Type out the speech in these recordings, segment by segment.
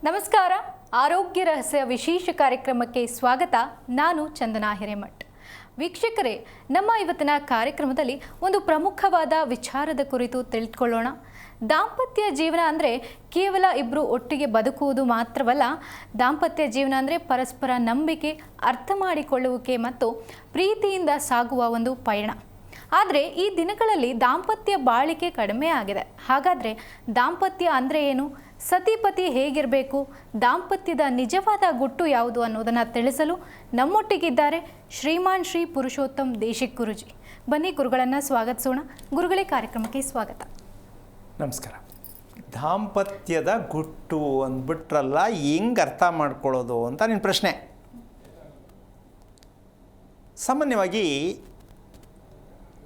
ನಮಸ್ಕಾರ. ಆರೋಗ್ಯ ರಹಸ್ಯ ವಿಶೇಷ ಕಾರ್ಯಕ್ರಮಕ್ಕೆ ಸ್ವಾಗತ. ನಾನು ಚಂದನಾ ಹಿರೇಮಠ್. ವೀಕ್ಷಕರೇ, ನಮ್ಮ ಇವತ್ತಿನ ಕಾರ್ಯಕ್ರಮದಲ್ಲಿ ಒಂದು ಪ್ರಮುಖವಾದ ವಿಚಾರದ ಕುರಿತು ತಿಳಿದುಕೊಳ್ಳೋಣ. ದಾಂಪತ್ಯ ಜೀವನ ಅಂದರೆ ಕೇವಲ ಇಬ್ಬರು ಒಟ್ಟಿಗೆ ಬದುಕುವುದು ಮಾತ್ರವಲ್ಲ. ದಾಂಪತ್ಯ ಜೀವನ ಅಂದರೆ ಪರಸ್ಪರ ನಂಬಿಕೆ, ಅರ್ಥ ಮಾಡಿಕೊಳ್ಳುವಿಕೆ ಮತ್ತು ಪ್ರೀತಿಯಿಂದ ಸಾಗುವ ಒಂದು ಪಯಣ. ಆದರೆ ಈ ದಿನಗಳಲ್ಲಿ ದಾಂಪತ್ಯ ಬಾಳಿಕೆ ಕಡಿಮೆ ಆಗಿದೆ. ಹಾಗಾದರೆ ದಾಂಪತ್ಯ ಅಂದರೆ ಏನು? ಸತಿಪತಿ ಹೇಗಿರಬೇಕು? ದಾಂಪತ್ಯದ ನಿಜವಾದ ಗುಟ್ಟು ಯಾವುದು ಅನ್ನೋದನ್ನು ತಿಳಿಸಲು ನಮ್ಮೊಟ್ಟಿಗಿದ್ದಾರೆ ಶ್ರೀಮಾನ್ ಶ್ರೀ ಪುರುಷೋತ್ತಮ್ ದೇಶಿಕ್ ಗುರುಜಿ. ಬನ್ನಿ ಗುರುಗಳನ್ನು ಸ್ವಾಗತಿಸೋಣ. ಗುರುಗಳೇ, ಕಾರ್ಯಕ್ರಮಕ್ಕೆ ಸ್ವಾಗತ. ನಮಸ್ಕಾರ. ದಾಂಪತ್ಯದ ಗುಟ್ಟು ಅಂದ್ಬಿಟ್ರಲ್ಲ, ಹೆಂಗೆ ಅರ್ಥ ಮಾಡ್ಕೊಳ್ಳೋದು ಅಂತ ನಿನ್ನ ಪ್ರಶ್ನೆ. ಸಾಮಾನ್ಯವಾಗಿ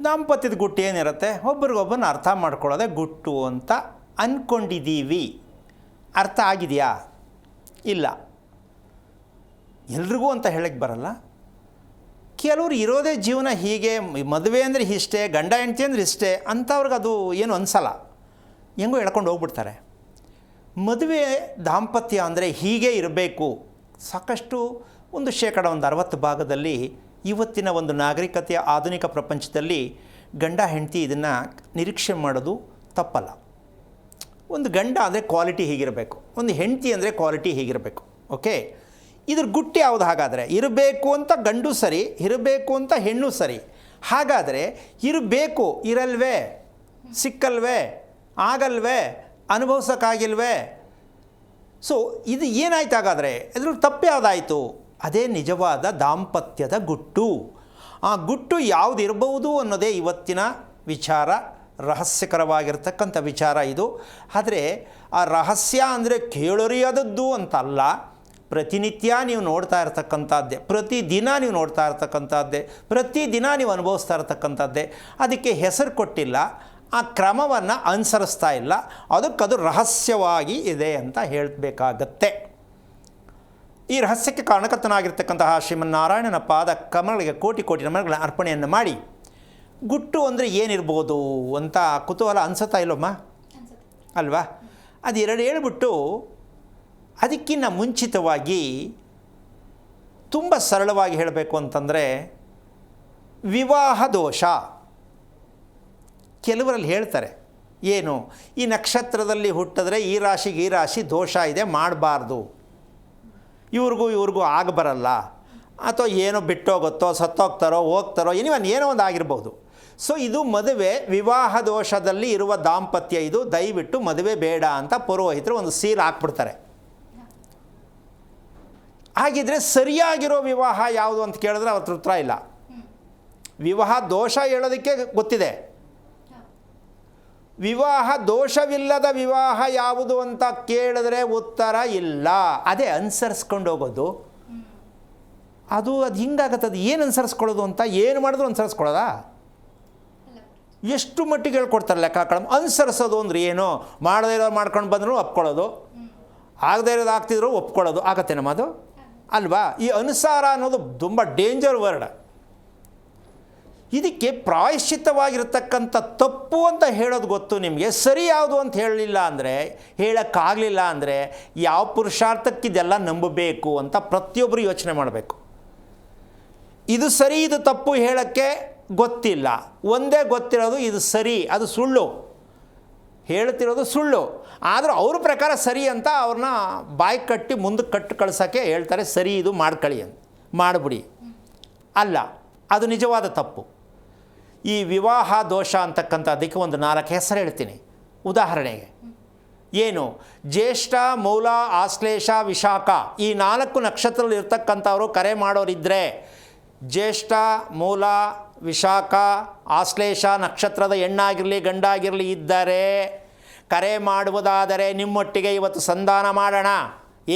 ದಾಂಪತ್ಯದ ಗುಟ್ಟು ಏನಿರುತ್ತೆ, ಒಬ್ರಿಗೊಬ್ಬನ ಅರ್ಥ ಮಾಡ್ಕೊಳ್ಳೋದೇ ಗುಟ್ಟು ಅಂತ ಅಂದ್ಕೊಂಡಿದ್ದೀವಿ. ಅರ್ಥ ಆಗಿದೆಯಾ? ಇಲ್ಲ. ಎಲ್ರಿಗೂ ಅಂತ ಹೇಳಕ್ಕೆ ಬರಲ್ಲ. ಕೆಲವ್ರು ಇರೋದೇ ಜೀವನ ಹೀಗೆ, ಮದುವೆ ಅಂದರೆ ಇಷ್ಟೇ, ಗಂಡ ಹೆಂಡತಿ ಅಂದರೆ ಇಷ್ಟೇ ಅಂಥವ್ರಿಗೆ ಅದು ಏನು ಅನಿಸಲ್ಲ, ಹೆಂಗೋ ಹೇಳ್ಕೊಂಡು ಹೋಗ್ಬಿಡ್ತಾರೆ. ಮದುವೆ ದಾಂಪತ್ಯ ಅಂದರೆ ಹೀಗೆ ಇರಬೇಕು. ಸಾಕಷ್ಟು ಒಂದು 60% ಭಾಗದಲ್ಲಿ ಇವತ್ತಿನ ಒಂದು ನಾಗರಿಕತೆಯ ಆಧುನಿಕ ಪ್ರಪಂಚದಲ್ಲಿ ಗಂಡ ಹೆಂಡತಿ ಇದನ್ನು ನಿರೀಕ್ಷೆ ಮಾಡೋದು ತಪ್ಪಲ್ಲ. ಒಂದು ಗಂಡ ಅಂದರೆ ಕ್ವಾಲಿಟಿ ಹೀಗಿರಬೇಕು, ಒಂದು ಹೆಂಡತಿ ಅಂದರೆ ಕ್ವಾಲಿಟಿ ಹೀಗಿರಬೇಕು. ಓಕೆ, ಇದ್ರ ಗುಟ್ಟು ಯಾವುದು? ಹಾಗಾದರೆ ಇರಬೇಕು ಅಂತ ಗಂಡು ಸರಿ, ಇರಬೇಕು ಅಂತ ಹೆಣ್ಣು ಸರಿ. ಹಾಗಾದರೆ ಇರಬೇಕು, ಇರಲ್ವೇ, ಸಿಕ್ಕಲ್ವೇ, ಆಗಲ್ವೇ, ಅನುಭವಿಸೋಕ್ಕಾಗಿಲ್ವೇ? ಸೊ ಇದು ಏನಾಯ್ತು? ಹಾಗಾದರೆ ಇದ್ರಲ್ಲಿ ತಪ್ಪು ಯಾವುದಾಯಿತು? ಅದೇ ನಿಜವಾದ ದಾಂಪತ್ಯದ ಗುಟ್ಟು. ಆ ಗುಟ್ಟು ಯಾವುದಿರಬಹುದು ಅನ್ನೋದೇ ಇವತ್ತಿನ ವಿಚಾರ. ರಹಸ್ಯಕರವಾಗಿರ್ತಕ್ಕಂಥ ವಿಚಾರ ಇದು. ಆದರೆ ಆ ರಹಸ್ಯ ಅಂದರೆ ಕೇಳರಿಯಾದದ್ದು ಅಂತಲ್ಲ, ಪ್ರತಿನಿತ್ಯ ನೀವು ನೋಡ್ತಾ ಇರ್ತಕ್ಕಂಥದ್ದೇ, ಪ್ರತಿದಿನ ನೀವು ನೋಡ್ತಾ ಇರ್ತಕ್ಕಂಥದ್ದೇ, ಪ್ರತಿದಿನ ನೀವು ಅನುಭವಿಸ್ತಾ ಇರ್ತಕ್ಕಂಥದ್ದೇ. ಅದಕ್ಕೆ ಹೆಸರು ಕೊಟ್ಟಿಲ್ಲ, ಆ ಕ್ರಮವನ್ನು ಅನುಸರಿಸ್ತಾ ಇಲ್ಲ, ಅದಕ್ಕದು ರಹಸ್ಯವಾಗಿ ಇದೆ ಅಂತ ಹೇಳಬೇಕಾಗತ್ತೆ. ಈ ರಹಸ್ಯಕ್ಕೆ ಕಾರಣಕರ್ತನಾಗಿರ್ತಕ್ಕಂತಹ ಶ್ರೀಮನ್ನಾರಾಯಣನ ಪಾದ ಕಮಲಗಳಿಗೆ ಕೋಟಿ ಕೋಟಿ ನಮನಗಳ ಅರ್ಪಣೆಯನ್ನು ಮಾಡಿ, ಗುಟ್ಟು ಅಂದರೆ ಏನಿರ್ಬೋದು ಅಂತ ಕುತೂಹಲ ಅನಿಸುತ್ತಾ ಇಲ್ಲಮ್ಮ? ಅಲ್ವಾ? ಅದೆರಡು ಹೇಳ್ಬಿಟ್ಟು ಅದಕ್ಕಿಂತ ಮುಂಚಿತವಾಗಿ ತುಂಬ ಸರಳವಾಗಿ ಹೇಳಬೇಕು ಅಂತಂದರೆ, ವಿವಾಹ ದೋಷ. ಕೆಲವರಲ್ಲಿ ಹೇಳ್ತಾರೆ, ಏನು ಈ ನಕ್ಷತ್ರದಲ್ಲಿ ಹುಟ್ಟಿದ್ರೆ ಈ ರಾಶಿಗೆ ಈ ರಾಶಿ ದೋಷ ಇದೆ, ಮಾಡಬಾರ್ದು, ಇವ್ರಿಗೂ ಆಗಬರಲ್ಲ, ಅಥವಾ ಏನೋ ಬಿಟ್ಟೋಗುತ್ತೋ, ಸತ್ತೋಗ್ತಾರೋ, ಹೋಗ್ತಾರೋ, ಏನೋ ಒಂದು ಆಗಿರ್ಬೋದು. ಸೊ ಇದು ಮದುವೆ ವಿವಾಹ ದೋಷದಲ್ಲಿ ಇರುವ ದಾಂಪತ್ಯ, ಇದು ದಯವಿಟ್ಟು ಮದುವೆ ಬೇಡ ಅಂತ ಪುರೋಹಿತರು ಒಂದು ಸೀಲ್ ಹಾಕ್ಬಿಡ್ತಾರೆ. ಹಾಗಿದ್ರೆ ಸರಿಯಾಗಿರೋ ವಿವಾಹ ಯಾವುದು ಅಂತ ಕೇಳಿದ್ರೆ ಅವ್ರ ಉತ್ತರ ಇಲ್ಲ. ವಿವಾಹ ದೋಷ ಹೇಳೋದಕ್ಕೆ ಗೊತ್ತಿದೆ, ವಿವಾಹ ದೋಷವಿಲ್ಲದ ವಿವಾಹ ಯಾವುದು ಅಂತ ಕೇಳಿದ್ರೆ ಉತ್ತರ ಇಲ್ಲ. ಅದೇ ಅನುಸರಿಸ್ಕೊಂಡು ಹೋಗೋದು. ಅದು ಹಿಂಗಾಗತ್ತದು. ಏನು ಅನುಸರಿಸ್ಕೊಳ್ಳೋದು ಅಂತ, ಏನು ಮಾಡಿದ್ರು ಅನುಸರಿಸ್ಕೊಳ್ಳೋದಾ? ಎಷ್ಟು ಮಟ್ಟಿಗೆ ಹೇಳ್ಕೊಡ್ತಾರೆ ಲೆಕ್ಕ. ಅನುಸರಿಸೋದು ಅಂದರೆ ಏನು? ಮಾಡದೇ ಇರೋದು ಮಾಡ್ಕೊಂಡು ಬಂದರೂ ಒಪ್ಕೊಳ್ಳೋದು, ಆಗದೇ ಇರೋದು ಆಗ್ತಿದ್ರು ಒಪ್ಕೊಳ್ಳೋದು. ಆಗತ್ತೆ ನಮ್ಮದು ಅಲ್ವಾ? ಈ ಅನುಸಾರ ಅನ್ನೋದು ತುಂಬ ಡೇಂಜರ್ ವರ್ಡ್. ಇದಕ್ಕೆ ಪ್ರಾಯಶ್ಚಿತ್ತವಾಗಿರ್ತಕ್ಕಂಥ ತಪ್ಪು ಅಂತ ಹೇಳೋದು ಗೊತ್ತು ನಿಮಗೆ. ಸರಿ ಯಾವುದು ಅಂತ ಹೇಳಲಿಲ್ಲ ಅಂದರೆ, ಹೇಳೋಕ್ಕಾಗಲಿಲ್ಲ ಅಂದರೆ ಯಾವ ಪುರುಷಾರ್ಥಕ್ಕಿದೆಲ್ಲ ನಂಬಬೇಕು ಅಂತ ಪ್ರತಿಯೊಬ್ಬರು ಯೋಚನೆ ಮಾಡಬೇಕು. ಇದು ಸರಿ, ಇದು ತಪ್ಪು ಹೇಳೋಕ್ಕೆ ಗೊತ್ತಿಲ್ಲ. ಒಂದೇ ಗೊತ್ತಿರೋದು ಇದು ಸರಿ, ಅದು ಸುಳ್ಳು. ಹೇಳ್ತಿರೋದು ಸುಳ್ಳು, ಆದರೂ ಅವ್ರ ಪ್ರಕಾರ ಸರಿ ಅಂತ ಅವ್ರನ್ನ ಬಾಯಿ ಕಟ್ಟಿ ಮುಂದಕ್ಕೆ ಕಟ್ಟು ಕಳ್ಸೋಕ್ಕೆ ಹೇಳ್ತಾರೆ. ಸರಿ, ಇದು ಮಾಡ್ಕೊಳ್ಳಿ ಅಂತ, ಮಾಡಿಬಿಡಿ. ಅಲ್ಲ, ಅದು ನಿಜವಾದ ತಪ್ಪು. ಈ ವಿವಾಹ ದೋಷ ಅಂತಕ್ಕಂಥ ಅದಕ್ಕೆ ಒಂದು 4 ಹೆಸರು ಹೇಳ್ತೀನಿ. ಉದಾಹರಣೆಗೆ, ಏನು, ಜ್ಯೇಷ್ಠ, ಮೂಲ, ಆಶ್ಲೇಷ, ವಿಶಾಖ, ಈ 4 ನಕ್ಷತ್ರದಲ್ಲಿ ಇರ್ತಕ್ಕಂಥವರು ಕರೆ ಮಾಡೋರಿದ್ದರೆ, ಜ್ಯೇಷ್ಠ, ಮೂಲ, ವಿಶಾಖ, ಆಶ್ಲೇಷ ನಕ್ಷತ್ರದ ಹೆಣ್ಣಾಗಿರಲಿ ಗಂಡಾಗಿರಲಿ ಇದ್ದರೆ ಕರೆ ಮಾಡುವುದಾದರೆ ನಿಮ್ಮೊಟ್ಟಿಗೆ ಇವತ್ತು ಸಂಧಾನ ಮಾಡೋಣ.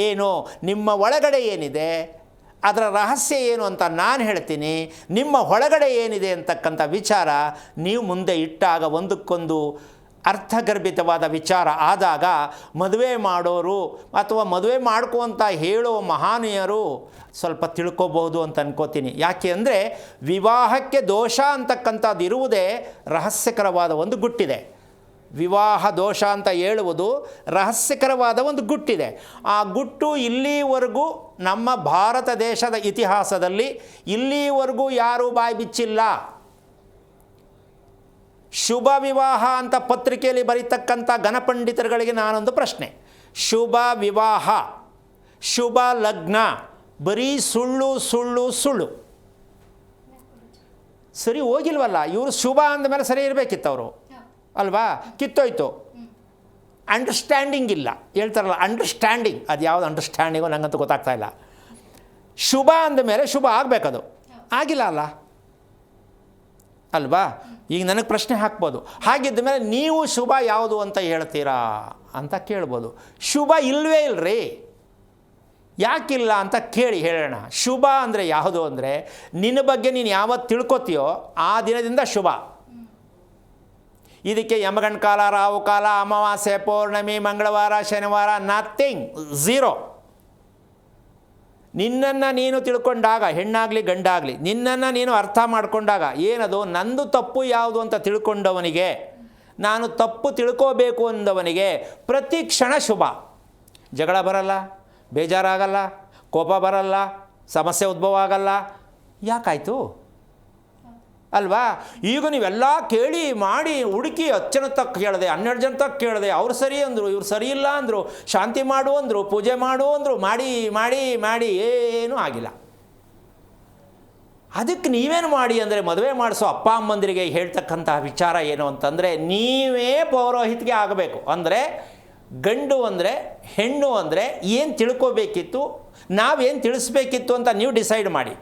ಏನು ನಿಮ್ಮ ಒಳಗಡೆ ಏನಿದೆ, ಅದರ ರಹಸ್ಯ ಏನು ಅಂತ ನಾನು ಹೇಳ್ತೀನಿ. ನಿಮ್ಮ ಒಳಗಡೆ ಏನಿದೆ ಅಂತಕ್ಕಂಥ ವಿಚಾರ ನೀವು ಮುಂದೆ ಇಟ್ಟಾಗ ಒಂದಕ್ಕೊಂದು ಅರ್ಥಗರ್ಭಿತವಾದ ವಿಚಾರ ಆದಾಗ ಮದುವೆ ಮಾಡೋರು ಅಥವಾ ಮದುವೆ ಮಾಡ್ಕೊ ಹೇಳೋ ಮಹಾನೀಯರು ಸ್ವಲ್ಪ ತಿಳ್ಕೊಬೋದು ಅಂತ ಅನ್ಕೋತೀನಿ. ಯಾಕೆ ಅಂದರೆ ವಿವಾಹಕ್ಕೆ ದೋಷ ಅಂತಕ್ಕಂಥದ್ದು ಇರುವುದೇ ರಹಸ್ಯಕರವಾದ ಒಂದು ಗುಟ್ಟಿದೆ. ವಿವಾಹ ದೋಷ ಅಂತ ಹೇಳುವುದು ರಹಸ್ಯಕರವಾದ ಒಂದು ಗುಟ್ಟಿದೆ. ಆ ಗುಟ್ಟು ಇಲ್ಲಿವರೆಗೂ ನಮ್ಮ ಭಾರತ ದೇಶದ ಇತಿಹಾಸದಲ್ಲಿ ಇಲ್ಲಿವರೆಗೂ ಯಾರೂ ಬಾಯಿ ಬಿಚ್ಚಿಲ್ಲ. ಶುಭ ವಿವಾಹ ಅಂತ ಪತ್ರಿಕೆಯಲ್ಲಿ ಬರೀತಕ್ಕಂಥ ಘನಪಂಡಿತರುಗಳಿಗೆ ನಾನೊಂದು ಪ್ರಶ್ನೆ. ಶುಭ ವಿವಾಹ, ಶುಭ ಲಗ್ನ, ಬರೀ ಸುಳ್ಳು ಸುಳ್ಳು ಸುಳ್ಳು. ಸರಿ ಹೋಗಿಲ್ವಲ್ಲ ಇವರು. ಶುಭ ಅಂದಮೇಲೆ ಸರಿ ಇರಬೇಕಿತ್ತು ಅವರು ಅಲ್ವಾ? ಕಿತ್ತೋಯ್ತು. ಅಂಡರ್ಸ್ಟ್ಯಾಂಡಿಂಗ್ ಇಲ್ಲ ಹೇಳ್ತಾರಲ್ಲ, ಅಂಡರ್ಸ್ಟ್ಯಾಂಡಿಂಗ್. ಅದು ಯಾವುದು ಅಂಡರ್ಸ್ಟ್ಯಾಂಡಿಂಗೋ ನನಗಂತೂ ಗೊತ್ತಾಗ್ತಾ ಇಲ್ಲ. ಶುಭ ಅಂದಮೇಲೆ ಶುಭ ಆಗಬೇಕದು, ಆಗಿಲ್ಲ ಅಲ್ಲ ಅಲ್ವಾ? ಈಗ ನನಗೆ ಪ್ರಶ್ನೆ ಹಾಕ್ಬೋದು, ಹಾಗಿದ್ದ ಮೇಲೆ ನೀವು ಶುಭ ಯಾವುದು ಅಂತ ಹೇಳ್ತೀರಾ ಅಂತ ಕೇಳ್ಬೋದು. ಶುಭ ಇಲ್ಲವೇ ಇಲ್ಲರಿ, ಯಾಕಿಲ್ಲ ಅಂತ ಕೇಳಿ ಹೇಳೋಣ. ಶುಭ ಅಂದರೆ ಯಾವುದು ಅಂದರೆ ನಿನ್ನ ಬಗ್ಗೆ ನೀನು ಯಾವತ್ತು ತಿಳ್ಕೊತೀಯೋ ಆ ದಿನದಿಂದ ಶುಭ. ಇದಕ್ಕೆ ಯಮಗಂಡ ಕಾಲ, ರಾವು ಕಾಲ, ಅಮಾವಾಸ್ಯೆ, ಪೌರ್ಣಮಿ, ಮಂಗಳವಾರ, ಶನಿವಾರ, ನಥಿಂಗ್, ಝೀರೋ. ನಿನ್ನನ್ನು ನೀನು ತಿಳ್ಕೊಂಡಾಗ, ಹೆಣ್ಣಾಗಲಿ ಗಂಡಾಗಲಿ, ನಿನ್ನನ್ನು ನೀನು ಅರ್ಥ ಮಾಡಿಕೊಂಡಾಗ, ಏನದು ನಂದು ತಪ್ಪು ಯಾವುದು ಅಂತ ತಿಳ್ಕೊಂಡವನಿಗೆ, ನಾನು ತಪ್ಪು ತಿಳ್ಕೋಬೇಕು ಅಂದವನಿಗೆ ಪ್ರತಿ ಕ್ಷಣ ಶುಭ. ಜಗಳ ಬರಲ್ಲ, ಬೇಜಾರಾಗಲ್ಲ, ಕೋಪ ಬರಲ್ಲ, ಸಮಸ್ಯೆ ಉದ್ಭವ ಆಗಲ್ಲ. ಯಾಕಾಯಿತು ಅಲ್ವಾ? ಈಗ ನೀವೆಲ್ಲ ಕೇಳಿ ಮಾಡಿ ಹುಡುಕಿ 10 ಜನ ತಕ್ಕ ಕೇಳಿದೆ, 12 ಜನ ತಕ್ಕ ಕೇಳಿದೆ, ಅವ್ರು ಸರಿ ಅಂದರು, ಇವ್ರು ಸರಿ ಇಲ್ಲ ಅಂದರು, ಶಾಂತಿ ಮಾಡು ಅಂದರು, ಪೂಜೆ ಮಾಡು ಅಂದರು, ಮಾಡಿ ಮಾಡಿ ಮಾಡಿ ಏನೂ ಆಗಿಲ್ಲ. ಅದಕ್ಕೆ ನೀವೇನು ಮಾಡಿ ಅಂದರೆ ಮದುವೆ ಮಾಡಿಸೋ ಅಪ್ಪ ಅಮ್ಮಂದಿರಿಗೆ ಹೇಳ್ತಕ್ಕಂತಹ ವಿಚಾರ ಏನು ಅಂತಂದರೆ, ನೀವೇ ಪೌರೋಹಿತ್ಗೆ ಆಗಬೇಕು. ಅಂದರೆ ಗಂಡು ಅಂದರೆ ಹೆಣ್ಣು ಅಂದರೆ ಏನು ತಿಳ್ಕೋಬೇಕಿತ್ತು, ನಾವೇನು ತಿಳಿಸ್ಬೇಕಿತ್ತು ಅಂತ ನೀವು ಡಿಸೈಡ್ ಮಾಡಿ.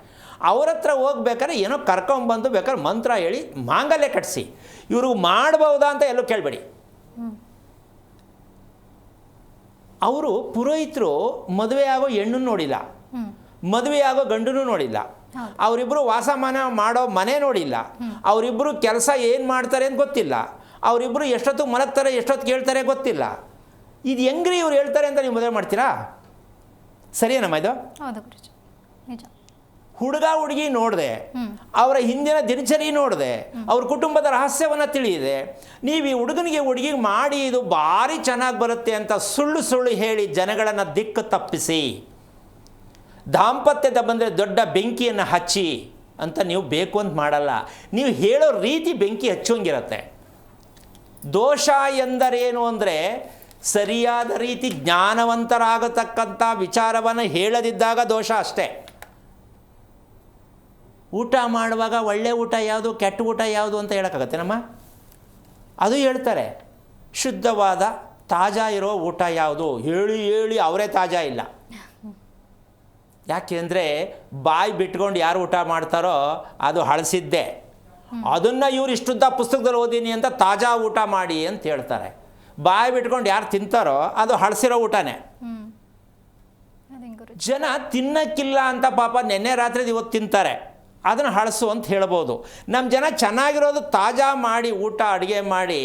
ಅವ್ರ ಹತ್ರ ಹೋಗ್ಬೇಕಾದ್ರೆ ಏನೋ ಕರ್ಕೊಂಬಂದು ಬೇಕಾದ್ರೆ ಮಂತ್ರ ಹೇಳಿ ಮಾಂಗಲ್ಯ ಕಟ್ಟಿಸಿ. ಇವ್ರಿಗೆ ಮಾಡ್ಬೋದಾ ಅಂತ ಎಲ್ಲೂ ಕೇಳಬೇಡಿ. ಅವರು ಪುರೋಹಿತರು ಮದುವೆ ಆಗೋ ಹೆಣ್ಣನ್ನು ನೋಡಿಲ್ಲ, ಮದುವೆ ಆಗೋ ಗಂಡನೂ ನೋಡಿಲ್ಲ, ಅವರಿಬ್ಬರು ವಾಸಮಾನ ಮಾಡೋ ಮನೆ ನೋಡಿಲ್ಲ, ಅವರಿಬ್ಬರು ಕೆಲಸ ಏನು ಮಾಡ್ತಾರೆ ಅಂತ ಗೊತ್ತಿಲ್ಲ, ಅವರಿಬ್ಬರು ಎಷ್ಟೊತ್ತು ಮಲಗ್ತಾರೆ ಎಷ್ಟೊತ್ತು ಕೇಳ್ತಾರೆ ಗೊತ್ತಿಲ್ಲ. ಇದು ಹೆಂಗ್ರಿ ಇವ್ರು ಹೇಳ್ತಾರೆ ಅಂತ ನೀವು ಮದುವೆ ಮಾಡ್ತೀರಾ? ಸರಿಯೇನಮ್ಮ ಇದು? ಹುಡುಗ ಹುಡುಗಿ ನೋಡಿದೆ, ಅವರ ಹಿಂದಿನ ದಿನಚರಿ ನೋಡಿದೆ, ಅವ್ರ ಕುಟುಂಬದ ರಹಸ್ಯವನ್ನು ತಿಳಿಯಿದೆ. ನೀವು ಈ ಹುಡುಗನಿಗೆ ಹುಡುಗಿಗೆ ಮಾಡಿ ಇದು ಭಾರಿ ಚೆನ್ನಾಗಿ ಬರುತ್ತೆ ಅಂತ ಸುಳ್ಳು ಸುಳ್ಳು ಹೇಳಿ ಜನಗಳನ್ನು ದಿಕ್ಕು ತಪ್ಪಿಸಿ, ದಾಂಪತ್ಯದ ಬಂದರೆ ದೊಡ್ಡ ಬೆಂಕಿಯನ್ನು ಹಚ್ಚಿ ಅಂತ ನೀವು ಬೇಕು ಅಂತ ಮಾಡಲ್ಲ. ನೀವು ಹೇಳೋ ರೀತಿ ಬೆಂಕಿ ಹಚ್ಚೋಂಗಿರತ್ತೆ. ದೋಷ ಎಂದರೇನು ಅಂದರೆ ಸರಿಯಾದ ರೀತಿ ಜ್ಞಾನವಂತರಾಗತಕ್ಕಂಥ ವಿಚಾರವನ್ನು ಹೇಳದಿದ್ದಾಗ ದೋಷ ಅಷ್ಟೇ. ಊಟ ಮಾಡುವಾಗ ಒಳ್ಳೆ ಊಟ ಯಾವುದು, ಕೆಟ್ಟ ಊಟ ಯಾವುದು ಅಂತ ಹೇಳೋಕ್ಕಾಗತ್ತೆ ನಮ್ಮ? ಅದು ಹೇಳ್ತಾರೆ. ಶುದ್ಧವಾದ ತಾಜಾ ಇರೋ ಊಟ ಯಾವುದು ಹೇಳಿ ಹೇಳಿ ಅವರೇ ತಾಜಾ ಇಲ್ಲ. ಯಾಕೆ ಅಂದರೆ ಬಾಯಿ ಬಿಟ್ಕೊಂಡು ಯಾರು ಊಟ ಮಾಡ್ತಾರೋ ಅದು ಹಳಸಿದ್ದೆ. ಅದನ್ನು ಇವ್ರು ಇಷ್ಟುದ್ದ ಪುಸ್ತಕದಲ್ಲಿ ಓದೀನಿ ಅಂತ ತಾಜಾ ಊಟ ಮಾಡಿ ಅಂತ ಹೇಳ್ತಾರೆ. ಬಾಯಿ ಬಿಟ್ಕೊಂಡು ಯಾರು ತಿಂತಾರೋ ಅದು ಹಳಸಿರೋ ಊಟನೇ. ಜನ ತಿನ್ನಕ್ಕಿಲ್ಲ ಅಂತ ಪಾಪ ನೆನ್ನೆ ರಾತ್ರಿ ಇವತ್ತು ತಿಂತಾರೆ, ಅದನ್ನು ಹಳಸು ಅಂತ ಹೇಳ್ಬೋದು. ನಮ್ಮ ಜನ ಚೆನ್ನಾಗಿರೋದು ತಾಜಾ ಮಾಡಿ ಊಟ ಅಡುಗೆ ಮಾಡಿ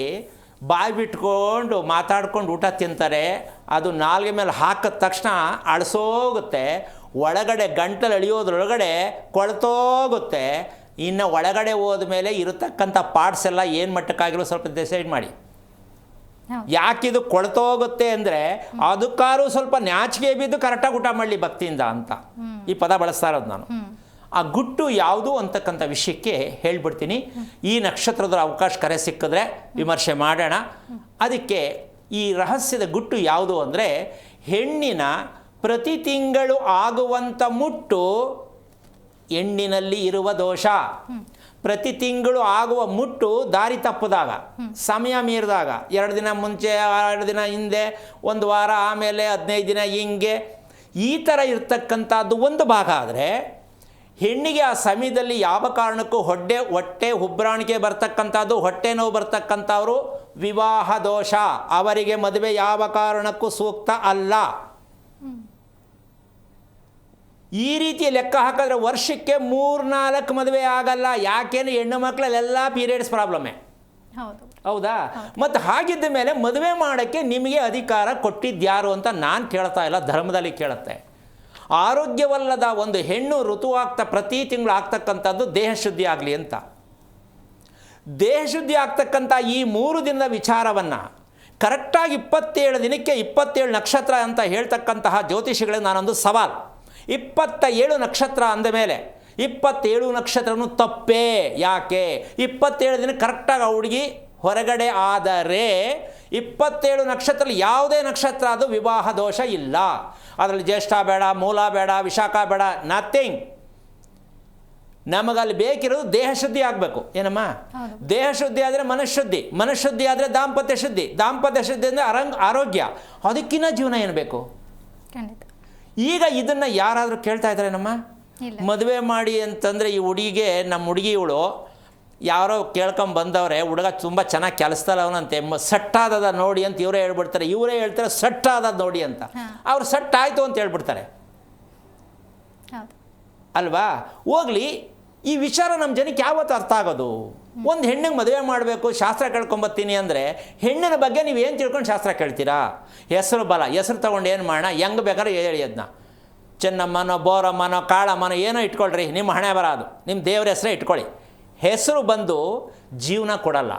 ಬಾಯಿ ಬಿಟ್ಕೊಂಡು ಮಾತಾಡ್ಕೊಂಡು ಊಟ ತಿಂತಾರೆ. ಅದು ನಾಲ್ಗೆ ಮೇಲೆ ಹಾಕಿದ ತಕ್ಷಣ ಅಳಸೋಗುತ್ತೆ, ಒಳಗಡೆ ಗಂಟಲು ಎಳೆಯೋದ್ರೊಳಗಡೆ ಕೊಳ್ತೋಗುತ್ತೆ. ಇನ್ನು ಒಳಗಡೆ ಹೋದ್ಮೇಲೆ ಇರತಕ್ಕಂಥ ಪಾರ್ಟ್ಸ್ ಎಲ್ಲ ಏನು ಮಟ್ಟಕ್ಕಾಗಿರೋ ಸ್ವಲ್ಪ ಡಿಸೈಡ್ ಮಾಡಿ. ಯಾಕಿದು ಕೊಳ್ತೋಗುತ್ತೆ ಅಂದರೆ ಅದಕ್ಕಾರು ಸ್ವಲ್ಪ ನಾಚಿಕೆ ಬಿದ್ದು ಕರೆಕ್ಟಾಗಿ ಊಟ ಮಾಡಲಿ ಭಕ್ತಿಯಿಂದ ಅಂತ ಈ ಪದ ಬಳಸ್ತಾ ಇರೋದು ನಾನು. ಆ ಗುಟ್ಟು ಯಾವುದು ಅಂತಕ್ಕಂಥ ವಿಷಯಕ್ಕೆ ಹೇಳ್ಬಿಡ್ತೀನಿ. ಈ ನಕ್ಷತ್ರದ ಅವಕಾಶ ಕರೆ ಸಿಕ್ಕಿದ್ರೆ ವಿಮರ್ಶೆ ಮಾಡೋಣ. ಅದಕ್ಕೆ ಈ ರಹಸ್ಯದ ಗುಟ್ಟು ಯಾವುದು ಅಂದರೆ, ಹೆಣ್ಣಿನ ಪ್ರತಿ ತಿಂಗಳು ಆಗುವಂಥ ಮುಟ್ಟು ಹೆಣ್ಣಿನಲ್ಲಿ ಇರುವ ದೋಷ. ಪ್ರತಿ ತಿಂಗಳು ಆಗುವ ಮುಟ್ಟು ದಾರಿ ತಪ್ಪದಾಗ, ಸಮಯ ಮೀರಿದಾಗ, 2 ದಿನ ಮುಂಚೆ, 2 ದಿನ ಹಿಂದೆ, 1 ವಾರ ಆಮೇಲೆ 15 ದಿನ ಹಿಂಗೆ ಈ ಥರ ಇರ್ತಕ್ಕಂಥದ್ದು ಒಂದು ಭಾಗ ಆದರೆ, ಹೆಣ್ಣಿಗೆ ಆ ಸಮಯದಲ್ಲಿ ಯಾವ ಕಾರಣಕ್ಕೂ ಹೊಟ್ಟೆ ಹುಬ್ಬರಾಣಿಕೆ ಬರ್ತಕ್ಕಂಥದ್ದು, ಹೊಟ್ಟೆ ನೋವು ಬರ್ತಕ್ಕಂಥವರು ವಿವಾಹ ದೋಷ. ಅವರಿಗೆ ಮದುವೆ ಯಾವ ಕಾರಣಕ್ಕೂ ಸೂಕ್ತ ಅಲ್ಲ. ಈ ರೀತಿ ಲೆಕ್ಕ ಹಾಕಿದ್ರೆ ವರ್ಷಕ್ಕೆ 3-4 ಮದುವೆ ಆಗಲ್ಲ. ಯಾಕೆಂದ್ರೆ ಹೆಣ್ಣು ಮಕ್ಕಳಲ್ಲೆಲ್ಲ ಪೀರಿಯಡ್ಸ್ ಪ್ರಾಬ್ಲಮ್ಮೇ. ಹೌದಾ? ಮತ್ತು ಹಾಗಿದ್ದ ಮೇಲೆ ಮದುವೆ ಮಾಡೋಕ್ಕೆ ನಿಮಗೆ ಅಧಿಕಾರ ಕೊಟ್ಟಿದ್ಯಾರು ಅಂತ ನಾನು ಕೇಳ್ತಾ ಇಲ್ಲ, ಧರ್ಮದಲ್ಲಿ ಕೇಳುತ್ತೆ. ಆರೋಗ್ಯವಲ್ಲದ ಒಂದು ಹೆಣ್ಣು ಋತುವಾಗ್ತಾ ಪ್ರತಿ ತಿಂಗಳು ಆಗ್ತಕ್ಕಂಥದ್ದು ದೇಹ ಶುದ್ಧಿ ಆಗಲಿ ಅಂತ. ದೇಹಶುದ್ಧಿ ಆಗ್ತಕ್ಕಂಥ ಈ 3 ದಿನದ ವಿಚಾರವನ್ನು ಕರೆಕ್ಟಾಗಿ 27 ದಿನಕ್ಕೆ 27 ನಕ್ಷತ್ರ ಅಂತ ಹೇಳ್ತಕ್ಕಂತಹ ಜ್ಯೋತಿಷಿಗಳಿಗೆ ನಾನೊಂದು ಸವಾಲು. 27 ನಕ್ಷತ್ರ ಅಂದ ಮೇಲೆ 27 ನಕ್ಷತ್ರನೂ ತಪ್ಪೇ. ಯಾಕೆ? 27 ದಿನ ಕರೆಕ್ಟಾಗಿ ಆ ಹುಡುಗಿ ಹೊರಗಡೆ ಆದರೆ 27 ನಕ್ಷತ್ರ ಯಾವುದೇ ನಕ್ಷತ್ರ ಅದು ವಿವಾಹ ದೋಷ ಇಲ್ಲ. ಅದರಲ್ಲಿ ಜ್ಯೇಷ್ಠ ಬೇಡ, ಮೂಲ ಬೇಡ, ವಿಶಾಖ ಬೇಡ, ನಥಿಂಗ್. ನಮಗಲ್ಲಿ ಬೇಕಿರೋದು ದೇಹಶುದ್ಧಿ ಆಗಬೇಕು. ಏನಮ್ಮ? ದೇಹಶುದ್ಧಿ ಆದರೆ ಮನಃಶುದ್ಧಿ, ಮನಃಶುದ್ಧಿ ಆದರೆ ದಾಂಪತ್ಯ ಶುದ್ಧಿ, ದಾಂಪತ್ಯ ಶುದ್ಧಿ ಅಂದರೆ ಆರೋಗ್ಯ. ಅದಕ್ಕಿಂತ ಜೀವನ ಏನು ಬೇಕು? ಈಗ ಇದನ್ನು ಯಾರಾದರೂ ಕೇಳ್ತಾ ಇದ್ದಾರೆ ನಮ್ಮ ಮದುವೆ ಮಾಡಿ ಅಂತಂದರೆ ಈ ಹುಡುಗಿಗೆ, ನಮ್ಮ ಹುಡುಗಿ ಇವಳು ಯಾರೋ ಕೇಳ್ಕೊಂಬಂದವ್ರೆ, ಹುಡುಗ ತುಂಬ ಚೆನ್ನಾಗಿ ಕೆಲಸದಲ್ಲ ಅವನಂತೆ, ಸಟ್ಟಾದದ ನೋಡಿ ಅಂತ ಇವರೇ ಹೇಳ್ಬಿಡ್ತಾರೆ. ಇವರೇ ಹೇಳ್ತಾರೆ ಸಟ್ಟಾದದ್ದು ನೋಡಿ ಅಂತ. ಅವ್ರು ಸಟ್ಟಾಯಿತು ಅಂತ ಹೇಳ್ಬಿಡ್ತಾರೆ ಅಲ್ವಾ? ಹೋಗ್ಲಿ, ಈ ವಿಚಾರ ನಮ್ಮ ಜನಕ್ಕೆ ಯಾವತ್ತು ಅರ್ಥ ಆಗೋದು? ಒಂದು ಹೆಣ್ಣಿಗೆ ಮದುವೆ ಮಾಡಬೇಕು, ಶಾಸ್ತ್ರ ಕೇಳ್ಕೊಂಬತ್ತೀನಿ ಅಂದರೆ ಹೆಣ್ಣಿನ ಬಗ್ಗೆ ನೀವು ಏನು ತಿಳ್ಕೊಂಡು ಶಾಸ್ತ್ರ ಕೇಳ್ತೀರಾ? ಹೆಸರು ಬಲ, ಹೆಸರು ತೊಗೊಂಡು ಏನು ಮಾಡೋಣ? ಹೆಂಗೆ ಬೇಕಾದ್ರೆ ಹೇಳಿ ಅದನ್ನ. ಚೆನ್ನಮ್ಮನೋ, ಬೋರಮ್ಮನೋ, ಕಾಳಮ್ಮನೋ ಏನೋ ಇಟ್ಕೊಳ್ರಿ, ನಿಮ್ಮ ಹಣೆ ಬರ ಅದು, ನಿಮ್ಮ ದೇವ್ರ ಹೆಸರೇ ಇಟ್ಕೊಳ್ಳಿ. ಹೆಸರು ಬಂದು ಜೀವನ ಕೊಡಲ್ಲ.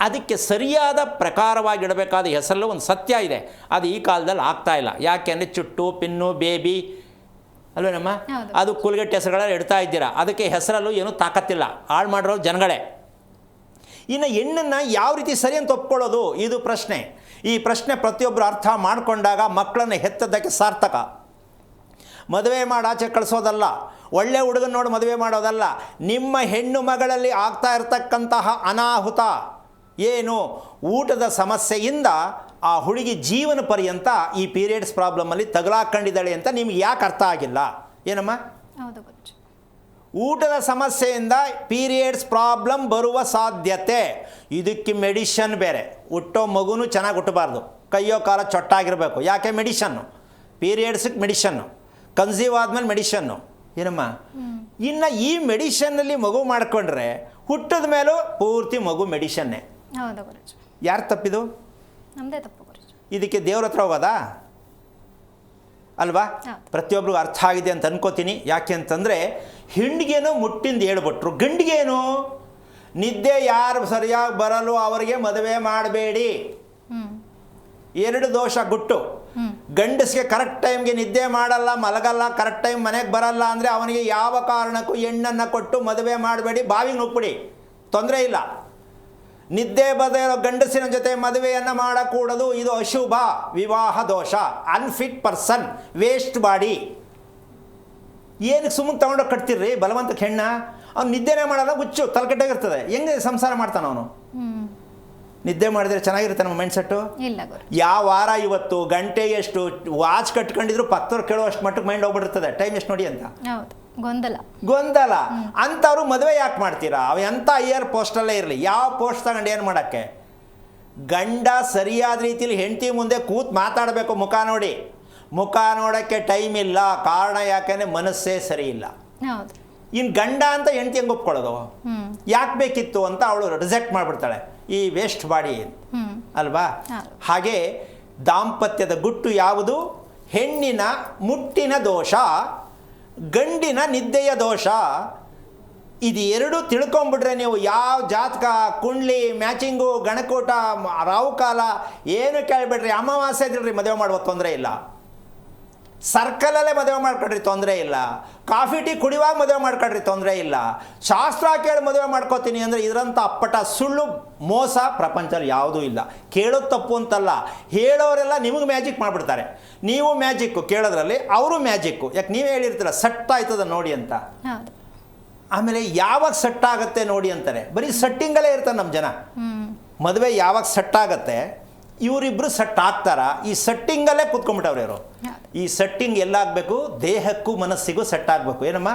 ಅದಕ್ಕೆ ಸರಿಯಾದ ಪ್ರಕಾರವಾಗಿಡಬೇಕಾದ ಹೆಸರಲ್ಲೂ ಒಂದು ಸತ್ಯ ಇದೆ. ಅದು ಈ ಕಾಲದಲ್ಲಿ ಆಗ್ತಾಯಿಲ್ಲ. ಯಾಕೆಂದರೆ ಚುಟ್ಟು, ಪಿನ್ನು, ಬೇಬಿ ಅಲ್ವೇನಮ್ಮ, ಅದು ಕೂಲ್ಗೆಟ್ ಹೆಸರುಗಳೆಲ್ಲ ಇಡ್ತಾ ಇದ್ದೀರಾ. ಅದಕ್ಕೆ ಹೆಸರಲ್ಲೂ ಏನೂ ತಾಕತ್ತಿಲ್ಲ, ಹಾಳು ಮಾಡಿರೋ ಜನಗಳೇ. ಇನ್ನು ಹೆಣ್ಣನ್ನು ಯಾವ ರೀತಿ ಸರಿ ಅಂತ ಒಪ್ಕೊಳ್ಳೋದು, ಇದು ಪ್ರಶ್ನೆ. ಈ ಪ್ರಶ್ನೆ ಪ್ರತಿಯೊಬ್ಬರು ಅರ್ಥ ಮಾಡಿಕೊಂಡಾಗ ಮಕ್ಕಳನ್ನು ಹೆತ್ತದ್ದಕ್ಕೆ ಸಾರ್ಥಕ. ಮದುವೆ ಮಾಡಿ ಆಚೆ ಕಳಿಸೋದಲ್ಲ, ಒಳ್ಳೆ ಹುಡುಗನ ನೋಡಿ ಮದುವೆ ಮಾಡೋದಲ್ಲ. ನಿಮ್ಮ ಹೆಣ್ಣು ಮಗಳಲ್ಲಿ ಆಗ್ತಾ ಇರತಕ್ಕಂತಹ ಅನಾಹುತ ಏನು, ಊಟದ ಸಮಸ್ಯೆಯಿಂದ ಆ ಹುಡುಗಿ ಜೀವನ ಪರ್ಯಂತ ಈ ಪೀರಿಯಡ್ಸ್ ಪ್ರಾಬ್ಲಮಲ್ಲಿ ತಗಲಾಕೊಂಡಿದ್ದಾಳೆ ಅಂತ ನಿಮ್ಗೆ ಯಾಕೆ ಅರ್ಥ ಆಗಿಲ್ಲ? ಏನಮ್ಮ? ಊಟದ ಸಮಸ್ಯೆಯಿಂದ ಪೀರಿಯಡ್ಸ್ ಪ್ರಾಬ್ಲಮ್ ಬರುವ ಸಾಧ್ಯತೆ. ಇದಕ್ಕೆ ಮೆಡಿಷನ್ ಬೇರೆ. ಹುಟ್ಟೋ ಮಗುನೂ ಚೆನ್ನಾಗಿ ಹುಟ್ಟಬಾರ್ದು, ಕೈಯೋ ಕಾಲ ಚೊಟ್ಟಾಗಿರಬೇಕು. ಯಾಕೆ? ಮೆಡಿಷನ್ನು. ಪೀರಿಯಡ್ಸಿಗೆ ಮೆಡಿಷನ್ನು, ಕನ್ಸೀವ್ ಆದಮೇಲೆ ಮೆಡಿಷನ್ನು. ಏನಮ್ಮ? ಇನ್ನು ಈ ಮೆಡಿಷನ್ನಲ್ಲಿ ಮಗು ಮಾಡಿಕೊಂಡ್ರೆ ಹುಟ್ಟಿದ ಮೇಲೂ ಪೂರ್ತಿ ಮಗು ಮೆಡಿಷನ್ನೇ. ಯಾರು ತಪ್ಪಿದು? ನಮ್ಮದೇ ತಪ್ಪು. ಇದಕ್ಕೆ ದೇವ್ರ ಹತ್ರ ಹೋಗೋದಾ ಅಲ್ವಾ? ಪ್ರತಿಯೊಬ್ಬರಿಗೂ ಅರ್ಥ ಆಗಿದೆ ಅಂತ ಅನ್ಕೋತೀನಿ. ಯಾಕೆ ಅಂತಂದರೆ ಹೆಣ್ಣಿಗೇನೋ ಮುಟ್ಟಿಂದ ಹೇಳ್ಬಿಟ್ರು, ಗಂಡಿಗೇನು ನಿದ್ದೆ ಯಾರು ಸರಿಯಾಗಿ ಬರಲು ಅವರಿಗೆ ಮದುವೆ ಮಾಡಬೇಡಿ. 2 ದೋಷ ಗುಟ್ಟು. ಗಂಡಸಿಗೆ ಕರೆಕ್ಟ್ ಟೈಮ್ಗೆ ನಿದ್ದೆ ಮಾಡಲ್ಲ, ಮಲಗಲ್ಲ, ಕರೆಕ್ಟ್ ಟೈಮ್ ಮನೆಗೆ ಬರಲ್ಲ ಅಂದರೆ ಅವನಿಗೆ ಯಾವ ಕಾರಣಕ್ಕೂ ಹೆಣ್ಣನ್ನು ಕೊಟ್ಟು ಮದುವೆ ಮಾಡಬೇಡಿ, ಬಾವಿಗೆ ನುಗ್ಬಿಡಿ, ತೊಂದರೆ ಇಲ್ಲ. ನಿದ್ದೆ ಬರದೇ ಇರೋ ಗಂಡಸಿನ ಜೊತೆ ಮದುವೆಯನ್ನು ಮಾಡಕೂಡದು, ಇದು ಅಶುಭ, ವಿವಾಹ ದೋಷ, ಅನ್ಫಿಟ್ ಪರ್ಸನ್, ವೇಸ್ಟ್ ಬಾಡಿ. ಏನಕ್ಕೆ ಸುಮ್ಮನೆ ತೊಗೊಂಡೋಗಿ ಕಟ್ತಿರ್ರಿ ಬಲವಂತಕ್ಕೆ ಹೆಣ್ಣ? ಅವ್ನು ನಿದ್ದೆನೇ ಮಾಡಲ್ಲ, ಹುಚ್ಚು ತಲೆಕೆಟ್ಟಾಗಿರ್ತದೆ. ಹೆಂಗೆ ಸಂಸಾರ ಮಾಡ್ತಾನ ಅವನು? ನಿದ್ದೆ ಮಾಡಿದ್ರೆ ಚೆನ್ನಾಗಿರುತ್ತೆ ನಮ್ಮ ಮೈಂಡ್ ಸೆಟ್ಟು? ಇಲ್ಲ. ಯಾವ ವಾರ ಇವತ್ತು ಗಂಟೆಗೆ ಎಷ್ಟು ವಾಚ್ ಕಟ್ಕೊಂಡಿದ್ರು ಪಕ್ಕದವ್ರು ಕೇಳೋ ಅಷ್ಟು ಮಟ್ಟಕ್ಕೆ ಮೈಂಡ್ ಹೋಗ್ಬಿಟ್ಟಿರ್ತದೆ, ಟೈಮ್ ಎಷ್ಟು ನೋಡಿ ಅಂತ. ಗೊಂದಲ ಅಂಥವ್ರು ಮದುವೆ ಯಾಕೆ ಮಾಡ್ತೀರಾ? ಅವ ಎಂಥ ಇಯರ್ ಪೋಸ್ಟಲ್ಲೇ ಇರಲಿ, ಯಾವ ಪೋಸ್ಟ್ ತಗೊಂಡು ಏನು ಮಾಡೋಕ್ಕೆ? ಗಂಡ ಸರಿಯಾದ ರೀತಿಯಲ್ಲಿ ಹೆಂಡತಿ ಮುಂದೆ ಕೂತ್ ಮಾತಾಡಬೇಕು, ಮುಖ ನೋಡಿ. ಮುಖ ನೋಡೋಕ್ಕೆ ಟೈಮ್ ಇಲ್ಲ. ಕಾರಣ ಯಾಕೆಂದರೆ ಮನಸ್ಸೇ ಸರಿ ಇಲ್ಲ. ಇನ್ನು ಗಂಡ ಅಂತ ಹೆಂಡತಿ ಹೆಂಗೆ ಒಪ್ಕೊಳ್ಳೋದು? ಯಾಕೆ ಬೇಕಿತ್ತು ಅಂತ ಅವಳು ರಿಜೆಕ್ಟ್ ಮಾಡಿಬಿಡ್ತಾಳೆ, ಈ ವೇಸ್ಟ್ ಬಾಡಿ ಅಲ್ವಾ? ಹಾಗೆ ದಾಂಪತ್ಯದ ಗುಟ್ಟು ಯಾವುದು? ಹೆಣ್ಣಿನ ಮುಟ್ಟಿನ ದೋಷ, ಗಂಡಿನ ನಿದ್ದೆಯ ದೋಷ. ಇದು ಎರಡು ತಿಳ್ಕೊಂಬಿಟ್ರೆ ನೀವು ಯಾವ ಜಾತಕ, ಕುಂಡ್ಲಿ, ಮ್ಯಾಚಿಂಗು, ಗಣಕೂಟ, ರಾಹುಕಾಲ ಏನು ಕೇಳಿಬಿಡ್ರಿ. ಅಮಾವಾಸ್ಯೆ ಇದ್ರಿ ಮದುವೆ ಮಾಡುವ ತೊಂದರೆ ಇಲ್ಲ. ಸರ್ಕಲಲ್ಲೇ ಮದುವೆ ಮಾಡ್ಕೊಳ್ರಿ, ತೊಂದರೆ ಇಲ್ಲ. ಕಾಫಿ ಟೀ ಕುಡಿಯುವಾಗ ಮದುವೆ ಮಾಡ್ಕೊಳ್ರಿ, ತೊಂದರೆ ಇಲ್ಲ. ಶಾಸ್ತ್ರ ಕೇಳಿ ಮದುವೆ ಮಾಡ್ಕೋತೀನಿ ಅಂದರೆ ಇದರಂಥ ಅಪ್ಪಟ ಸುಳ್ಳು ಮೋಸ ಪ್ರಪಂಚದಲ್ಲಿ ಯಾವುದೂ ಇಲ್ಲ. ಕೇಳೋದು ತಪ್ಪು ಅಂತಲ್ಲ, ಹೇಳೋರೆಲ್ಲ ನಿಮಗೆ ಮ್ಯಾಜಿಕ್ ಮಾಡಿಬಿಡ್ತಾರೆ. ನೀವು ಮ್ಯಾಜಿಕ್ಕು ಕೇಳೋದ್ರಲ್ಲಿ, ಅವರು ಮ್ಯಾಜಿಕ್ಕು. ಯಾಕೆ ನೀವೇ ಹೇಳಿರ್ತೀರ ಸೆಟ್ ಆಯ್ತದ ನೋಡಿ ಅಂತ. ಆಮೇಲೆ ಯಾವಾಗ ಸೆಟ್ ಆಗುತ್ತೆ ನೋಡಿ ಅಂತಾರೆ. ಬರೀ ಸೆಟ್ಟಿಂಗಲ್ಲೇ ಇರ್ತಾರೆ ನಮ್ಮ ಜನ. ಮದುವೆ ಯಾವಾಗ ಸೆಟ್ ಆಗುತ್ತೆ, ಇವರಿಬ್ಬರು ಸೆಟ್ ಆಗ್ತಾರ, ಈ ಸೆಟ್ಟಿಂಗಲ್ಲೇ ಕೂತ್ಕೊಂಡ್ಬಿಟ್ಟವ್ರು ಇವರು. ಈ ಸೆಟ್ಟಿಂಗ್ ಎಲ್ಲಾಗಬೇಕು? ದೇಹಕ್ಕೂ ಮನಸ್ಸಿಗೂ ಸೆಟ್ ಆಗಬೇಕು. ಏನಮ್ಮ?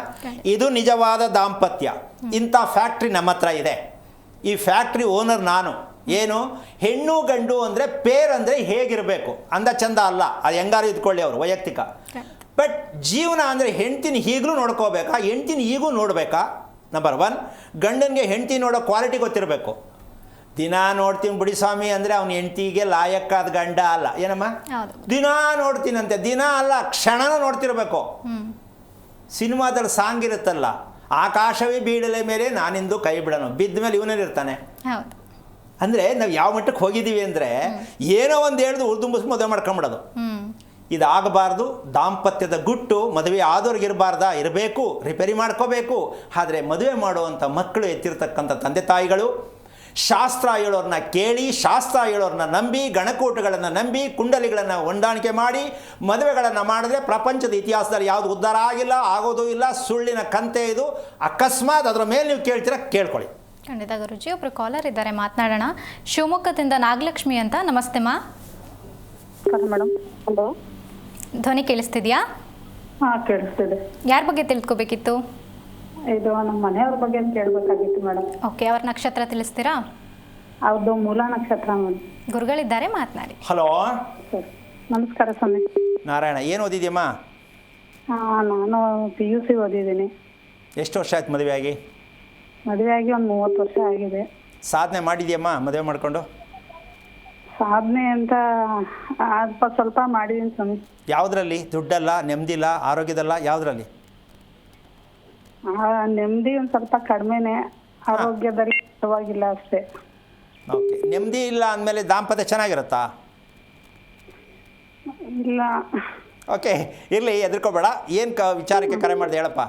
ಇದು ನಿಜವಾದ ದಾಂಪತ್ಯ. ಇಂಥ ಫ್ಯಾಕ್ಟ್ರಿ ನಮ್ಮ ಹತ್ರ ಇದೆ. ಈ ಫ್ಯಾಕ್ಟ್ರಿ ಓನರ್ ನಾನು. ಏನು? ಹೆಣ್ಣು ಗಂಡು ಅಂದರೆ ಪೇರ್ ಅಂದರೆ ಹೇಗಿರಬೇಕು, ಅಂದ ಚಂದ ಅಲ್ಲ, ಅದು ಹೆಂಗಾರು ಇದ್ಕೊಳ್ಳಿ ಅವರು ವೈಯಕ್ತಿಕ. ಬಟ್ ಜೀವನ ಅಂದರೆ ಹೆಂಡ್ತಿನ ಈಗಲೂ ನೋಡ್ಕೋಬೇಕಾ, ಹೆಂಡ್ತಿನ ಈಗೂ ನೋಡಬೇಕಾ? ನಂಬರ್ 1. ಗಂಡನಿಗೆ ಹೆಂಡ್ತಿ ನೋಡೋ ಕ್ವಾಲಿಟಿ ಗೊತ್ತಿರಬೇಕು. ದಿನ ನೋಡ್ತೀನಿ ಬಿಡಿ ಸ್ವಾಮಿ ಅಂದರೆ ಅವ್ನ ಹೆಂಡ್ತಿಗೆ ಲಾಯಕ್ಕಾದ ಗಂಡ ಅಲ್ಲ. ಏನಮ್ಮ? ದಿನ ನೋಡ್ತೀನಂತೆ, ದಿನ ಅಲ್ಲ ಕ್ಷಣನೂ ನೋಡ್ತಿರ್ಬೇಕು. ಸಿನಿಮಾದಲ್ಲಿ ಸಾಂಗ್ ಇರುತ್ತಲ್ಲ, ಆಕಾಶವೇ ಬೀಳಲೆ ಮೇಲೆ ನಾನಿಂದು ಕೈ ಬಿಡೋನು, ಬಿದ್ದ ಮೇಲೆ ಇವನೇನಿರ್ತಾನೆ. ಹೌದು. ಅಂದರೆ ನಾವು ಯಾವ ಮಟ್ಟಕ್ಕೆ ಹೋಗಿದ್ದೀವಿ ಅಂದರೆ ಏನೋ ಒಂದು ಹೇಳ್ದು ಉಳ್ದುಂಬಿಸ್ ಮದುವೆ ಮಾಡ್ಕೊಂಬಿಡೋದು. ಇದಾಗಬಾರ್ದು. ದಾಂಪತ್ಯದ ಗುಟ್ಟು ಮದುವೆ ಆದವ್ರಿಗಿರಬಾರ್ದಾ? ಇರಬೇಕು, ರಿಪೇರಿ ಮಾಡ್ಕೋಬೇಕು. ಆದರೆ ಮದುವೆ ಮಾಡುವಂಥ ಮಕ್ಕಳು ಎತ್ತಿರ್ತಕ್ಕಂಥ ತಂದೆ ತಾಯಿಗಳು ಶಾಸ್ತ್ರ ಹೇಳೋರನ್ನ ಕೇಳಿ, ಶಾಸ್ತ್ರ ಹೇಳೋರನ್ನ ನಂಬಿ, ಗಣಕೂಟಗಳನ್ನು ನಂಬಿ, ಕುಂಡಲಿಗಳನ್ನು ಹೊಂದಾಣಿಕೆ ಮಾಡಿ ಮದುವೆಗಳನ್ನು ಮಾಡಿದ್ರೆ ಪ್ರಪಂಚದ ಇತಿಹಾಸದಲ್ಲಿ ಯಾವುದು ಉದ್ಧಾರ ಆಗಿಲ್ಲ, ಆಗೋದು ಇಲ್ಲ. ಸುಳ್ಳಿನ ಕಂತೆ ಇದು. ಅಕಸ್ಮಾತ್ ಅದರ ಮೇಲೆ ನೀವು ಕೇಳ್ತೀರಾ, ಕೇಳ್ಕೊಳ್ಳಿ. ಖಂಡಿತ ಗುರುಜಿ. ಒಬ್ರು ಕಾಲರ್ ಇದ್ದಾರೆ, ಮಾತನಾಡೋಣ. ಶಿವಮೊಗ್ಗದಿಂದ ನಾಗಲಕ್ಷ್ಮಿ ಅಂತ. ನಮಸ್ತೆ ಮಾ. ಮೇಡಮ್. ಹಲೋ. ಧ್ವನಿ ಕೇಳಿಸ್ತಿದ್ಯಾ? ಹಾಂ, ಕೇಳಿಸ್ತಿದೆ. ಯಾರ ಬಗ್ಗೆ ತಿಳ್ಕೊಬೇಕಿತ್ತು? ಇದು ನಮ್ಮ ಮನೆಯವ್ರ ಬಗ್ಗೆ ಕೇಳಬೇಕಾಗಿತ್ತು ಮೇಡಮ್. ಓಕೆ, ಅವ್ರ ನಕ್ಷತ್ರ ತಿಳಿಸ್ತೀರಾ? ಅವ್ರದ್ದು ಮೂಲ ನಕ್ಷತ್ರ ಮೇಡಮ್. ಗುರುಗಳಿದ್ದಾರೆ, ಮಾತನಾಡಿ. ಹಲೋ ಸರ್, ನಮಸ್ಕಾರ ಸ್ವಾಮಿ. ನಾರಾಯಣ, ಏನು ಓದಿದ್ಯಮ್ಮ? ನಾನು PUC ಓದಿದ್ದೀನಿ. ಎಷ್ಟು ವರ್ಷ ಆಯ್ತು ಮದುವೆ ಆಗಿ? ಮದುವೆ ಆಗಿ ಒಂದು 30 ವರ್ಷ ಆಗಿದೆ. ಸಾಧನೆ ಮಾಡಿದ್ಯಮ್ಮ ಮದುವೆ ಮಾಡಿಕೊಂಡು? ಸಾಧನೆ ಅಂತ ಸ್ವಲ್ಪ ಮಾಡಿದ್ದೀನಿ ಸ್ವಾಮಿ. ಯಾವುದರಲ್ಲಿ? ದುಡ್ಡಲ್ಲ, ನೆಮ್ಮದಿಲ್ಲ, ಆರೋಗ್ಯದಲ್ಲ, ಯಾವುದರಲ್ಲಿ? ನೆಮ್ಮದಿ ಒಂದು ಸ್ವಲ್ಪ ಕಡಿಮೆನೇ, ಆರೋಗ್ಯದಲ್ಲಿ ಪರವಾಗಿಲ್ಲ ಅಷ್ಟೇ. ಓಕೆ, ನೆಮ್ಮದಿ ಇಲ್ಲ ಅಂದಮೇಲೆ ದಾಂಪತ್ಯ ಚೆನ್ನಾಗಿರುತ್ತಾ? ಇಲ್ಲ. ಓಕೆ, ಇರಲಿ, ಹೆದರ್ಕೋಬೇಡ. ಏನು ವಿಚಾರಕ್ಕೆ ಕರೆ ಮಾಡಿದೆ ಹೇಳಪ್ಪ.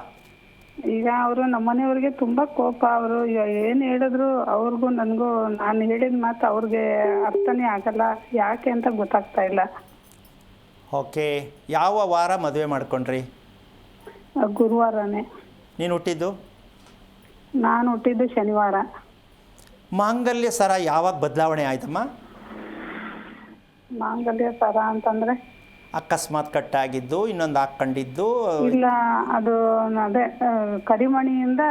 ಈಗ ಅವರು ನಮ್ಮನೆಯವ್ರಿಗೆ ತುಂಬ ಕೋಪ. ಅವರು ಏನು ಹೇಳಿದ್ರು ಅವ್ರಿಗೂ ನನಗೂ, ನಾನು ಹೇಳಿದ ಮಾತು ಅವ್ರಿಗೆ ಅರ್ಥನೇ ಆಗಲ್ಲ. ಯಾಕೆ ಅಂತ ಗೊತ್ತಾಗ್ತಾ ಇಲ್ಲ. ಓಕೆ, ಯಾವ ವಾರ ಮದುವೆ ಮಾಡ್ಕೊಂಡ್ರಿ? ಗುರುವಾರನೇ. ನೀನು ಹುಟ್ಟಿದ್ದು? ನಾನು ಹುಟ್ಟಿದ್ದು ಶನಿವಾರ. ಮಾಂಗಲ್ಯ ಸರ ಯಾವಾಗ ಬದಲಾವಣೆ ಆಯ್ತಮ್ಮ? ಮಾಂಗಲ್ಯ ಸರ ಅಂತಂದರೆ ಅಕಸ್ಮಾತ್ ಕಟ್ಟಾಗಿದ್ದು, ಇನ್ನೊಂದು ಹಾಕ್ಕೊಂಡಿದ್ದು? ಇಲ್ಲ, ಅದು ಅದೇ ಕರಿಮಣಿಯಿಂದ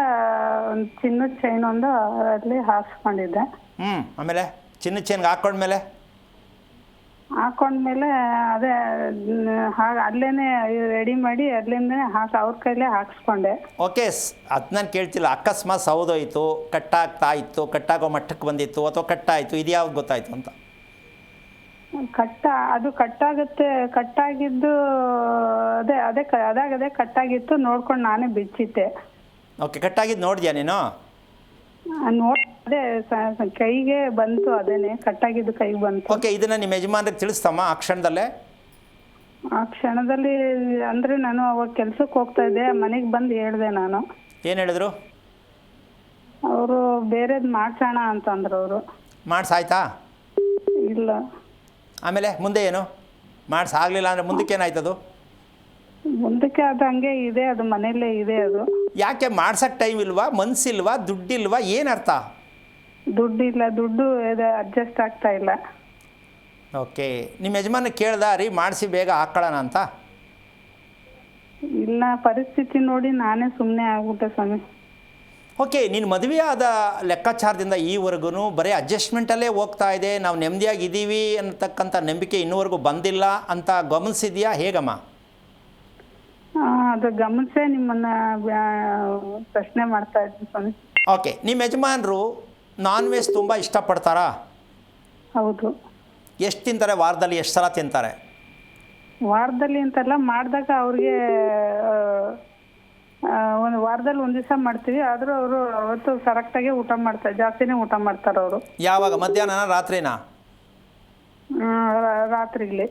ಒಂದು ಚಿನ್ನದ ಚೈನ್ ಒಂದು ಅಲ್ಲಿ ಹಾಕ್ಸ್ಕೊಂಡಿದ್ದೆ. ಆಮೇಲೆ ಚಿನ್ನದ ಚೈನ್ಗೆ ಹಾಕೊಂಡ್ಮೇಲೆ ಅದೇ ಅಲ್ಲೇನೆ ರೆಡಿ ಮಾಡಿ ಅಲ್ಲಿಂದ ಅವ್ರ ಕೈಲೇ ಹಾಕ್ಸ್ಕೊಂಡೆ. ಓಕೆ, ಅದು ನಾನು ಕೇಳ್ತಿಲ್ಲ. ಅಕಸ್ಮಾತ್ ಸೌದೋಯ್ತು, ಕಟ್ಟಾಗ್ತಾ ಇತ್ತು, ಕಟ್ಟಾಗೋ ಮಟ್ಟಕ್ಕೆ ಬಂದಿತ್ತು, ಅಥವಾ ಕಟ್ಟಾಯಿತು, ಇದು ಯಾವ್ದು ಗೊತ್ತಾಯಿತು ಅಂತ? ಅದು ಕಟ್ಟಾಗುತ್ತೆ. ಕಟ್ಟಾಗಿದ್ದು ಅದೇ ಕಟ್ಟಾಗಿತ್ತು. ನೋಡ್ಕೊಂಡು ನಾನೇ ಬಿಚ್ಚಿಟ್ಟೆ. ಓಕೆ, ಕಟ್ಟಾಗಿದ್ದು ನೋಡಿದ್ಯಾ ನೀನು? ಅದೇ ಕೈಗೆ ಬಂತು, ಅದೇನೆ ಕಟ್ಟಾಗಿದ್ದು ಕೈಗೆ ಬಂತು. ಓಕೆ, ಇದನ್ನು ನಿಮ್ಮ ಯಜಮಾನ್ರಿಗೆ ತಿಳಿಸ್ತಮ್ಮ ಆ ಕ್ಷಣದಲ್ಲೇ? ಆ ಕ್ಷಣದಲ್ಲಿ ಅಂದರೆ ನಾನು ಅವಾಗ ಕೆಲ್ಸಕ್ಕೆ ಹೋಗ್ತಾ ಇದ್ದೆ. ಮನೆಗೆ ಬಂದು ಹೇಳಿದೆ ನಾನು. ಏನು ಹೇಳಿದ್ರು? ಅವರು ಬೇರೆದು ಮಾಡ್ಸೋಣ ಅಂತಂದ್ರು ಅವರು. ಮಾಡ್ಸಾಯ್ತಾ? ಇಲ್ಲ. ಆಮೇಲೆ ಮುಂದೆ ಏನು ಮಾಡ್ಸಾಗಲಿಲ್ಲ ಅಂದರೆ ಮುಂದಕ್ಕೆ ಏನಾಯ್ತದು? ಮುಂದಕ್ಕೆ ಅದು ಹಂಗೆ ಇದೆ, ಅದು ಮನೆಯಲ್ಲೇ ಇದೆ. ಅದು ಯಾಕೆ ಮಾಡ್ಸೋಕ್ಕೆ ಟೈಮ್ ಇಲ್ವಾ, ಮನಸ್ಸಿಲ್ವಾ, ದುಡ್ಡಿಲ್ವಾ, ಏನು ಅರ್ಥ? ದುಡ್ಡಿಲ್ಲ, ದುಡ್ಡು ಅಡ್ಜಸ್ಟ್ ಆಗ್ತಾ ಇಲ್ಲ. ಓಕೆ, ನಿಮ್ಮ ಯಜಮಾನ ಕೇಳ್ದ ರೀ ಮಾಡಿಸಿ ಬೇಗ ಹಾಕ್ಕೊಳ್ಳೋಣ ಅಂತ? ಇಲ್ಲ, ಪರಿಸ್ಥಿತಿ ನೋಡಿ ನಾನೇ ಸುಮ್ಮನೆ ಆಗ್ಬಿಟ್ಟೆ ಸ್ವಾಮಿ. ಓಕೆ, ನೀನು ಮದುವೆ ಆದ ಲೆಕ್ಕಾಚಾರದಿಂದ ಈವರೆಗೂ ಬರೀ ಅಡ್ಜಸ್ಟ್ಮೆಂಟಲ್ಲೇ ಹೋಗ್ತಾ ಇದೆ, ನಾವು ನೆಮ್ಮದಿಯಾಗಿದ್ದೀವಿ ಅನ್ನತಕ್ಕಂಥ ನಂಬಿಕೆ ಇನ್ನೂವರೆಗೂ ಬಂದಿಲ್ಲ ಅಂತ ಗಮನಿಸಿದ್ಯಾ, ಹೇಗಮ್ಮ? ಅದು ಗಮನಿಸೇ ನಿಮ್ಮನ್ನು ಪ್ರಶ್ನೆ ಮಾಡ್ತಾ ಇದ್ದೀನಿ ಸ್ವಾಮಿ. ಓಕೆ, ನಿಮ್ಮ ಯಜಮಾನರು ನಾನ್ ವೆಜ್ ತುಂಬ ಇಷ್ಟಪಡ್ತಾರಾ? ಹೌದು. ಎಷ್ಟು ತಿಂತಾರೆ ವಾರದಲ್ಲಿ? ಎಷ್ಟು ಸಲ ತಿಂತಾರೆ? ವಾರದಲ್ಲಿ ಅಂತೆಲ್ಲ ಮಾಡಿದಾಗ ಅವ್ರಿಗೆ ಒಂದು ವಾರದಲ್ಲಿ ಒಂದು ದಿವಸ ಮಾಡ್ತೀವಿ. ಆದರೂ ಅವರು ಅವತ್ತು ಕರೆಕ್ಟಾಗಿ ಊಟ ಮಾಡ್ತಾರೆ, ಜಾಸ್ತಿನೇ ಊಟ ಮಾಡ್ತಾರೆ ಅವರು. ಯಾವಾಗ? ಮಧ್ಯಾಹ್ನನ, ರಾತ್ರಿನಾ? ರಾತ್ರಿಲಿ.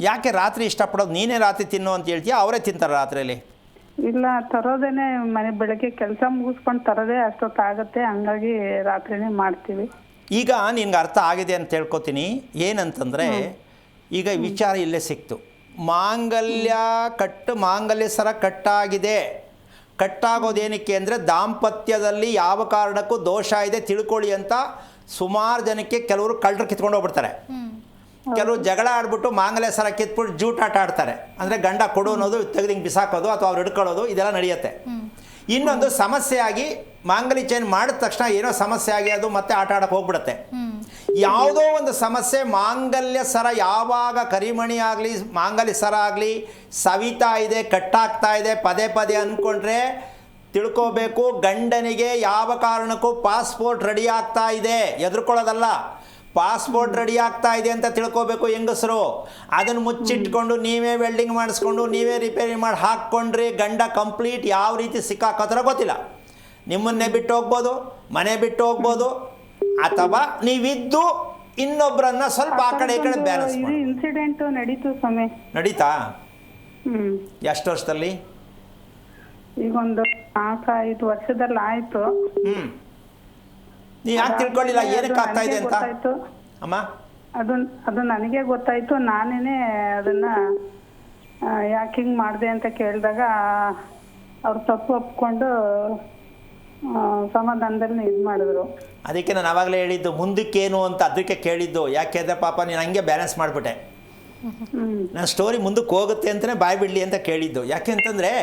ಯಾಕೆ ರಾತ್ರಿ ಇಷ್ಟಪಡೋದು? ನೀನೇ ರಾತ್ರಿ ತಿನ್ನು ಅಂತ ಹೇಳ್ತೀಯಾ, ಅವರೇ ತಿಂತಾರೆ ರಾತ್ರಿಯಲ್ಲಿ? ಇಲ್ಲ, ತರೋದೇನೆ ಬೆಳಗ್ಗೆ ಕೆಲಸ ಮುಗಿಸ್ಕೊಂಡು ತರೋದೇ ಅಷ್ಟೊತ್ತಾಗುತ್ತೆ. ಹಂಗಾಗಿ ರಾತ್ರಿನೇ ಮಾಡ್ತೀವಿ. ಈಗ ನಿನ್ಗೆ ಅರ್ಥ ಆಗಿದೆ ಅಂತ ಹೇಳ್ಕೊತೀನಿ. ಏನಂತಂದರೆ, ಈಗ ವಿಚಾರ ಇಲ್ಲೇ ಸಿಕ್ತು. ಮಾಂಗಲ್ಯ ಸರ ಕಟ್ಟಾಗಿದೆ. ಕಟ್ಟಾಗೋದೇನಕ್ಕೆ ಅಂದರೆ ದಾಂಪತ್ಯದಲ್ಲಿ ಯಾವ ಕಾರಣಕ್ಕೂ ದೋಷ ಇದೆ ತಿಳ್ಕೊಳ್ಳಿ ಅಂತ ಸುಮಾರು ಜನಕ್ಕೆ ಕೆಲವರು ಕಳ್ಳರು ಕಿತ್ಕೊಂಡು ಹೋಗ್ಬಿಡ್ತಾರೆ. ಕೆಲವರು ಜಗಳ ಆಡ್ಬಿಟ್ಟು ಮಾಂಗಲ್ಯ ಸರ ಕಿತ್ಬಿಟ್ಟು ಜೂಟಾಟ ಆಡ್ತಾರೆ. ಅಂದರೆ ಗಂಡ ಕೊಡು ಅನ್ನೋದು ತೆಗೆದಿಂಗೆ ಬಿಸಾಕೋದು ಅಥವಾ ಅವ್ರು ಹಿಡ್ಕೊಳ್ಳೋದು, ಇದೆಲ್ಲ ನಡೆಯುತ್ತೆ. ಇನ್ನೊಂದು ಸಮಸ್ಯೆ ಆಗಿ ಮಾಂಗಲ್ಯ ಚೈನ್ ಮಾಡಿದ ತಕ್ಷಣ ಏನೋ ಸಮಸ್ಯೆ ಆಗಿ ಅದು ಮತ್ತೆ ಆಟ ಆಡಕ್ಕೆ ಹೋಗ್ಬಿಡುತ್ತೆ. ಯಾವುದೋ ಒಂದು ಸಮಸ್ಯೆ, ಮಾಂಗಲ್ಯ ಸರ ಯಾವಾಗ ಕರಿಮಣಿ ಆಗಲಿ ಮಾಂಗಲ್ಯ ಸರ ಆಗಲಿ ಸವಿತಾ ಇದೆ, ಕಟ್ಟಾಗ್ತಾ ಇದೆ, ಪದೇ ಪದೇ ಅಂದ್ಕೊಂಡ್ರೆ ತಿಳ್ಕೋಬೇಕು, ಗಂಡನಿಗೆ ಯಾವ ಕಾರಣಕ್ಕೂ ಪಾಸ್ಪೋರ್ಟ್ ರೆಡಿ ಆಗ್ತಾ ಇದೆ. ಹೆದರ್ಕೊಳ್ಳೋದಲ್ಲ, ಪಾಸ್ಪೋರ್ಟ್ ರೆಡಿ ಆಗ್ತಾ ಇದೆ ಅಂತ ತಿಳ್ಕೊಬೇಕು ಹೆಂಗಸರು. ಅದನ್ನು ಮುಚ್ಚಿಟ್ಕೊಂಡು ನೀವೇ ವೆಲ್ಡಿಂಗ್ ಮಾಡಿಸ್ಕೊಂಡು ನೀವೇ ರಿಪೇರಿ ಮಾಡಿ ಹಾಕ್ಕೊಂಡ್ರೆ ಗಂಡ ಕಂಪ್ಲೀಟ್ ಯಾವ ರೀತಿ ಸಿಕ್ಕಾಕೋತಾರೋ ಗೊತ್ತಿಲ್ಲ. ನಿಮ್ಮನ್ನೇ ಬಿಟ್ಟು ಹೋಗ್ಬೋದು, ಮನೆ ಬಿಟ್ಟು ಹೋಗ್ಬೋದು, ಅಥವಾ ನೀವಿದ್ದು ಇನ್ನೊಬ್ಬರನ್ನ ಸ್ವಲ್ಪ ಆ ಕಡೆ ಈ ಕಡೆ ಬ್ಯಾಲೆನ್ಸ್ ಇದು ಮಾಡಿ. ಇನ್ಸಿಡೆಂಟ್ ನಡೀತು ಸ್ವಾಮಿ. ನಡೀತಾ? ಹ್ಮ್ ಎಷ್ಟು ವರ್ಷದಲ್ಲಿ? ಈಗ ಒಂದು 4-5 ವರ್ಷದಲ್ಲಿ ಆಯ್ತು. ನೀವು ಯಾಕೆ ತಿಳ್ಕೊಳ್ಳಿಲ್ಲ ಏನಕ್ಕೆ ಆಗ್ತಾ ಇದೆ ಅಂತ? ಗೊತ್ತಾಯ್ತು ಅಮ್ಮ ಅದು ನನಗೆ ಗೊತ್ತಾಯ್ತು. ನಾನೇನೆ ಅದನ್ನ ಯಾಕೆ ಹಿಂಗ್ ಮಾಡಿದೆ ಅಂತ ಕೇಳಿದಾಗ ಅವ್ರು ತಪ್ಪು ಒಪ್ಕೊಂಡು ಸಮಾಧಾನದಲ್ಲಿ ಇದು ಮಾಡಿದ್ರು. ಅದಕ್ಕೆ ನಾನು ಆವಾಗಲೇ ಹೇಳಿದ್ದು ಮುಂದಕ್ಕೇನು ಅಂತ, ಅದಕ್ಕೆ ಕೇಳಿದ್ದು. ಯಾಕೆಂದರೆ ಪಾಪ ನೀನು ಹಂಗೆ ಬ್ಯಾಲೆನ್ಸ್ ಮಾಡಿಬಿಟ್ಟೆ. ನನ್ನ ಸ್ಟೋರಿ ಮುಂದಕ್ಕೆ ಹೋಗುತ್ತೆ ಅಂತಲೇ ಬಾಯ್ ಬಿಡಲಿ ಅಂತ ಕೇಳಿದ್ದು. ಯಾಕೆ ಅಂತಂದರೆ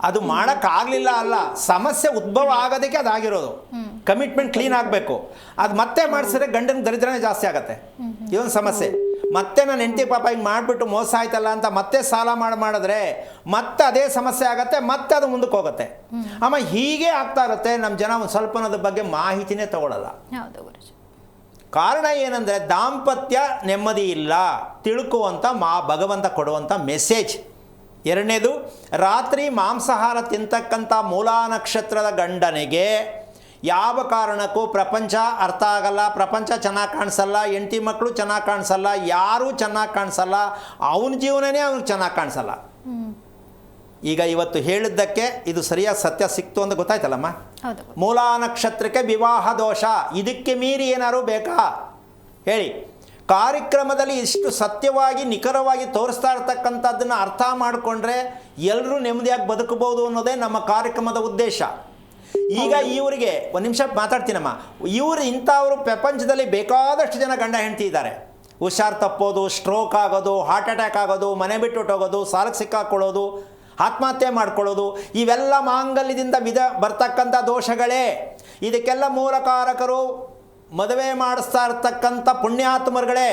ಅದು ಮಾಡೋಕ್ಕಾಗಲಿಲ್ಲ ಅಲ್ಲ, ಸಮಸ್ಯೆ ಉದ್ಭವ ಆಗೋದಕ್ಕೆ ಅದಾಗಿರೋದು. ಕಮಿಟ್ಮೆಂಟ್ ಕ್ಲೀನ್ ಆಗಬೇಕು. ಅದು ಮತ್ತೆ ಮಾಡಿಸಿದ್ರೆ ಗಂಡನ ದರಿದ್ರನೇ ಜಾಸ್ತಿ ಆಗುತ್ತೆ. ಇದೊಂದು ಸಮಸ್ಯೆ. ಮತ್ತೆ ನಾನು ಹೆಂಡತಿ ಪಾಪ ಹಿಂಗೆ ಮಾಡಿಬಿಟ್ಟು ಮೋಸ ಆಯ್ತಲ್ಲ ಅಂತ ಮತ್ತೆ ಸಾಲ ಮಾಡಿದ್ರೆ ಮತ್ತೆ ಅದೇ ಸಮಸ್ಯೆ ಆಗುತ್ತೆ, ಮತ್ತೆ ಅದು ಮುಂದಕ್ಕೆ ಹೋಗುತ್ತೆ. ಅಮ್ಮ ಹೀಗೆ ಆಗ್ತಾ ಇರುತ್ತೆ. ನಮ್ಮ ಜನ ಒಂದು ಸ್ವಲ್ಪ ಅನ್ನೋದ್ರ ಬಗ್ಗೆ ಮಾಹಿತಿನೇ ತಗೊಳ್ಳಲ್ಲ. ಕಾರಣ ಏನಂದರೆ ದಾಂಪತ್ಯ ನೆಮ್ಮದಿ ಇಲ್ಲ ತಿಳ್ಕುವಂಥ ಭಗವಂತ ಕೊಡುವಂಥ ಮೆಸೇಜ್. ಎರಡನೇದು, ರಾತ್ರಿ ಮಾಂಸಾಹಾರ ತಿಂತಕ್ಕಂಥ ಮೂಲಾ ನಕ್ಷತ್ರದ ಗಂಡನಿಗೆ ಯಾವ ಕಾರಣಕ್ಕೂ ಪ್ರಪಂಚ ಅರ್ಥ ಆಗಲ್ಲ, ಪ್ರಪಂಚ ಚೆನ್ನಾಗಿ ಕಾಣಿಸಲ್ಲ, ಹೆಂಡತಿ ಮಕ್ಕಳು ಚೆನ್ನಾಗಿ ಕಾಣಿಸಲ್ಲ, ಯಾರೂ ಚೆನ್ನಾಗಿ ಕಾಣಿಸಲ್ಲ, ಅವನ ಜೀವನನೇ ಅವ್ನಿಗೆ ಚೆನ್ನಾಗಿ ಕಾಣಿಸಲ್ಲ. ಈಗ ಇವತ್ತು ಹೇಳಿದ್ದಕ್ಕೆ ಇದು ಸರಿಯಾದ ಸತ್ಯ ಸಿಕ್ತು ಅಂತ ಗೊತ್ತಾಯ್ತಲ್ಲಮ್ಮ. ಮೂಲಾ ನಕ್ಷತ್ರಕ್ಕೆ ವಿವಾಹ ದೋಷ, ಇದಕ್ಕೆ ಮೀರಿ ಏನಾದ್ರು ಬೇಕಾ ಹೇಳಿ? ಕಾರ್ಯಕ್ರಮದಲ್ಲಿ ಇಷ್ಟು ಸತ್ಯವಾಗಿ ನಿಖರವಾಗಿ ತೋರಿಸ್ತಾ ಇರ್ತಕ್ಕಂಥದ್ದನ್ನು ಅರ್ಥ ಮಾಡಿಕೊಂಡ್ರೆ ಎಲ್ಲರೂ ನೆಮ್ಮದಿಯಾಗಿ ಬದುಕಬಹುದು ಅನ್ನೋದೇ ನಮ್ಮ ಕಾರ್ಯಕ್ರಮದ ಉದ್ದೇಶ. ಈಗ ಇವರಿಗೆ ಒಂದು ನಿಮಿಷ ಮಾತಾಡ್ತೀನಮ್ಮ. ಇವರು ಇಂಥವರು ಪ್ರಪಂಚದಲ್ಲಿ ಬೇಕಾದಷ್ಟು ಜನ ಗಂಡ ಹೆಂಡತಿ ಇದ್ದಾರೆ. ಹುಷಾರು ತಪ್ಪೋದು, ಸ್ಟ್ರೋಕ್ ಆಗೋದು, ಹಾರ್ಟ್ ಅಟ್ಯಾಕ್ ಆಗೋದು, ಮನೆ ಬಿಟ್ಟು ಹೋಗೋದು, ಸಾಲಕ್ಕೆ ಸಿಕ್ಕಾಕೊಳ್ಳೋದು, ಆತ್ಮಹತ್ಯೆ ಮಾಡ್ಕೊಳ್ಳೋದು, ಇವೆಲ್ಲ ಮಾಂಗಲ್ಯದಿಂದ ಬರ್ತಕ್ಕಂಥ ದೋಷಗಳೇ. ಇದಕ್ಕೆಲ್ಲ ಮೂಲಕಾರಕರು ಮದುವೆ ಮಾಡಿಸ್ತಾ ಇರ್ತಕ್ಕಂಥ ಪುಣ್ಯಾತ್ಮರುಗಳೇ.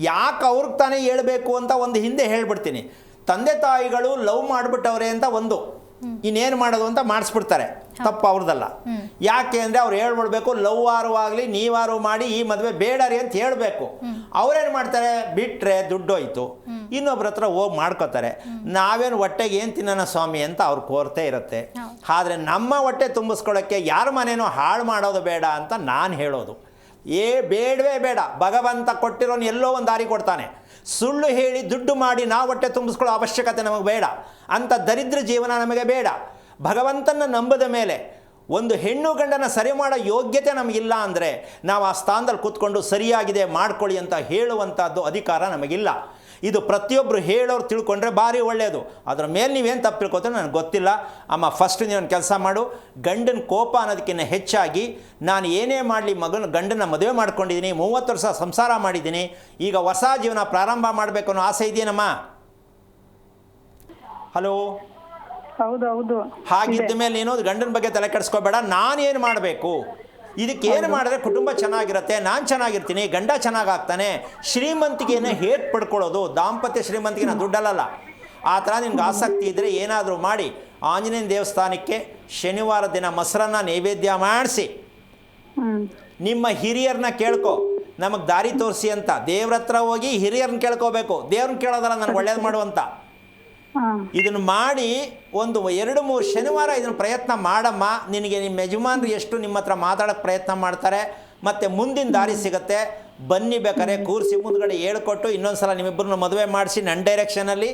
ಯಾಕೆ ಅವ್ರಿಗೆ ತಾನೇ ಹೇಳ್ಬೇಕು ಅಂತ ಒಂದು ಹಿಂದೆ ಹೇಳ್ಬಿಡ್ತೀನಿ. ತಂದೆ ತಾಯಿಗಳು ಲವ್ ಮಾಡಿಬಿಟ್ಟವ್ರೆ ಅಂತ ಒಂದು, ಇನ್ನೇನು ಮಾಡೋದು ಅಂತ ಮಾಡಿಸ್ಬಿಡ್ತಾರೆ. ತಪ್ಪು ಅವ್ರದ್ದಲ್ಲ. ಯಾಕೆ ಅಂದರೆ ಅವ್ರು ಹೇಳ್ಬಿಡ್ಬೇಕು, ಲವ್ ಆರು ನೀವಾರು ಮಾಡಿ ಈ ಮದುವೆ ಬೇಡರಿ ಅಂತ ಹೇಳಬೇಕು. ಅವ್ರೇನು ಮಾಡ್ತಾರೆ, ಬಿಟ್ಟರೆ ದುಡ್ಡು ಹೋಯ್ತು, ಇನ್ನೊಬ್ರ ಹತ್ರ ಹೋಗಿ ಮಾಡ್ಕೋತಾರೆ. ನಾವೇನು ಹೊಟ್ಟೆಗೆ ಏನು ತಿನ್ನೋಣ ಸ್ವಾಮಿ ಅಂತ ಅವ್ರು ಕೋರ್ತೆ ಇರುತ್ತೆ. ಆದರೆ ನಮ್ಮ ಹೊಟ್ಟೆ ತುಂಬಿಸ್ಕೊಳ್ಳೋಕ್ಕೆ ಯಾರ ಮನೇನೋ ಹಾಳು ಮಾಡೋದು ಬೇಡ ಅಂತ ನಾನು ಹೇಳೋದು. ಬೇಡವೇ ಬೇಡ. ಭಗವಂತ ಕೊಟ್ಟಿರೋನು ಎಲ್ಲೋ ಒಂದು ದಾರಿ ಕೊಡ್ತಾನೆ. ಸುಳ್ಳು ಹೇಳಿ ದುಡ್ಡು ಮಾಡಿ ನಾವು ಹೊಟ್ಟೆ ತುಂಬಿಸ್ಕೊಳ್ಳೋ ಅವಶ್ಯಕತೆ ನಮಗೆ ಬೇಡ. ಅಂಥ ದರಿದ್ರ ಜೀವನ ನಮಗೆ ಬೇಡ. ಭಗವಂತನ ನಂಬದ ಮೇಲೆ ಒಂದು ಹೆಣ್ಣು ಗಂಡನ ಸರಿ ಮಾಡೋ ಯೋಗ್ಯತೆ ನಮಗಿಲ್ಲ ಅಂದರೆ ನಾವು ಆ ಸ್ಥಾನದಲ್ಲಿ ಕೂತ್ಕೊಂಡು ಸರಿಯಾಗಿದೆ ಮಾಡ್ಕೊಳ್ಳಿ ಅಂತ ಹೇಳುವಂಥದ್ದು ಅಧಿಕಾರ ನಮಗಿಲ್ಲ. ಇದು ಪ್ರತಿಯೊಬ್ಬರು ಹೇಳೋರು ತಿಳ್ಕೊಂಡ್ರೆ ಭಾರಿ ಒಳ್ಳೆಯದು. ಅದರ ಮೇಲೆ ನೀವೇನು ತಪ್ಪು ತಿಳ್ಕೊತಾರೆ ನನಗೆ ಗೊತ್ತಿಲ್ಲ. ಅಮ್ಮ ಫಸ್ಟ್ ನೀನು ಕೆಲಸ ಮಾಡು. ಗಂಡನ ಕೋಪ ಅನ್ನೋದಕ್ಕಿಂತ ಹೆಚ್ಚಾಗಿ ನಾನು ಏನೇ ಮಾಡಲಿ ಗಂಡನ ಮದುವೆ ಮಾಡ್ಕೊಂಡಿದ್ದೀನಿ, 30 ವರ್ಷ ಸಂಸಾರ ಮಾಡಿದ್ದೀನಿ, ಈಗ ಹೊಸ ಜೀವನ ಪ್ರಾರಂಭ ಮಾಡಬೇಕು ಅನ್ನೋ ಆಸೆ ಇದೆಯೇನಮ್ಮ? ಹಲೋ, ಹೌದು. ಹಾಗಿದ್ದ ಮೇಲೆ ನೀನು ಗಂಡನ ಬಗ್ಗೆ ತಲೆ ಕೆಡಿಸ್ಕೋಬೇಡ. ನಾನೇನು ಮಾಡಬೇಕು, ಇದಕ್ಕೆ ಏನು ಮಾಡಿದ್ರೆ ಕುಟುಂಬ ಚೆನ್ನಾಗಿರುತ್ತೆ, ನಾನು ಚೆನ್ನಾಗಿರ್ತೀನಿ, ಗಂಡ ಚೆನ್ನಾಗಾಗ್ತಾನೆ. ಶ್ರೀಮಂತಿಕೆಯನ್ನು ಹೇಟ್ ಪಡ್ಕೊಳ್ಳೋದು, ದಾಂಪತ್ಯ ಶ್ರೀಮಂತಿಕೆನ ದುಡ್ಡಲ್ಲ. ಆ ಥರ ನಿನ್ಗೆ ಆಸಕ್ತಿ ಇದ್ದರೆ ಏನಾದರೂ ಮಾಡಿ ಆಂಜನೇಯನ ದೇವಸ್ಥಾನಕ್ಕೆ ಶನಿವಾರ ದಿನ ಮೊಸರನ್ನ ನೈವೇದ್ಯ ಮಾಡಿಸಿ ನಿಮ್ಮ ಹಿರಿಯರನ್ನ ಕೇಳ್ಕೊ, ನಮಗೆ ದಾರಿ ತೋರಿಸಿ ಅಂತ. ದೇವ್ರ ಹತ್ರ ಹೋಗಿ ಹಿರಿಯರನ್ನ ಕೇಳ್ಕೋಬೇಕು, ದೇವ್ರನ್ನ ಕೇಳೋದಲ್ಲ ನನಗೆ ಒಳ್ಳೇದು ಮಾಡುವಂತ. ಇದನ್ನು ಮಾಡಿ ಒಂದು 2-3 ಶನಿವಾರ ಇದನ್ನು ಪ್ರಯತ್ನ ಮಾಡಮ್ಮ. ನಿನಗೆ ನಿಮ್ಮ ಯಜಮಾನ್ರು ಎಷ್ಟು ನಿಮ್ಮ ಹತ್ರ ಮಾತಾಡೋಕ್ಕೆ ಪ್ರಯತ್ನ ಮಾಡ್ತಾರೆ, ಮತ್ತು ಮುಂದಿನ ದಾರಿ ಸಿಗುತ್ತೆ. ಬನ್ನಿ ಬೇಕಾರೆ ಕೂರಿಸಿ ಮುಂದ್ಗಡೆ ಹೇಳ್ಕೊಟ್ಟು ಇನ್ನೊಂದು ಸಲ ನಿಮ್ಮಿಬ್ಬರನ್ನ ಮದುವೆ ಮಾಡಿಸಿ ನನ್ನ ಡೈರೆಕ್ಷನಲ್ಲಿ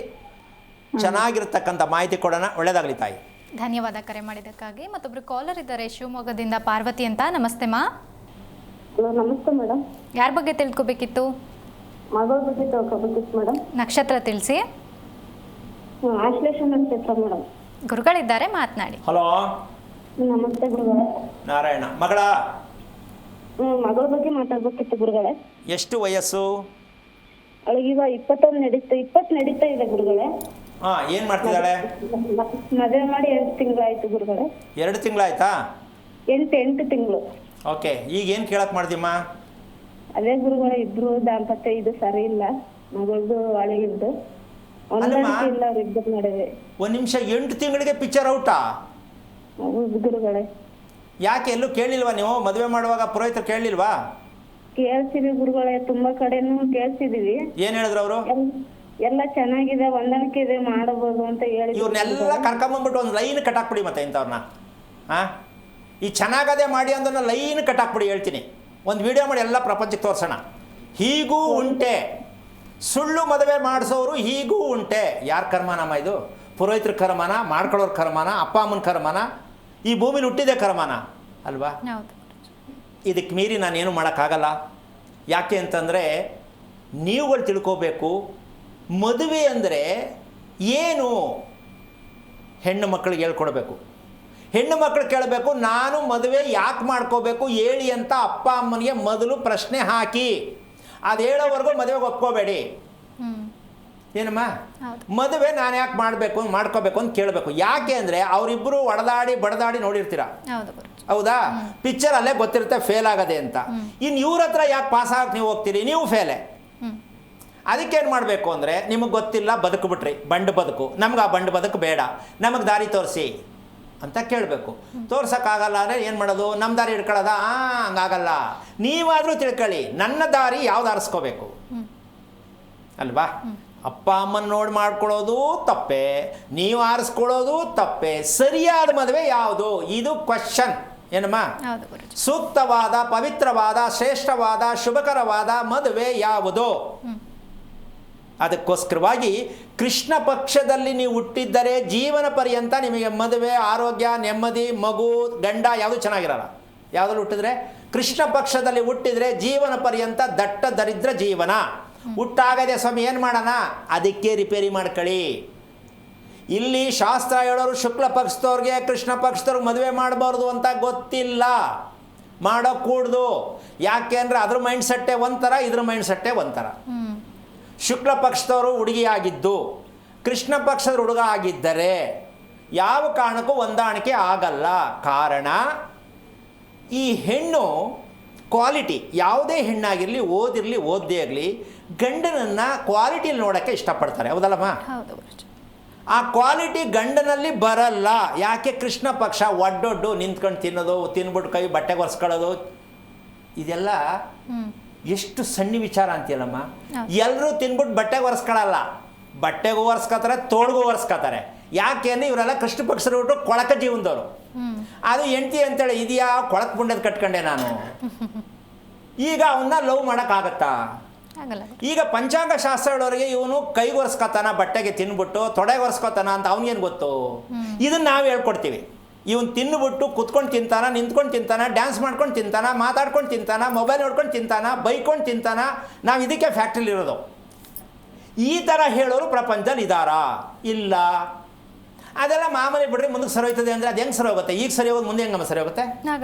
ಚೆನ್ನಾಗಿರ್ತಕ್ಕಂಥ ಮಾಹಿತಿ ಕೊಡೋಣ. ಒಳ್ಳೆಯದಾಗಲಿ ತಾಯಿ. ಧನ್ಯವಾದ ಕರೆ ಮಾಡಿದ್ದಕ್ಕಾಗಿ. ಮತ್ತೊಬ್ರು ಕಾಲರ್ ಇದ್ದಾರೆ ಶಿವಮೊಗ್ಗದಿಂದ, ಪಾರ್ವತಿ ಅಂತ. ನಮಸ್ತೆ ಮಾ. ಹಲೋ, ನಮಸ್ತೆ ಮೇಡಮ್. ಯಾರ ಬಗ್ಗೆ ತಿಳ್ಕೊಬೇಕಿತ್ತು? ಮಗಳ ಬಗ್ಗೆ ತಿಳ್ಕೊಬೇಕಿತ್ತು ಮೇಡಮ್. ನಕ್ಷತ್ರ ತಿಳಿಸಿ. ಆಶ್ಲೇಷ ನಕ್ಷತ್ರ ಮೇಡಮ್. ಗುರುಗಳಿದ್ದಾರೆ, ಮಾತನಾಡಿ. ಹಲೋ, ನಮಸ್ತೆ ಗುರುಗಳೇ. ನಾರಾಯಣ. ಮಗಳ ಮಗಳ ಬಗ್ಗೆ ಮಾತಾಡ್ಬೇಕಿತ್ತು ಗುರುಗಳೇ. ಎಷ್ಟು ವಯಸ್ಸು? ಅವಳಿಗೀಗ 20 ನಡೀತಾ ಇದೆ ಗುರುಗಳೇ. ಏನು ಮಾಡ್ತಿದ್ದಾಳೆ? ಮದುವೆ ಮಾಡಿ 8 ತಿಂಗಳಾಯ್ತು ಗುರುಗಳೇ. 2 ತಿಂಗಳಾಯ್ತಾ? 8 ತಿಂಗಳು. ಓಕೆ, ಈಗ ಏನು ಕೇಳಕ್ಕೆ ಮಾಡ್ದೀಮ್ಮ? ಅದೇ ಗುರುಗಳೇ, ಇಬ್ರು ದಾಂಪತ್ಯ ಇದು ಸರಿ ಇಲ್ಲ. ಮಗಳದು ಅಳಿಗಿದ್ದು ಹೊಂದಾಣಿಕೆ ಇಲ್ಲ ಅವ್ರಿಬ್ಬರು ನಡುವೆ. ಒಂದು ನಿಮಿಷ, 8 ತಿಂಗಳಿಗೆ ಪಿಕ್ಚರ್ ಔಟಾ? ಹೌದು ಗುರುಗಳೇ. ಯಾಕೆ ಎಲ್ಲೂ ಕೇಳಿಲ್ವಾ ನೀವು? ಮದುವೆ ಮಾಡುವಾಗ ಪುರೋಹಿತರು ಕೇಳಲಿಲ್ವಾ? ಕೇಳ್ಸಿದೀವಿ ಗುರುಗಳೇ, ತುಂಬಾ ಕಡೆನೂ ಕೇಳ್ಸಿದೀವಿ. ಏನು ಹೇಳಿದ್ರು ಅವರು? ಎಲ್ಲ ಚೆನ್ನಾಗಿದೆ, ಹೊಂದಾಣಿಕೆ ಇದೆ, ಮಾಡಬಹುದು ಅಂತ ಹೇಳಿ. ಇವ್ರನ್ನೆಲ್ಲ ಕರ್ಕೊಂಬಂದ್ಬಿಟ್ಟು ಒಂದು ಲೈನ್ ಕಟ್ಟಾಕ್ಬಿಡಿ ಮತ್ತೆ ಇಂಥವ್ರನ್ನ. ಹಾಂ, ಈ ಚೆನ್ನಾಗದೇ ಮಾಡಿ ಅಂದನ್ನ ಲೈನ್ ಕಟ್ಟಾಕ್ಬಿಡಿ. ಹೇಳ್ತೀನಿ, ಒಂದು ವಿಡಿಯೋ ಮಾಡಿ ಎಲ್ಲ ಪ್ರಪಂಚಕ್ಕೆ ತೋರಿಸೋಣ. ಹೀಗೂ ಉಂಟೆ, ಸುಳ್ಳು ಮದುವೆ ಮಾಡಿಸೋರು ಹೀಗೂ ಉಂಟೆ. ಯಾರ ಕರ್ಮನಮ್ಮ ಇದು? ಪುರೋಹಿತರ ಕರ್ಮನ, ಮಾಡ್ಕೊಳ್ಳೋರ ಕರ್ಮನ, ಅಪ್ಪ ಅಮ್ಮನ ಕರ್ಮನ, ಈ ಭೂಮಿಲಿ ಹುಟ್ಟಿದೆ ಕರ್ಮನ ಅಲ್ವಾ? ಇದಕ್ಕೆ ಮೀರಿ ನಾನೇನು ಮಾಡೋಕ್ಕಾಗಲ್ಲ. ಯಾಕೆ ಅಂತಂದರೆ ನೀವುಗಳು ತಿಳ್ಕೋಬೇಕು, ಮದುವೆ ಅಂದರೆ ಏನು ಹೆಣ್ಣು ಮಕ್ಕಳಿಗೆ ಹೇಳ್ಕೊಡ್ಬೇಕು. ಹೆಣ್ಣು ಮಕ್ಕಳು ಕೇಳಬೇಕು, ನಾನು ಮದುವೆ ಯಾಕೆ ಮಾಡ್ಕೋಬೇಕು ಹೇಳಿ ಅಂತ ಅಪ್ಪ ಅಮ್ಮನಿಗೆ ಮೊದಲು ಪ್ರಶ್ನೆ ಹಾಕಿ. ಅದು ಹೇಳೋವರೆಗೂ ಮದುವೆಗೆ ಒಪ್ಕೋಬೇಡಿ. ಏನಮ್ಮ, ಮದುವೆ ನಾನು ಯಾಕೆ ಮಾಡ್ಕೋಬೇಕು ಅಂತ ಕೇಳಬೇಕು. ಯಾಕೆ ಅಂದರೆ ಅವರಿಬ್ಬರು ಒಡೆದಾಡಿ ಬಡದಾಡಿ ನೋಡಿರ್ತೀರ, ಹೌದಾ? ಪಿಕ್ಚರ್ ಅಲ್ಲೇ ಗೊತ್ತಿರುತ್ತೆ ಫೇಲ್ ಆಗದೆ ಅಂತ. ಇನ್ನು ಇವ್ರ ಹತ್ರ ಯಾಕೆ ಪಾಸ್ ಆಗಕ್ಕೆ ನೀವು ಹೋಗ್ತೀರಿ? ನೀವು ಫೇಲೆ. ಅದಕ್ಕೇನು ಮಾಡಬೇಕು ಅಂದರೆ, ನಿಮಗೆ ಗೊತ್ತಿಲ್ಲ, ಬದುಕುಬಿಟ್ರಿ, ಬಂಡು ಬದುಕು, ನಮ್ಗೆ ಆ ಬಂಡು ಬದುಕು ಬೇಡ, ನಮಗೆ ದಾರಿ ತೋರಿಸಿ ಅಂತ ಕೇಳಬೇಕು. ತೋರ್ಸೋಕ್ಕಾಗಲ್ಲ ಅಂದರೆ ಏನು ಮಾಡೋದು? ನಮ್ಮ ದಾರಿ ಹಿಡ್ಕೊಳ್ಳೋದ? ಹಂಗಾಗಲ್ಲ. ನೀವಾದರೂ ತಿಳ್ಕೊಳ್ಳಿ, ನನ್ನ ದಾರಿ ಯಾವ್ದು ಆರಿಸ್ಕೋಬೇಕು ಅಲ್ವಾ? ಅಪ್ಪ ಅಮ್ಮನ ನೋಡಿ ಮಾಡ್ಕೊಳ್ಳೋದು ತಪ್ಪೆ, ನೀವು ಆರಿಸ್ಕೊಳ್ಳೋದು ತಪ್ಪೆ. ಸರಿಯಾದ ಮದುವೆ ಯಾವುದು? ಇದು ಕ್ವಶನ್. ಏನಮ್ಮ? ಸೂಕ್ತವಾದ, ಪವಿತ್ರವಾದ, ಶ್ರೇಷ್ಠವಾದ, ಶುಭಕರವಾದ ಮದುವೆ ಯಾವುದು? ಅದಕ್ಕೋಸ್ಕರವಾಗಿ ಕೃಷ್ಣ ಪಕ್ಷದಲ್ಲಿ ನೀವು ಹುಟ್ಟಿದ್ದರೆ ಜೀವನ ಪರ್ಯಂತ ನಿಮಗೆ ಮದುವೆ, ಆರೋಗ್ಯ, ನೆಮ್ಮದಿ, ಮಗು, ಗಂಡ ಯಾವುದು ಚೆನ್ನಾಗಿರಲ್ಲ. ಯಾವುದ್ರಲ್ಲಿ ಹುಟ್ಟಿದ್ರೆ? ಕೃಷ್ಣ ಪಕ್ಷದಲ್ಲಿ ಹುಟ್ಟಿದರೆ ಜೀವನ ಪರ್ಯಂತ ದಟ್ಟ ದರಿದ್ರ ಜೀವನ. ಹುಟ್ಟಾಗದೆ ಸ್ವಾಮಿ ಏನು ಮಾಡೋಣ? ಅದಕ್ಕೆ ರಿಪೇರಿ ಮಾಡ್ಕೊಳ್ಳಿ. ಇಲ್ಲಿ ಶಾಸ್ತ್ರ ಹೇಳೋರು ಶುಕ್ಲ ಪಕ್ಷದವ್ರಿಗೆ ಕೃಷ್ಣ ಪಕ್ಷದವ್ರಿಗೆ ಮದುವೆ ಮಾಡಬಾರ್ದು ಅಂತ ಗೊತ್ತಿಲ್ಲ, ಮಾಡೋಕ್ಕೂಡ್ದು. ಯಾಕೆ ಅಂದರೆ ಅದ್ರ ಮೈಂಡ್ ಸೆಟ್ಟೇ ಒಂಥರ, ಇದ್ರ ಮೈಂಡ್ ಸೆಟ್ಟೇ ಒಂಥರ. ಶುಕ್ಲ ಪಕ್ಷದವರು ಹುಡುಗಿಯಾಗಿದ್ದು ಕೃಷ್ಣ ಪಕ್ಷದ ಹುಡುಗ ಆಗಿದ್ದರೆ ಯಾವ ಕಾರಣಕ್ಕೂ ಹೊಂದಾಣಿಕೆ ಆಗಲ್ಲ. ಕಾರಣ, ಈ ಹೆಣ್ಣು ಕ್ವಾಲಿಟಿ, ಯಾವುದೇ ಹೆಣ್ಣಾಗಿರಲಿ, ಓದಿರಲಿ ಓದದೇ ಆಗಲಿ, ಗಂಡನನ್ನು ಕ್ವಾಲಿಟಿಯಲ್ಲಿ ನೋಡೋಕ್ಕೆ ಇಷ್ಟಪಡ್ತಾರೆ, ಹೌದಲ್ಲಮ್ಮ? ಆ ಕ್ವಾಲಿಟಿ ಗಂಡನಲ್ಲಿ ಬರಲ್ಲ. ಯಾಕೆ? ಕೃಷ್ಣ ಪಕ್ಷ ಒಡ್ಡೊಡ್ಡು ನಿಂತ್ಕೊಂಡು ತಿನ್ನೋದು, ತಿನ್ಬಿಟ್ಟು ಕೈ ಬಟ್ಟೆಗೆ ಒರೆಸ್ಕೊಳ್ಳೋದು, ಇದೆಲ್ಲ ಎಷ್ಟು ಸಣ್ಣ ವಿಚಾರ ಅಂತೀಯಲ್ಲಮ್ಮ. ಎಲ್ಲರೂ ತಿನ್ಬಿಟ್ಟು ಬಟ್ಟೆಗೆ ಒರೆಸ್ಕೊಳ್ಳಲ್ಲ, ಬಟ್ಟೆಗೂ ಒರೆಸ್ಕೊತಾರೆ, ತೋಳ್ಗೂ ಒರೆಸ್ಕೊತಾರೆ. ಯಾಕೆ ಅಂದರೆ ಇವರೆಲ್ಲ ಕೃಷ್ಣ ಪಕ್ಷದ ಬಿಟ್ಟು ಕೊಳಕ ಜೀವನದವರು. ಅದು ಹೆಂಡ್ತಿ ಅಂತೇಳಿ ಇದೆಯಾ ಕೊಳಕ್ ಬುಂಡದ ಕಟ್ಕೊಂಡೆ ನಾನು, ಈಗ ಅವನ್ನ ಲವ್ ಮಾಡೋಕ್ಕಾಗತ್ತಾ? ಈಗ ಪಂಚಾಂಗ ಶಾಸ್ತ್ರ ಹೇಳೋರಿಗೆ ಇವನು ಕೈಗೆ ಒರೆಸ್ಕೊತಾನ, ಬಟ್ಟೆಗೆ ತಿನ್ಬಿಟ್ಟು ತೊಡೆಗೆ ಒರೆಸ್ಕೊತಾನ ಅಂತ ಅವ್ನಿಗೇನು ಗೊತ್ತು? ಇದನ್ನು ನಾವು ಹೇಳ್ಕೊಡ್ತೀವಿ. ಇವನು ತಿನ್ನುಬಿಟ್ಟು ಕುತ್ಕೊಂಡು ತಿಂತಾನ, ನಿಂತ್ಕೊಂಡು ತಿಂತಾನ, ಡ್ಯಾನ್ಸ್ ಮಾಡ್ಕೊಂಡು ತಿಂತಾನ, ಮಾತಾಡ್ಕೊಂಡು ತಿಂತಾನ, ಮೊಬೈಲ್ ನೋಡ್ಕೊಂಡು ತಿಂತಾನ, ಬೈಕೊಂಡು ತಿಂತಾನ. ನಾವು ಇದಕ್ಕೆ ಫ್ಯಾಕ್ಟ್ರಿಲಿರೋದು. ಈ ಥರ ಹೇಳೋರು ಪ್ರಪಂಚದಲ್ಲಿ ಇದ್ದಾರಾ? ಇಲ್ಲ. ಅದೆಲ್ಲ ಮಾಮೂಲಿ ಬಿಡ್ರಿ, ಮುಂದಕ್ಕೆ ಸರಿ ಹೋಯ್ತದೆ ಅಂದರೆ ಅದು ಹೆಂಗೆ ಸರಿ ಹೋಗುತ್ತೆ? ಈಗ ಸರಿ ಹೋಗೋದು, ಮುಂದೆ ಹೆಂಗಮ್ಮ ಸರಿ ಹೋಗುತ್ತೆ?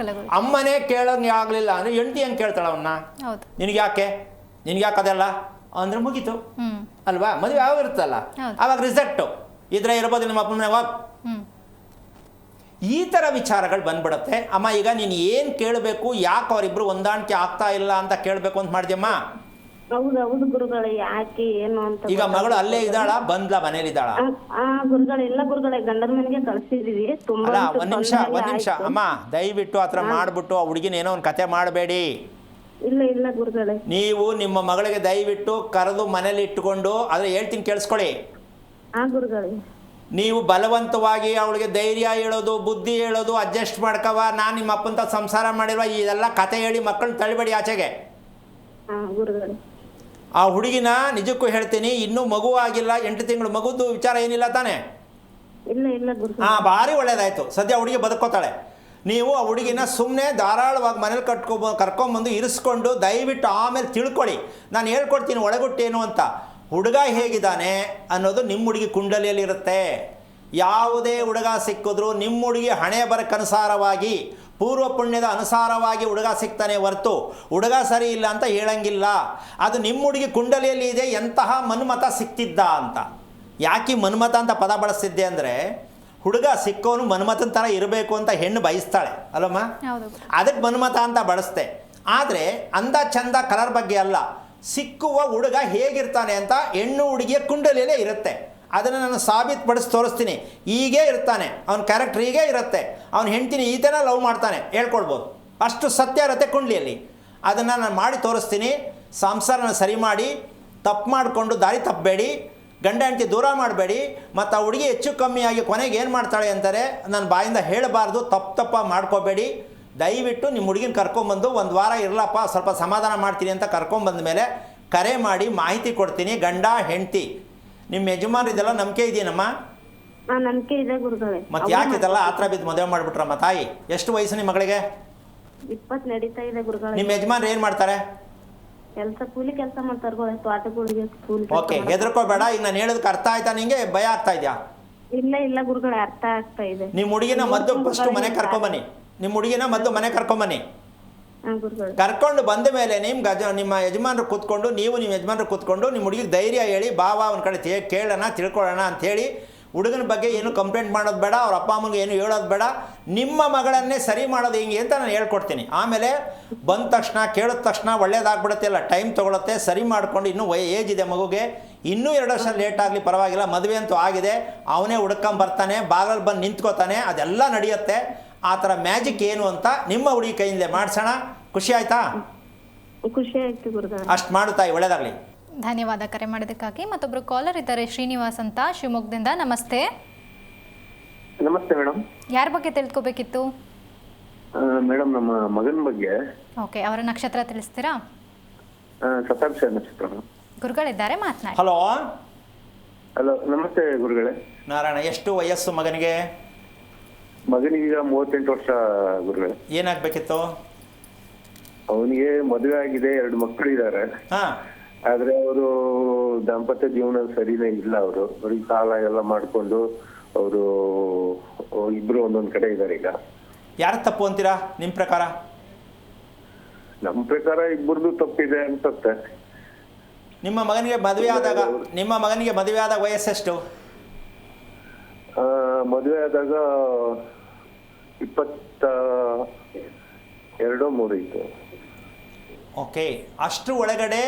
ಅಮ್ಮನೇ ಕೇಳೋಂಗೆ ಆಗಲಿಲ್ಲ ಅಂದರೆ ಹೆಂಡ್ತಿ ಹೆಂಗೆ ಕೇಳ್ತಾಳ ಅವನ್ನ? ನಿನಗೆ ಯಾಕೆ ಅದೆಲ್ಲ ಅಂದರೆ ಮುಗೀತು ಅಲ್ವಾ? ಮದುವೆ ಯಾವಾಗ ಇರುತ್ತಲ್ಲ ಆವಾಗ ರಿಸೆಕ್ಟು ಇದ್ರೆ ಇರ್ಬೋದು, ನಿಮ್ಮ ಅಪ್ಪನ ಯಾವಾಗ ಈ ಥರ ವಿಚಾರಗಳು ಬಂದ್ಬಿಡುತ್ತೆ. ಅಮ್ಮ ಈಗ ನೀನು ಏನು ಕೇಳಬೇಕು, ಯಾಕೆ ಅವರಿಬ್ಬರು ಹೊಂದಾಣಿಕೆ ಆಗ್ತಾ ಇಲ್ಲ ಅಂತ ಕೇಳಬೇಕು ಅಂತ ಮಾಡಿದ್ಯಮ್ಮ? ಹೌದು ಗುರುಗಳೇ, ಯಾಕೆ ಏನು ಅಂತ. ಈಗ ಮಗಳು ಅಲ್ಲೇ ಇದ್ದಾಳ, ಬಂದ್ಲಾ ಮನೇಲಿ ಇದ್ದಾಳ? ಗುರುಗಳೇ, ಎಲ್ಲ ಗುರುಗಳೇ, ಗಂಡನ ಮನೆಗೆ ಕಳಿಸಿದೀವಿ. ಅಲ್ಲ, ಒಂದ್ ನಿಮಿಷ ಅಮ್ಮ, ದಯವಿಟ್ಟು ಆ ಥರ ಮಾಡ್ಬಿಟ್ಟು ಆ ಹುಡುಗಿನ ಏನೋ ಒಂದು ಕತೆ ಮಾಡಬೇಡಿ. ಇಲ್ಲ ಗುರುಗಳೇ, ನೀವು ನಿಮ್ಮ ಮಗಳಿಗೆ ದಯವಿಟ್ಟು ಕರೆದು ಮನೇಲಿ ಇಟ್ಟುಕೊಂಡು, ಆದರೆ ಹೇಳ್ತೀನಿ ಕೇಳಿಸ್ಕೊಳ್ಳಿ. ಗುರುಗಳೇ, ನೀವು ಬಲವಂತವಾಗಿ ಅವಳಿಗೆ ಧೈರ್ಯ ಹೇಳೋದು, ಬುದ್ಧಿ ಹೇಳೋದು, ಅಡ್ಜಸ್ಟ್ ಮಾಡ್ಕವ, ನಾನು ನಿಮ್ಮ ಅಪ್ಪಂತ ಸಂಸಾರ ಮಾಡಿರುವ, ಇದೆಲ್ಲ ಕತೆ ಹೇಳಿ ಮಕ್ಕಳನ್ನ ತಳ್ಳಿಬೇಡಿ ಆಚೆಗೆ. ಆ ಹುಡುಗಿನ ನಿಜಕ್ಕೂ ಹೇಳ್ತೀನಿ, ಇನ್ನೂ ಮಗು ಆಗಿಲ್ಲ, 8 ತಿಂಗಳು ಮಗುದು ವಿಚಾರ ಏನಿಲ್ಲ ತಾನೆ? ಭಾರಿ ಒಳ್ಳೇದಾಯ್ತು. ಸದ್ಯ ಹುಡುಗಿ ಬದುಕೋತಾಳೆ. ನೀವು ಆ ಹುಡುಗಿನ ಸುಮ್ಮನೆ ಧಾರಾಳವಾಗಿ ಮನೇಲಿ ಕರ್ಕೊಂಬಂದು ಇರಿಸ್ಕೊಂಡು ದಯವಿಟ್ಟು ಆಮೇಲೆ ತಿಳ್ಕೊಳ್ಳಿ. ನಾನು ಹೇಳ್ಕೊಡ್ತೀನಿ ಒಳಗುಟ್ಟೇನು ಅಂತ. ಹುಡುಗ ಹೇಗಿದ್ದಾನೆ ಅನ್ನೋದು ನಿಮ್ಮ ಹುಡುಗಿ ಕುಂಡಲಿಯಲ್ಲಿರುತ್ತೆ. ಯಾವುದೇ ಹುಡುಗ ಸಿಕ್ಕಿದ್ರೂ ನಿಮ್ಮ ಹುಡುಗಿ ಹಣೆ ಬರಕ್ಕನುಸಾರವಾಗಿ, ಪೂರ್ವ ಪುಣ್ಯದ ಅನುಸಾರವಾಗಿ ಹುಡುಗ ಸಿಗ್ತಾನೆ ಹೊರತು ಹುಡುಗ ಸರಿ ಇಲ್ಲ ಅಂತ ಹೇಳಂಗಿಲ್ಲ. ಅದು ನಿಮ್ಮ ಹುಡುಗಿ ಕುಂಡಲಿಯಲ್ಲಿ ಇದೆ, ಎಂತಹ ಮನ್ಮತ ಸಿಕ್ತಿದ್ದ ಅಂತ. ಯಾಕೆ ಮನ್ಮತ ಅಂತ ಪದ ಬಳಸ್ತಿದ್ದೆ ಅಂದರೆ, ಹುಡುಗ ಸಿಕ್ಕೋನು ಮನ್ಮತನ ಥರ ಇರಬೇಕು ಅಂತ ಹೆಣ್ಣು ಬಯಸ್ತಾಳೆ ಅಲ್ಲಮ್ಮ, ಅದಕ್ಕೆ ಮನ್ಮತ ಅಂತ ಬಳಸ್ತೆ. ಆದರೆ ಅಂದ ಚಂದ ಕಲರ್ ಬಗ್ಗೆ ಅಲ್ಲ, ಸಿಕ್ಕುವ ಹುಡುಗ ಹೇಗಿರ್ತಾನೆ ಅಂತ ಹೆಣ್ಣು ಹುಡುಗಿಯ ಕುಂಡಲಿಯಲ್ಲೇ ಇರುತ್ತೆ. ಅದನ್ನು ನಾನು ಸಾಬೀತುಪಡಿಸಿ ತೋರಿಸ್ತೀನಿ. ಹೀಗೇ ಇರ್ತಾನೆ, ಅವನ ಕ್ಯಾರೆಕ್ಟರ್ ಹೀಗೇ ಇರುತ್ತೆ, ಅವನ ಹೆಂಡ್ತಿನ ಈ ಥರ ಲವ್ ಮಾಡ್ತಾನೆ ಹೇಳ್ಕೊಳ್ಬೋದು, ಅಷ್ಟು ಸತ್ಯ ಇರುತ್ತೆ ಕುಂಡಲಿಯಲ್ಲಿ. ಅದನ್ನು ನಾನು ಮಾಡಿ ತೋರಿಸ್ತೀನಿ. ಸಂಸಾರನ ಸರಿ ಮಾಡಿ, ತಪ್ಪು ಮಾಡಿಕೊಂಡು ದಾರಿ ತಪ್ಪಬೇಡಿ, ಗಂಡ ಹೆಂಡತಿ ದೂರ ಮಾಡಬೇಡಿ. ಮತ್ತು ಆ ಹುಡುಗಿ ಹೆಚ್ಚು ಕಮ್ಮಿಯಾಗಿ ಕೊನೆಗೆ ಏನು ಮಾಡ್ತಾಳೆ ಅಂತಾರೆ ನನ್ನ ಬಾಯಿಂದ ಹೇಳಬಾರ್ದು, ತಪ್ಪ ಮಾಡ್ಕೋಬೇಡಿ. ದಯವಿಟ್ಟು ನಿಮ್ಮ ಹುಡುಗಿನ ಕರ್ಕೊಂಬಂದು ಒಂದು ವಾರ ಇರಲಪ್ಪ ಸ್ವಲ್ಪ ಸಮಾಧಾನ ಮಾಡ್ತೀನಿ ಅಂತ ಕರ್ಕೊಂಬಂದ ಮೇಲೆ ಕರೆ ಮಾಡಿ ಮಾಹಿತಿ ಕೊಡ್ತೀನಿ. ಗಂಡ ಹೆಂಡತಿ ನಿಮ್ಮ ಯಜಮಾನ್ರಿದೆಲ್ಲ ನಂಬಿಕೆ ಇದೆಯೇನಮ್ಮ? ನಂಬಿಕೆ ಇದೆ ಗುರುಗಳೇ. ಮತ್ತು ಯಾಕೆ ಇದೆಲ್ಲ ಆತ್ರ ಬಿದ್ದು ಮದುವೆ ಮಾಡಿಬಿಟ್ರಮ್ಮ ತಾಯಿ? ಎಷ್ಟು ವಯಸ್ಸು ನಿಮ್ಮ ಮಗಳಿಗೆ? 20 ನಡೀತಾ ಇದೆ ಗುರುಗಳೇ. ನಿಮ್ಮ ಯಜಮಾನ್ರು ಏನು ಮಾಡ್ತಾರೆ? ಕೂಲಿ ಕೆಲಸ ಮಾಡ್ತಾರೆ ಗುರುಗಳೇ, ತೋಟಗಳಿಗೆ ಕೂಲಿ. ಓಕೆ, ಹೆದರ್ಕೋಬೇಡ. ಈಗ ನಾನು ಹೇಳೋದಕ್ಕೆ ಅರ್ಥ ಆಯ್ತಾ ನಿಂಗೆ? ಭಯ ಆಗ್ತಾ ಇದೆಯಾ? ಇಲ್ಲ ಗುರುಗಳೇ, ಅರ್ಥ ಆಗ್ತಾ ಇದೆ. ನಿಮ್ಮ ಹುಡುಗಿನ ಮದ್ದು ಫಸ್ಟ್ ಮನೆ ಕರ್ಕೊಂಬನ್ನಿ. ನಿಮ್ಮ ಹುಡುಗಿನ ಮದ್ದು ಮನೆ ಕರ್ಕೊಂಬನ್ನಿ. ಕರ್ಕೊಂಡು ಬಂದ ಮೇಲೆ ನಿಮ್ಮ ಯಜಮಾನ್ರು ಕೂತ್ಕೊಂಡು, ನೀವು ನಿಮ್ಮ ಯಜಮಾನ್ರು ಕೂತ್ಕೊಂಡು ನಿಮ್ಮ ಹುಡುಗಿಗೆ ಧೈರ್ಯ ಹೇಳಿ, ಬಾವ ಒಂದು ಕಡೆ ಕೇಳೋಣ ತಿಳ್ಕೊಳ್ಳೋಣ ಅಂಥೇಳಿ. ಹುಡುಗನ ಬಗ್ಗೆ ಏನು ಕಂಪ್ಲೇಂಟ್ ಮಾಡೋದು ಬೇಡ, ಅವ್ರ ಅಪ್ಪ ಅಮ್ಮನಿಗೆ ಏನು ಹೇಳೋದು ಬೇಡ. ನಿಮ್ಮ ಮಗಳನ್ನೇ ಸರಿ ಮಾಡೋದು ಹೆಂಗೆ ಅಂತ ನಾನು ಹೇಳ್ಕೊಡ್ತೀನಿ. ಆಮೇಲೆ ಬಂದ ತಕ್ಷಣ ಕೇಳಿದ ತಕ್ಷಣ ಒಳ್ಳೇದಾಗ್ಬಿಡುತ್ತೆ, ಅಲ್ಲ ಟೈಮ್ ತೊಗೊಳುತ್ತೆ. ಸರಿ ಮಾಡಿಕೊಂಡು ಇನ್ನೂ ಏಜ್ ಇದೆ ಮಗುಗೆ, ಇನ್ನೂ 2 ವರ್ಷ ಲೇಟ್ ಆಗಲಿ ಪರವಾಗಿಲ್ಲ, ಮದುವೆ ಅಂತೂ ಆಗಿದೆ. ಅವನೇ ಹುಡ್ಕೊಂಬರ್ತಾನೆ, ಬಾಗಲ್ ಬಂದು ನಿಂತ್ಕೋತಾನೆ, ಅದೆಲ್ಲ ನಡೆಯುತ್ತೆ. ಆ ಥರ ಮ್ಯಾಜಿಕ್ ಏನು ಅಂತ ನಿಮ್ಮ ಹುಡುಗಿ ಕೈಯಿಂದಲೇ ಮಾಡಿಸೋಣ. ಖುಷಿ ಆಯ್ತಾ? ಖುಷಿ ಆಯ್ತು ಗುರುಗಳೇ. ಅಷ್ಟು ಮಾಡು ತಾಯಿ, ಒಳ್ಳೇದಾಗಲಿ. ಧನ್ಯವಾದ ಕರೆ ಮಾಡೋದಕ್ಕಾಗಿ. ಮತ್ತೊಬ್ಬರು ಕಾಲರ್ ಇದ್ದಾರೆ, ಶ್ರೀನಿವಾಸ್ ಅಂತ, ಶಿವಮೊಗ್ಗದಿಂದ. ನಮಸ್ತೆ. ನಮಸ್ತೆ ಮೇಡಮ್. ಯಾರ ಬಗ್ಗೆ ತಿಳ್ಕೊಬೇಕಿತ್ತು? ಮೇಡಮ್, ನಮ್ಮ ಮಗನ ಬಗ್ಗೆ. ಓಕೆ, ಅವರ ನಕ್ಷತ್ರ ತಿಳಿಸ್ತೀರಾ? ಶತಾಬ್ಷ ನಕ್ಷತ್ರ. ಗುರುಗಳಿದ್ದಾರೆ, ಮಾತನಾಡಿ. ಹಲೋ. ಹಲೋ, ನಮಸ್ತೆ ಗುರುಗಳೇ. ನಾರಾಯಣ, ಎಷ್ಟು ವಯಸ್ಸು ಮಗನಿಗೆ? ಮಗನಿಗೀಗ 38 ವರ್ಷ ಗುರುಗಳೇ. ಏನಾಗಬೇಕಿತ್ತು? ಅವನಿಗೆ ಮದುವೆ ಆಗಿದೆ, 2 ಮಕ್ಕಳು ಇದ್ದಾರೆ. ಹಾಂ. ಆದ್ರೆ ಅವರು ದಾಂಪತ್ಯ ಜೀವನ ಸರಿನೇ ಇಲ್ಲ. ಅವರು ಬರೀ ಸಾಲ ಎಲ್ಲ ಮಾಡ್ಕೊಂಡು ಅವರು ಇಬ್ರು ಒಂದೊಂದ್ ಕಡೆ ಇದ್ದಾರೆ ಈಗ. ಯಾರ ತಪ್ಪು ಅಂತೀರಾ ನಿಮ್ಮ ಪ್ರಕಾರ? ನಮ್ಮ ಪ್ರಕಾರ ಇಬ್ಬರದು ತಪ್ಪಿದೆ ಅನ್ಸುತ್ತೆ. ನಿಮ್ಮ ಮಗನಿಗೆ ಮದುವೆ ಆದಾಗ ವಯಸ್ಸೆಷ್ಟು? ಮದುವೆ ಆದಾಗ 22-23 ಇತ್ತು. ಓಕೆ, ಅಷ್ಟು ಒಳಗಡೆ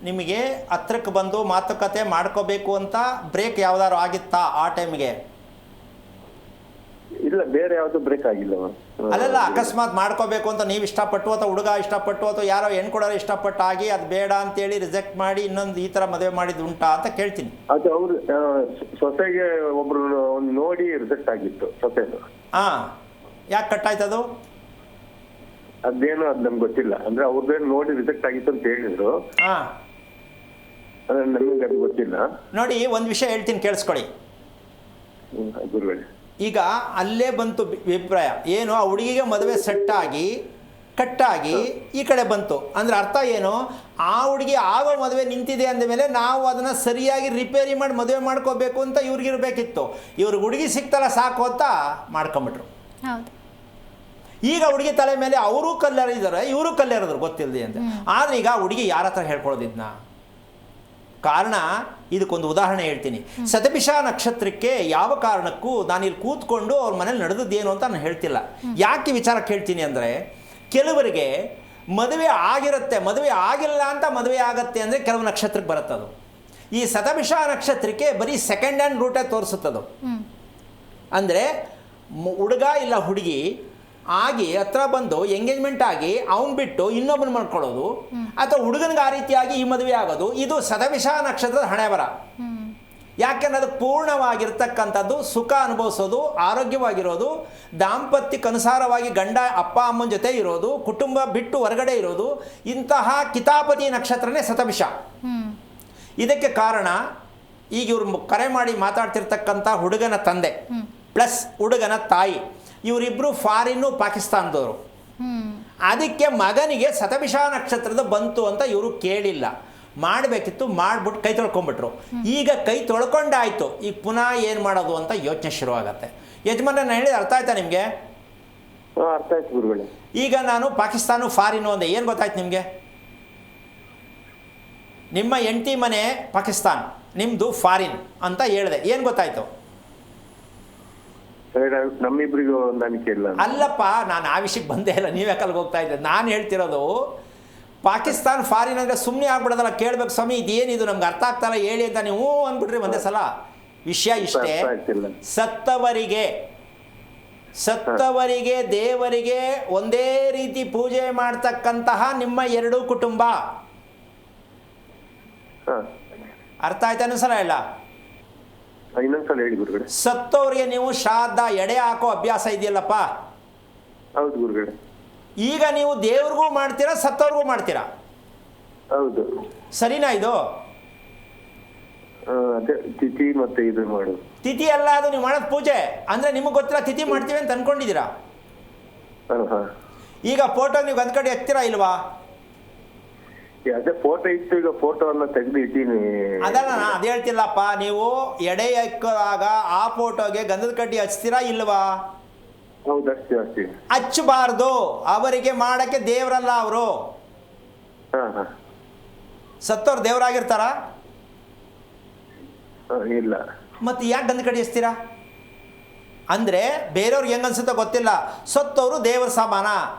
ನಿಮಗೆ ಹತ್ರಕ್ಕೆ ಬಂದು ಮಾತುಕತೆ ಮಾಡ್ಕೋಬೇಕು ಅಂತ ಬ್ರೇಕ್ ಯಾವ್ದಾದ್ರು ಆಗಿತ್ತಾ ಆ ಟೈಮ್ಗೆ? ಇಲ್ಲ, ಬೇರೆ ಯಾವ್ದು ಬ್ರೇಕ್ ಆಗಿಲ್ಲ. ಅಲ್ಲೆಲ್ಲ ಅಕಸ್ಮಾತ್ ಮಾಡ್ಕೋಬೇಕು ಅಂತ ನೀವು ಇಷ್ಟಪಟ್ಟು ಅಥವಾ ಹುಡುಗ ಇಷ್ಟಪಟ್ಟು ಅಥವಾ ಯಾರೋ ಹೆಣ್ಕೊಡೋರು ಇಷ್ಟಪಟ್ಟು ಆಗಿ ಅದು ಬೇಡ ಅಂತೇಳಿ ರಿಜೆಕ್ಟ್ ಮಾಡಿ ಇನ್ನೊಂದು ಈ ಥರ ಮದುವೆ ಮಾಡಿದ್ದು ಉಂಟಾ ಅಂತ ಕೇಳ್ತೀನಿ. ಅದು ಅವ್ರು ಸೊಸೆಗೆ ಒಬ್ರು ನೋಡಿ ರಿಜೆಕ್ಟ್ ಆಗಿತ್ತು ಸೊಸೆದು. ಹಾಂ, ಯಾಕೆ ಕಟ್ಟಾಯ್ತದು? ಅದೇನೋ ಅದು ನಮ್ಗೆ ಗೊತ್ತಿಲ್ಲ. ಅಂದ್ರೆ ಅವ್ರದ್ದೇನು ನೋಡಿ ರಿಜೆಕ್ಟ್ ಆಗಿತ್ತು ಅಂತ ಹೇಳಿದ್ರು. ಹಾಂ, ನಮಗೆ ಅದು ಗೊತ್ತಿಲ್ಲ. ನೋಡಿ, ಒಂದು ವಿಷಯ ಹೇಳ್ತೀನಿ, ಕೇಳಿಸ್ಕೊಳ್ಳಿ. ಗುರುಗಳೇ, ಈಗ ಅಲ್ಲೇ ಬಂತು ಅಭಿಪ್ರಾಯ ಏನು, ಆ ಹುಡುಗಿಗೆ ಮದುವೆ ಸೆಟ್ಟಾಗಿ ಕಟ್ಟಾಗಿ ಈ ಕಡೆ ಬಂತು ಅಂದರೆ ಅರ್ಥ ಏನು, ಆ ಹುಡುಗಿ ಆಗೋ ಮದುವೆ ನಿಂತಿದೆ ಅಂದಮೇಲೆ ನಾವು ಅದನ್ನು ಸರಿಯಾಗಿ ರಿಪೇರಿ ಮಾಡಿ ಮದುವೆ ಮಾಡ್ಕೋಬೇಕು ಅಂತ ಇವ್ರಿಗಿರ್ಬೇಕಿತ್ತು. ಇವ್ರಿಗೆ ಹುಡುಗಿ ಸಿಕ್ತಲ್ಲ ಸಾಕು ಅಂತ ಮಾಡ್ಕೊಂಬಿಟ್ರು. ಹೌದು. ಈಗ ಹುಡುಗಿ ತಲೆ ಮೇಲೆ ಅವರು ಕಲ್ಲೆರಿದ್ದಾರೆ, ಇವರು ಕಲ್ಲೆರೆದ್ರು ಗೊತ್ತಿಲ್ಲದೆ ಅಂತ. ಆದರೆ ಈಗ ಹುಡುಗಿ ಯಾರ ಹತ್ರ ಹೇಳ್ಕೊಳ್ಳೋದಿದ್ನ? ಕಾರಣ ಇದಕ್ಕೊಂದು ಉದಾಹರಣೆ ಹೇಳ್ತೀನಿ. ಶತಭಿಷ ನಕ್ಷತ್ರಕ್ಕೆ ಯಾವ ಕಾರಣಕ್ಕೂ ನಾನಿಲ್ಲಿ ಕೂತ್ಕೊಂಡು ಅವ್ರ ಮನೇಲಿ ನಡೆದದ್ದೇನು ಅಂತ ನಾನು ಹೇಳ್ತಿಲ್ಲ. ಯಾಕೆ ವಿಚಾರ ಕೇಳ್ತೀನಿ ಅಂದರೆ, ಕೆಲವರಿಗೆ ಮದುವೆ ಆಗಿರುತ್ತೆ, ಮದುವೆ ಆಗಿಲ್ಲ ಅಂತ ಮದುವೆ ಆಗತ್ತೆ ಅಂದರೆ ಕೆಲವು ನಕ್ಷತ್ರಕ್ಕೆ ಬರುತ್ತದು. ಈ ಶತಭಿಷ ನಕ್ಷತ್ರಕ್ಕೆ ಬರೀ ಸೆಕೆಂಡ್ ಹ್ಯಾಂಡ್ ರೂಟೇ ತೋರಿಸುತ್ತದು. ಅಂದರೆ ಹುಡುಗ ಇಲ್ಲ ಹುಡುಗಿ ಆಗಿ ಹತ್ರ ಬಂದು ಎಂಗೇಜ್ಮೆಂಟ್ ಆಗಿ ಅವನು ಬಿಟ್ಟು ಇನ್ನೊಬ್ಬನ ಮಾಡ್ಕೊಳ್ಳೋದು, ಅಥವಾ ಹುಡುಗನಿಗೆ ಆ ರೀತಿಯಾಗಿ ಈ ಮದುವೆ ಆಗೋದು, ಇದು ಶತಭಿಷ ನಕ್ಷತ್ರದ ಹಣೆ ಬರ. ಯಾಕೆಂದ್ರೆ ಅದು ಪೂರ್ಣವಾಗಿರ್ತಕ್ಕಂಥದ್ದು ಸುಖ ಅನುಭವಿಸೋದು, ಆರೋಗ್ಯವಾಗಿರೋದು, ದಾಂಪತ್ಯಕ್ಕನುಸಾರವಾಗಿ ಗಂಡ ಅಪ್ಪ ಅಮ್ಮನ ಜೊತೆ ಇರೋದು, ಕುಟುಂಬ ಬಿಟ್ಟು ಹೊರಗಡೆ ಇರೋದು, ಇಂತಹ ಕಿತಾಪತಿ ನಕ್ಷತ್ರನೇ ಶತಭಿಷ. ಇದಕ್ಕೆ ಕಾರಣ ಈಗ ಇವರು ಕರೆ ಮಾಡಿ ಮಾತಾಡ್ತಿರ್ತಕ್ಕಂಥ ಹುಡುಗನ ತಂದೆ ಪ್ಲಸ್ ಹುಡುಗನ ತಾಯಿ, ಇವರಿಬ್ಬರು ಫಾರಿನ್ನು ಪಾಕಿಸ್ತಾನದವರು. ಅದಕ್ಕೆ ಮಗನಿಗೆ ಶತಭಿಷ ನಕ್ಷತ್ರದ ಬಂತು ಅಂತ ಇವರು ಕೇಳಿಲ್ಲ, ಮಾಡಬೇಕಿತ್ತು, ಮಾಡಿಬಿಟ್ಟು ಕೈ ತೊಳ್ಕೊಂಬಿಟ್ರು. ಈಗ ಕೈ ತೊಳ್ಕೊಂಡಾಯ್ತು, ಈಗ ಪುನಃ ಏನು ಮಾಡೋದು ಅಂತ ಯೋಚನೆ ಶುರುವಾಗತ್ತೆ. ಯಜಮಾನ ನಾನು ಹೇಳಿದ ಅರ್ಥ ಆಯ್ತಾ ನಿಮಗೆ? ಅರ್ಥ ಆಯ್ತು ಗುರುಗಳೇ. ಈಗ ನಾನು ಪಾಕಿಸ್ತಾನ ಫಾರಿನ್ನು ಅಂದೆ, ಏನು ಗೊತ್ತಾಯ್ತು ನಿಮಗೆ? ನಿಮ್ಮ ಹೆಂಡತಿ ಮನೆ ಪಾಕಿಸ್ತಾನ್, ನಿಮ್ಮದು ಫಾರಿನ್ ಅಂತ ಹೇಳಿದೆ, ಏನು ಗೊತ್ತಾಯ್ತು? ನಮ್ಮಿಬ್ರಿಗೂ ಹೊಂದಾಣಿಕೆ ಇಲ್ಲ. ಅಲ್ಲಪ್ಪ, ನಾನು ಆ ವಿಷಯಕ್ಕೆ ಬಂದೇ ಇಲ್ಲ, ನೀವೇ ಕಲ್ಗೆ ಹೋಗ್ತಾ ಇದ್ದೆ. ನಾನು ಹೇಳ್ತಿರೋದು ಪಾಕಿಸ್ತಾನ್ ಫಾರಿನ್ ಅಂದರೆ ಸುಮ್ಮನೆ ಆಗ್ಬಿಡೋದಲ್ಲ, ಕೇಳಬೇಕು ಸ್ವಾಮಿ ಇದೇನಿದು ನಮ್ಗೆ ಅರ್ಥ ಆಗ್ತಾಯಿಲ್ಲ ಹೇಳಿ ಅಂತ ನೀವು ಅಂದ್ಬಿಟ್ರಿ ಒಂದೇ ಸಲ. ವಿಷಯ ಇಷ್ಟೇ, ಸತ್ತವರಿಗೆ ಸತ್ತವರಿಗೆ ದೇವರಿಗೆ ಒಂದೇ ರೀತಿ ಪೂಜೆ ಮಾಡ್ತಕ್ಕಂತಹ ನಿಮ್ಮ ಎರಡೂ ಕುಟುಂಬ. ಹಾ, ಅರ್ಥ ಆಯ್ತಾ? ಇನ್ನೊಂದ್ಸಲ ಹೇಳ. ಇನ್ನೊಂದ್ಸಲ ಹೇಳಿ ಗುರುಗಳೇ. ಸತ್ತವರಿಗೆ ನೀವು ಶ್ರಾದ್ದ ಎಡೆ ಹಾಕೋ ಅಭ್ಯಾಸ ಇದೆಯಲ್ಲಪ್ಪ, ಹೌದು ಗುರುಗಳೇ. ಈಗ ನೀವು ದೇವ್ರಿಗೂ ಮಾಡ್ತೀರಾ ಸತ್ತವ್ರಿಗೂ ಮಾಡ್ತೀರಾ? ಹೌದು. ಸರಿನಾ ಇದು? ಅದೇ ತಿಥಿ ಮತ್ತೆ ಇದು ಮಾಡು. ತಿಥಿ ಅಲ್ಲ, ಅದು ನೀವು ಮಾಡೋದು ಪೂಜೆ. ಅಂದರೆ ನಿಮಗೆ ಗೊತ್ತಿಲ್ಲ ತಿಥಿ ಮಾಡ್ತೀವಿ ಅಂತ ಅಂದ್ಕೊಂಡಿದ್ದೀರಾ. ಹಾ. ಈಗ ಫೋಟೋ ನೀವು ಗಂದ್ಕಡೆ ಎತ್ತೀರಾ ಇಲ್ವಾ? ಅದೇ ಫೋಟೋ ಇತ್ತು, ಈಗ ಫೋಟೋ ಎಲ್ಲ ತೆಗೆದು ಇಟ್ಟೀನಿ. ಅದಲ್ಲ, ನಾನು ಅದು ಹೇಳ್ತಿಲ್ಲಪ್ಪ. ನೀವು ಎಡೆ ಹಾಕಿದಾಗ ಆ ಫೋಟೋಗೆ ಗಂಧದ ಕಡ್ಡಿ ಹಚ್ತೀರಾ ಇಲ್ವಾ? ಹೌದು, ಅಷ್ಟೇ. ಹಚ್ಚಬಾರ್ದು. ಅವರಿಗೆ ಮಾಡಕ್ಕೆ ದೇವರಲ್ಲ ಅವರು. ಹಾ. ಸತ್ತವ್ರು ದೇವರಾಗಿರ್ತಾರ? ಇಲ್ಲ. ಮತ್ತೆ ಯಾಕೆ ಗಂಧ ಕಡ್ಡಿ ಹಚ್ತೀರಾ? ಅಂದರೆ ಬೇರೆಯವ್ರಿಗೆ ಹೆಂಗೆ ಅನ್ಸುತ್ತೋ ಗೊತ್ತಿಲ್ಲ, ಸತ್ತವರು ದೇವ್ರ ಸಮಾನ.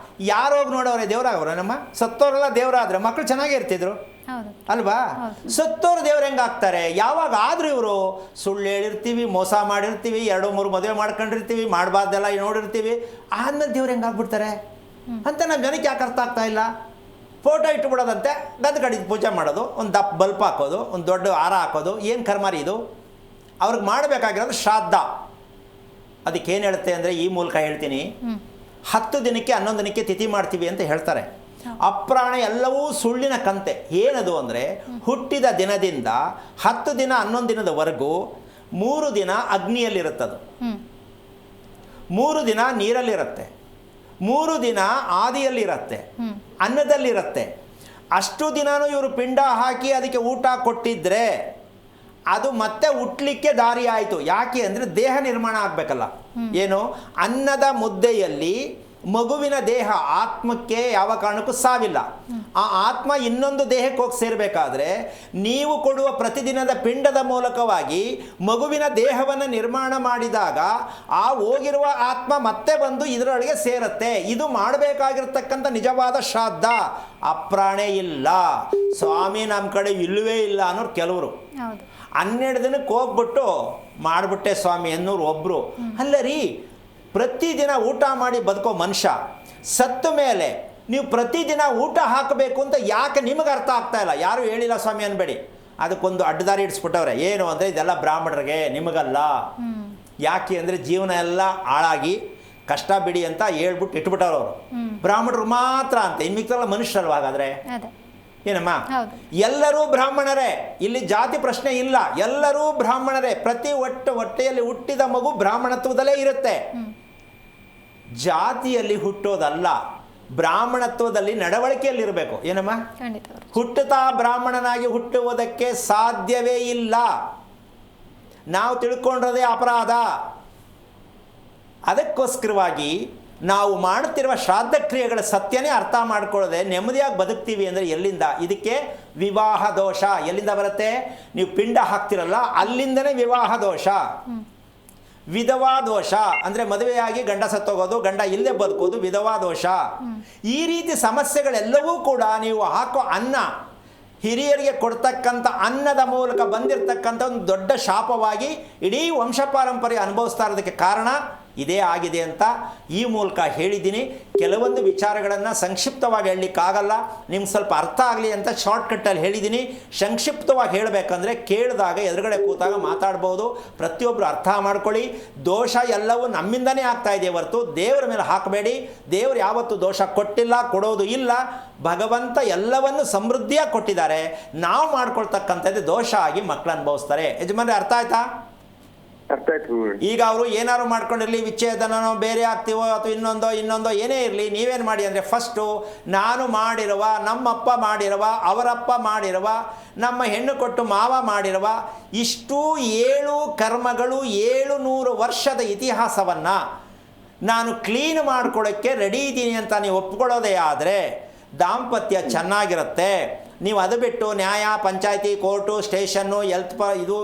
ಯಾರೋಗಿ ನೋಡೋರೆ ದೇವರಾಗವ್ರೆ? ನಮ್ಮ ಸತ್ತವರೆಲ್ಲ ದೇವರಾದ್ರೆ ಮಕ್ಕಳು ಚೆನ್ನಾಗೇ ಇರ್ತಿದ್ರು ಅಲ್ವಾ? ಸತ್ತೋರು ದೇವ್ರು ಹೆಂಗಾಗ್ತಾರೆ? ಯಾವಾಗ ಆದ್ರೂ ಇವರು ಸುಳ್ಳು ಹೇಳಿರ್ತೀವಿ, ಮೋಸ ಮಾಡಿರ್ತೀವಿ, 2-3 ಮದುವೆ ಮಾಡ್ಕೊಂಡಿರ್ತೀವಿ, ಮಾಡಬಾರ್ದೆಲ್ಲ ನೋಡಿರ್ತೀವಿ, ಆದ್ಮೇಲೆ ದೇವ್ರು ಹೆಂಗಾಗ್ಬಿಡ್ತಾರೆ ಅಂತ ನಮ್ಮ ಜನಕ್ಕೆ ಯಾಕೆ ಅರ್ಥ ಆಗ್ತಾ ಇಲ್ಲ? ಫೋಟೋ ಇಟ್ಬಿಡೋದಂತೆ, ಗಂಧ ಕಡಿದು ಪೂಜೆ ಮಾಡೋದು, ಒಂದು ದಪ್ಪ ಬಲ್ಪ್ ಹಾಕೋದು, ಒಂದು ದೊಡ್ಡ ಹಾರ ಹಾಕೋದು, ಏನು ಕರ್ಮಾರಿ ಇದು? ಅವ್ರಿಗೆ ಮಾಡಬೇಕಾಗಿರೋದು ಶ್ರಾದ್ದ. ಅದಕ್ಕೇನು ಹೇಳುತ್ತೆ ಅಂದರೆ, ಈ ಮೂಲಕ ಹೇಳ್ತೀನಿ, 10 ದಿನಕ್ಕೆ 11 ದಿನಕ್ಕೆ ತಿಥಿ ಮಾಡ್ತೀವಿ ಅಂತ ಹೇಳ್ತಾರೆ. ಅಪ್ರಾಣ ಎಲ್ಲವೂ ಸುಳ್ಳಿನ ಕಂತೆ. ಏನದು ಅಂದರೆ, ಹುಟ್ಟಿದ ದಿನದಿಂದ 10 ದಿನ 11 ದಿನದವರೆಗೂ 3 ದಿನ ಅಗ್ನಿಯಲ್ಲಿರುತ್ತದು, 3 ದಿನ ನೀರಲ್ಲಿರುತ್ತೆ, 3 ದಿನ ಆದಿಯಲ್ಲಿರುತ್ತೆ, ಅನ್ನದಲ್ಲಿರುತ್ತೆ. ಅಷ್ಟು ದಿನವೂ ಇವರು ಪಿಂಡ ಹಾಕಿ ಅದಕ್ಕೆ ಊಟ ಕೊಟ್ಟಿದ್ರೆ ಅದು ಮತ್ತೆ ಹುಟ್ಟಲಿಕ್ಕೆ ದಾರಿ ಆಯಿತು. ಯಾಕೆ ಅಂದರೆ ದೇಹ ನಿರ್ಮಾಣ ಆಗಬೇಕಲ್ಲ. ಏನು? ಅನ್ನದ ಮುದ್ದೆಯಲ್ಲಿ ಮಗುವಿನ ದೇಹ, ಆತ್ಮಕ್ಕೆ ಯಾವ ಕಾರಣಕ್ಕೂ ಸಾವಿಲ್ಲ. ಆ ಆತ್ಮ ಇನ್ನೊಂದು ದೇಹಕ್ಕೆ ಹೋಗಿ ಸೇರಬೇಕಾದ್ರೆ ನೀವು ಕೊಡುವ ಪ್ರತಿದಿನದ ಪಿಂಡದ ಮೂಲಕವಾಗಿ ಮಗುವಿನ ದೇಹವನ್ನು ನಿರ್ಮಾಣ ಮಾಡಿದಾಗ ಆ ಹೋಗಿರುವ ಆತ್ಮ ಮತ್ತೆ ಬಂದು ಇದರೊಳಗೆ ಸೇರುತ್ತೆ. ಇದು ಮಾಡಬೇಕಾಗಿರ್ತಕ್ಕಂಥ ನಿಜವಾದ ಶ್ರಾದ್ದ. ಅಪ್ರಾಣೆ ಇಲ್ಲ, ಸ್ವಾಮಿ ನಮ್ಮ ಕಡೆ ಇಲ್ಲವೇ ಇಲ್ಲ ಅನ್ನೋರು ಕೆಲವರು. 12 ದಿನಕ್ಕೆ ಹೋಗ್ಬಿಟ್ಟು ಮಾಡಿಬಿಟ್ಟೆ ಸ್ವಾಮಿ ಅನ್ನೋರು ಒಬ್ಬರು. ಅಲ್ಲ ರೀ, ಪ್ರತಿದಿನ ಊಟ ಮಾಡಿ ಬದುಕೋ ಮನುಷ್ಯ ಸತ್ತ ಮೇಲೆ ನೀವು ಪ್ರತಿದಿನ ಊಟ ಹಾಕಬೇಕು ಅಂತ ಯಾಕೆ ನಿಮಗೆ ಅರ್ಥ ಆಗ್ತಾ ಇಲ್ಲ? ಯಾರು ಹೇಳಿಲ್ಲ ಸ್ವಾಮಿ ಅನ್ಬೇಡಿ. ಅದಕ್ಕೊಂದು ಅಡ್ಡದಾರಿ ಇಡಿಸ್ಬಿಟ್ಟವ್ರೆ. ಏನು ಅಂದರೆ, ಇದೆಲ್ಲ ಬ್ರಾಹ್ಮಣರಿಗೆ, ನಿಮಗಲ್ಲ. ಯಾಕೆ ಅಂದರೆ ಜೀವನ ಎಲ್ಲ ಹಾಳಾಗಿ ಕಷ್ಟ ಬಿಡಿ ಅಂತ ಹೇಳ್ಬಿಟ್ಟು ಇಟ್ಬಿಟ್ಟವ್ರು ಅವರು. ಬ್ರಾಹ್ಮಣರು ಮಾತ್ರ ಅಂತ, ಇನ್ಮಿಕ್ಕೆಲ್ಲ ಮನುಷ್ಯರಲ್ವ? ಹಾಗಾದರೆ ಏನಮ್ಮ? ಎಲ್ಲರೂ ಬ್ರಾಹ್ಮಣರೇ, ಇಲ್ಲಿ ಜಾತಿ ಪ್ರಶ್ನೆ ಇಲ್ಲ. ಎಲ್ಲರೂ ಬ್ರಾಹ್ಮಣರೇ. ಪ್ರತಿ ಹೊಟ್ಟೆಯಲ್ಲಿ ಹುಟ್ಟಿದ ಮಗು ಬ್ರಾಹ್ಮಣತ್ವದಲ್ಲೇ ಇರುತ್ತೆ. ಜಾತಿಯಲ್ಲಿ ಹುಟ್ಟೋದಲ್ಲ, ಬ್ರಾಹ್ಮಣತ್ವದಲ್ಲಿ ನಡವಳಿಕೆಯಲ್ಲಿರಬೇಕು. ಏನಮ್ಮ? ಹುಟ್ಟುತ್ತಾ ಬ್ರಾಹ್ಮಣನಾಗಿ ಹುಟ್ಟುವುದಕ್ಕೆ ಸಾಧ್ಯವೇ ಇಲ್ಲ. ನಾವು ತಿಳ್ಕೊಂಡ್ರದೇ ಅಪರಾಧ. ಅದಕ್ಕೋಸ್ಕರವಾಗಿ ನಾವು ಮಾಡುತ್ತಿರುವ ಶ್ರಾದ್ದ ಕ್ರಿಯೆಗಳ ಸತ್ಯನೇ ಅರ್ಥ ಮಾಡ್ಕೊಳ್ಳದೆ ನೆಮ್ಮದಿಯಾಗಿ ಬದುಕ್ತೀವಿ ಅಂದರೆ ಎಲ್ಲಿಂದ? ಇದಕ್ಕೆ ವಿವಾಹ ದೋಷ. ಎಲ್ಲಿಂದ ಬರುತ್ತೆ? ನೀವು ಪಿಂಡ ಹಾಕ್ತಿರಲ್ಲ, ಅಲ್ಲಿಂದನೇ ವಿವಾಹ ದೋಷ. ವಿಧವಾ ದೋಷ ಅಂದರೆ ಮದುವೆಯಾಗಿ ಗಂಡ ಸತ್ತೋಗೋದು, ಗಂಡ ಇಲ್ಲದೆ ಬದುಕೋದು ವಿಧವಾ ದೋಷ. ಈ ರೀತಿ ಸಮಸ್ಯೆಗಳೆಲ್ಲವೂ ಕೂಡ ನೀವು ಹಾಕೋ ಅನ್ನ, ಹಿರಿಯರಿಗೆ ಕೊಡ್ತಕ್ಕಂಥ ಅನ್ನದ ಮೂಲಕ ಬಂದಿರತಕ್ಕಂಥ ಒಂದು ದೊಡ್ಡ ಶಾಪವಾಗಿ ಇಡೀ ವಂಶ ಪಾರಂಪರ್ಯ ಅನುಭವಿಸ್ತಾ ಇರೋದಕ್ಕೆ ಕಾರಣ ಇದೇ ಆಗಿದೆ ಅಂತ ಈ ಮೂಲಕ ಹೇಳಿದ್ದೀನಿ. ಕೆಲವೊಂದು ವಿಚಾರಗಳನ್ನು ಸಂಕ್ಷಿಪ್ತವಾಗಿ ಹೇಳಲಿಕ್ಕಾಗಲ್ಲ, ನಿಮ್ಗೆ ಸ್ವಲ್ಪ ಅರ್ಥ ಆಗಲಿ ಅಂತ ಶಾರ್ಟ್ಕಟ್ಟಲ್ಲಿ ಹೇಳಿದ್ದೀನಿ. ಸಂಕ್ಷಿಪ್ತವಾಗಿ ಹೇಳಬೇಕಂದ್ರೆ ಕೇಳಿದಾಗ ಎದುರುಗಡೆ ಕೂತಾಗ ಮಾತಾಡ್ಬೋದು. ಪ್ರತಿಯೊಬ್ಬರು ಅರ್ಥ ಮಾಡ್ಕೊಳ್ಳಿ. ದೋಷ ಎಲ್ಲವೂ ನಮ್ಮಿಂದನೇ ಆಗ್ತಾ ಇದೆ ಹೊರತು ದೇವರ ಮೇಲೆ ಹಾಕಬೇಡಿ. ದೇವರು ಯಾವತ್ತೂ ದೋಷ ಕೊಟ್ಟಿಲ್ಲ, ಕೊಡೋದು ಇಲ್ಲ. ಭಗವಂತ ಎಲ್ಲವನ್ನು ಸಮೃದ್ಧಿಯಾಗಿ ಕೊಟ್ಟಿದ್ದಾರೆ. ನಾವು ಮಾಡ್ಕೊಳ್ತಕ್ಕಂಥದ್ದು ದೋಷ ಆಗಿ ಮಕ್ಕಳು ಅನುಭವಿಸ್ತಾರೆ. ಯಜಮಾನ್ರೆ, ಅರ್ಥ ಆಯ್ತಾ? ಈಗ ಅವರು ಏನಾದ್ರು ಮಾಡ್ಕೊಂಡಿರಲಿ, ವಿಚ್ಛೇದನೋ ಬೇರೆ ಆಗ್ತೀವೋ ಅಥವಾ ಇನ್ನೊಂದೋ ಏನೇ ಇರಲಿ, ನೀವೇನು ಮಾಡಿ ಅಂದರೆ, ಫಸ್ಟು ನಾನು ಮಾಡಿರುವ, ನಮ್ಮಪ್ಪ ಮಾಡಿರುವ, ಅವರಪ್ಪ ಮಾಡಿರುವ, ನಮ್ಮ ಹೆಣ್ಣು ಕೊಟ್ಟು ಮಾವ ಮಾಡಿರುವ ಇಷ್ಟೂ 7 ಕರ್ಮಗಳು 700 ವರ್ಷದ ಇತಿಹಾಸವನ್ನು ನಾನು ಕ್ಲೀನ್ ಮಾಡ್ಕೊಳ್ಳೋಕ್ಕೆ ರೆಡಿ ಇದ್ದೀನಿ ಅಂತ ನೀವು ಒಪ್ಕೊಳ್ಳೋದೇ ಆದರೆ ದಾಂಪತ್ಯ ಚೆನ್ನಾಗಿರುತ್ತೆ. ನೀವು ಅದು ಬಿಟ್ಟು ನ್ಯಾಯ, ಪಂಚಾಯತಿ, ಕೋರ್ಟು, ಸ್ಟೇಷನ್ನು, ಇದು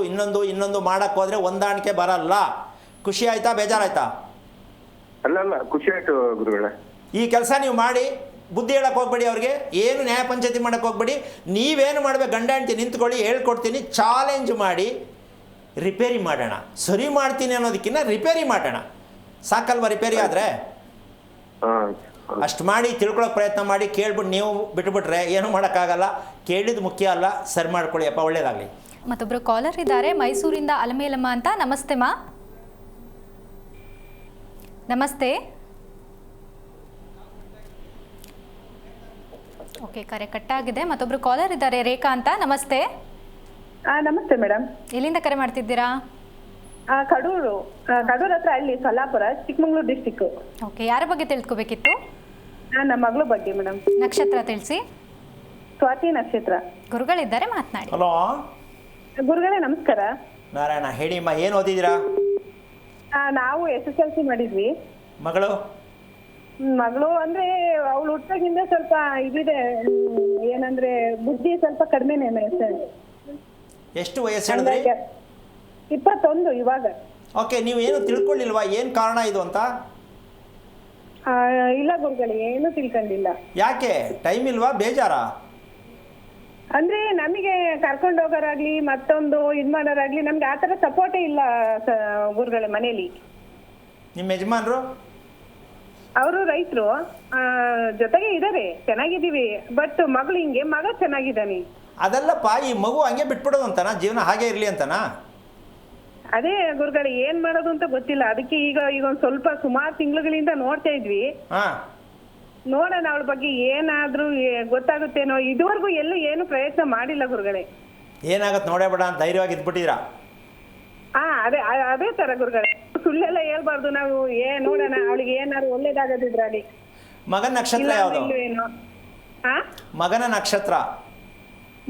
ಇನ್ನೊಂದು ಮಾಡೋಕ್ಕೆ ಹೋದರೆ ಹೊಂದಾಣಿಕೆ ಬರಲ್ಲ. ಖುಷಿ ಆಯ್ತಾ? ಬೇಜಾರಾಯ್ತಾ? ಅಲ್ಲ, ಖುಷಿ ಆಯ್ತು ಗುರುಗಳೇ. ಈ ಕೆಲಸ ನೀವು ಮಾಡಿ. ಬುದ್ಧಿ ಹೇಳಕ್ಕೆ ಹೋಗ್ಬೇಡಿ ಅವ್ರಿಗೆ. ಏನು ನ್ಯಾಯ ಪಂಚಾಯತಿ ಮಾಡೋಕ್ಕೆ ಹೋಗ್ಬೇಡಿ. ನೀವೇನು ಮಾಡಬೇಕು? ಗಂಡ ಹೆಂಡತಿ ನಿಂತ್ಕೊಳ್ಳಿ, ಹೇಳ್ಕೊಡ್ತೀನಿ, ಚಾಲೆಂಜ್ ಮಾಡಿ ರಿಪೇರಿ ಮಾಡೋಣ. ಸರಿ ಮಾಡ್ತೀನಿ ಅನ್ನೋದಕ್ಕಿಂತ ರಿಪೇರಿ ಮಾಡೋಣ. ಸಾಕಲ್ವ ರಿಪೇರಿ ಆದರೆ? ಹಾಂ ಅಷ್ಟು ಮಾಡಿ ತಿಳ್ಕೊಳ್ಳೋಕೆ ಪ್ರಯತ್ನ ಮಾಡಿ, ಕೇಳ್ಬಿಟ್ಟು ನೀವು ಬಿಟ್ಬಿಟ್ರೆ ಏನೂ ಮಾಡೋಕ್ಕಾಗಲ್ಲ. ಕೇಳಿದ್ದು ಮುಖ್ಯ ಅಲ್ಲ, ಸರಿ ಮಾಡ್ಕೊಳ್ಳಿ ಅಪ್ಪ, ಒಳ್ಳೇದಾಗಲಿ. ಮತ್ತೊಬ್ಬರು ಕಾಲರ್ ಇದ್ದಾರೆ ಮೈಸೂರಿಂದ, ಅಲಮೇಲಮ್ಮ ಅಂತ. ನಮಸ್ತೆ ಮಾ. ನಮಸ್ತೆ. ಓಕೆ, ಕರೆ ಕಟ್ಟಾಗಿದೆ. ಮತ್ತೊಬ್ಬರು ಕಾಲರ್ ಇದ್ದಾರೆ, ರೇಖಾ ಅಂತ. ನಮಸ್ತೆ. ನಮಸ್ತೆ ಮೇಡಮ್. ಎಲ್ಲಿಂದ ಕರೆ ಮಾಡ್ತಿದ್ದೀರಾ? ಕಡೂರು ಹತ್ರ ಹಳ್ಳಿ, ಸೊಲ್ಲಾಪುರ, ಚಿಕ್ಕಮಗಳೂರು ಡಿಸ್ಟಿಕ್. ಓಕೆ, ಯಾರ ಬಗ್ಗೆ ತಿಳ್ಕೊಬೇಕಿತ್ತು? ನಮ್ಮ ಮಗಳ ಬಗ್ಗೆ ಮೇಡಮ್. ನಕ್ಷತ್ರ ತಿಳಿಸಿ. ಸ್ವಾತಿ ನಕ್ಷತ್ರ. ಗುರುಗಳಿದ್ದಾರೆ, ಮಾತನಾಡಿ. ಹಲೋ ಗುರುಗಳೇ ನಮಸ್ಕಾರ. ನಾರಾಯಣ, ಹೇಳಿಮ್ಮ, ಏನು ಓದಿದ್ದೀರಾ? ನಾವು SSLC ಮಾಡಿದ್ವಿ. ಮಗಳು? ಮಗಳು ಅಂದ್ರೆ ಅವಳು ಹುಟ್ಟಾಗಿಂದ ಸ್ವಲ್ಪ ಇದಿದೆ, ಏನಂದ್ರೆ ಬುದ್ಧಿ ಸ್ವಲ್ಪ ಕಡಿಮೆನೆ. ಎಷ್ಟು ವಯಸ್ಸು ಹೇಳಿದ್ರಿ? 21 ಇವಾಗ. ಓಕೆ, ನೀವು ಏನು ತಿಳ್ಕೊಳ್ಳಿಲ್ವಾ ಏನು ಕಾರಣ ಇದು ಅಂತ? ಇಲ್ಲ ಗುರುಗಳೇ, ಏನು ತಿಳ್ಕೊಂಡಿಲ್ಲ. ಯಾಕೆ? ಟೈಮ್ ಇಲ್ವಾ, ಬೇಜಾರಾ? ಅಂದ್ರೆ ನಮಗೆ ಕರ್ಕೊಂಡು ಹೋಗೋರಾಗ್ಲಿ ಮತ್ತೊಂದು ಇದ್ ಮಾಡೋರಾಗ್ಲಿ ನಮ್ಗೆ ಆತರ ಸಪೋರ್ಟೇ ಇಲ್ಲ ಗುರುಗಳೇ ಮನೇಲಿ. ನಿಮ್ಮ ಯಜಮಾನ್ರು? ಅವರು ರೈತರು, ಜೊತೆಗೆ ಇದಾರೆ, ಚೆನ್ನಾಗಿದ್ದೀವಿ. ಬಟ್ ಮಗಳು ಹಿಂಗೆ, ಮಗ ಚೆನ್ನಾಗಿದ್ದಾನೆ. ಅದಲ್ಲಪ್ಪ, ಈ ಮಗು ಹಂಗೆ ಬಿಟ್ಬಿಡೋದು ಅಂತನಾ? ಜೀವನ ಹಾಗೆ ಇರಲಿ ಅಂತನಾ? ಅದೇ ಗುರುಗಳೇ, ಏನ್ ಮಾಡೋದು ಅಂತ ಗೊತ್ತಿಲ್ಲ. ಅದಕ್ಕೆ ಈಗ ಒಂದ್ ಸ್ವಲ್ಪ ಸುಮಾರು ತಿಂಗಳುಗಳಿಂದ ನೋಡ್ತಾ ಇದ್ವಿ. ಹಾಂ, ನೋಡೋಣ ಅವಳ ಬಗ್ಗೆ ಏನಾದ್ರೂ ಗೊತ್ತಾಗುತ್ತೇನೋ. ಇದುವರೆಗೂ ಎಲ್ಲೂ ಏನು ಪ್ರಯತ್ನ ಮಾಡಿಲ್ಲ ಗುರುಗಳೇ. ಏನಾಗತ್ತೆ ನೋಡೇ ಬೇಡ ಅಂತ ಧೈರ್ಯವಾಗಿ ಇದ್ಬಿಟ್ಟಿದ್ದೀರಾ? ಅದೇ ತರ ಗುರುಗಳೇ, ಸುಳ್ಳೆಲ್ಲ ಹೇಳ್ಬಾರ್ದು ನಾವು. ನೋಡೋಣ ಅವಳಿಗೆ ಏನಾದ್ರು ಒಳ್ಳೇದಾಗದಿದ್ರಲ್ಲಿ. ಮಗನ ನಕ್ಷತ್ರ ಯಾವುದು? ಏನೋ. ಮಗನ ನಕ್ಷತ್ರ?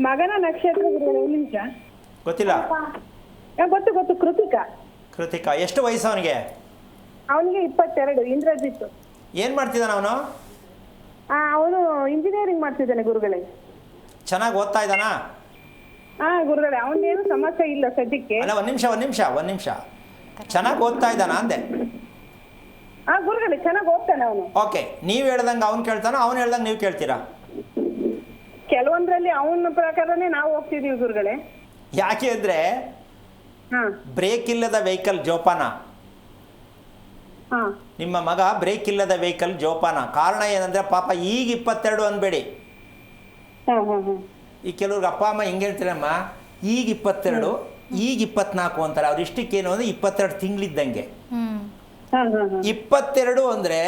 ಮಗನ ನಕ್ಷತ್ರ ಗುರುಗಳೇ, ಒಂದು ನಿಮಿಷ. ಗೊತ್ತಿಲ್ಲ? ಗೊತ್ತು, ಕೃತಿಕಾ. ಕೃತಿಕಾ. ಎಷ್ಟು ವಯಸ್ಸು ಅವನಿಗೆ? ಅವನಿಗೆ 22. ಇಂದ್ರಜಿತ್. ಏನು ಮಾಡ್ತಿದ್ದಾನೆ ಅವನು? ಅವನು ಇಂಜಿನಿಯರಿಂಗ್ ಮಾಡ್ತಿದ್ದಾನೆ ಗುರುಗಳೇ. ಚೆನ್ನಾಗಿ ಓದ್ತಾ ಇದ್ದಾನಾ? ಗುರುಗಳೇ, ಅವನೇನು ಸಮಸ್ಯೆ ಇಲ್ಲ ಸದ್ಯಕ್ಕೆ. ಅಲ್ಲ, ಒಂದು ನಿಮಿಷ. ಚೆನ್ನಾಗಿ ಓದ್ತಾ ಇದ್ದಾನಾ ಅಂದೆ? ಗುರುಗಳೇ, ಚೆನ್ನಾಗಿ ಓದ್ತಾನೆ ಅವನು. ಓಕೆ, ನೀವು ಹೇಳ್ದಂಗೆ ಅವ್ನು ಕೇಳ್ತಾನೋ, ಅವ್ನು ಹೇಳ್ದಂಗೆ ನೀವು ಕೇಳ್ತೀರಾ? ಕೆಲವೊಂದ್ರಲ್ಲಿ ಅವನ ಪ್ರಕಾರನೇ ನಾವು ಹೋಗ್ತಿದೀವಿ ಗುರುಗಳೇ. ಯಾಕೆ ಅಂದರೆ ಬ್ರೇಕ್ ಇಲ್ಲದ ವೆಹಿಕಲ್ ಜೋಪಾನ. ನಿಮ್ಮ ಮಗ ಬ್ರೇಕ್ ಇಲ್ಲದ ವೆಹಿಕಲ್ ಜೋಪಾನ. ಕಾರಣ ಏನಂದರೆ ಪಾಪ ಈಗ 22 ಅನ್ಬೇಡಿ. ಈ ಕೆಲವ್ರಿಗೆ ಅಪ್ಪ ಅಮ್ಮ ಹೆಂಗೆ ಹೇಳ್ತೀರಮ್ಮ, ಈಗ 22, ಈಗ 24 ಅಂತಾರೆ. ಅವ್ರು ಇಷ್ಟಕ್ಕೇನು ಅಂದರೆ 22 ತಿಂಗಳಿದ್ದಂಗೆ. 22 ಅಂದರೆ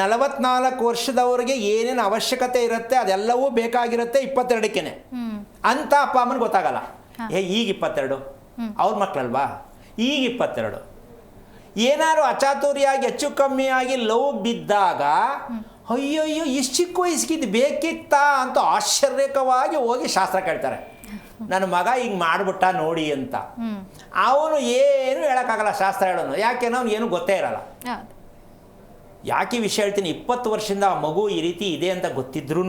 44 ವರ್ಷದವರೆಗೆ ಏನೇನು ಅವಶ್ಯಕತೆ ಇರುತ್ತೆ ಅದೆಲ್ಲವೂ ಬೇಕಾಗಿರುತ್ತೆ 22ಕ್ಕೇನೆ ಅಂತ ಅಪ್ಪ ಅಮ್ಮನಿಗೆ ಗೊತ್ತಾಗಲ್ಲ. ಈಗ 22 ಅವ್ರ ಮಕ್ಕಳಲ್ವಾ? ಈಗ 22 ಏನಾದ್ರು ಅಚಾತುರ್ಯಾಗಿ ಹೆಚ್ಚು ಕಮ್ಮಿಯಾಗಿ ಲವ್ ಬಿದ್ದಾಗ ಅಯ್ಯಯ್ಯೋ ಇಷ್ಟು ಚಿಕ್ಕ ವಯಸ್ಸಿಗೆ ಬೇಕಿತ್ತಾ ಅಂತ ಆಶ್ಚರ್ಯಕವಾಗಿ ಹೋಗಿ ಶಾಸ್ತ್ರ ಕೇಳ್ತಾರೆ. ನನ್ನ ಮಗ ಹಿಂಗೆ ಮಾಡಿಬಿಟ್ಟ ನೋಡಿ ಅಂತ. ಅವನು ಏನು ಹೇಳೋಕ್ಕಾಗಲ್ಲ, ಶಾಸ್ತ್ರ ಹೇಳೋನು. ಯಾಕೆನೋ ಅವ್ನು ಏನು ಗೊತ್ತೇ ಇರಲ್ಲ. ಯಾಕೆ ವಿಷಯ ಹೇಳ್ತೀನಿ, 20 ವರ್ಷದಿಂದ ಆ ಮಗು ಈ ರೀತಿ ಇದೆ ಅಂತ ಗೊತ್ತಿದ್ರೂ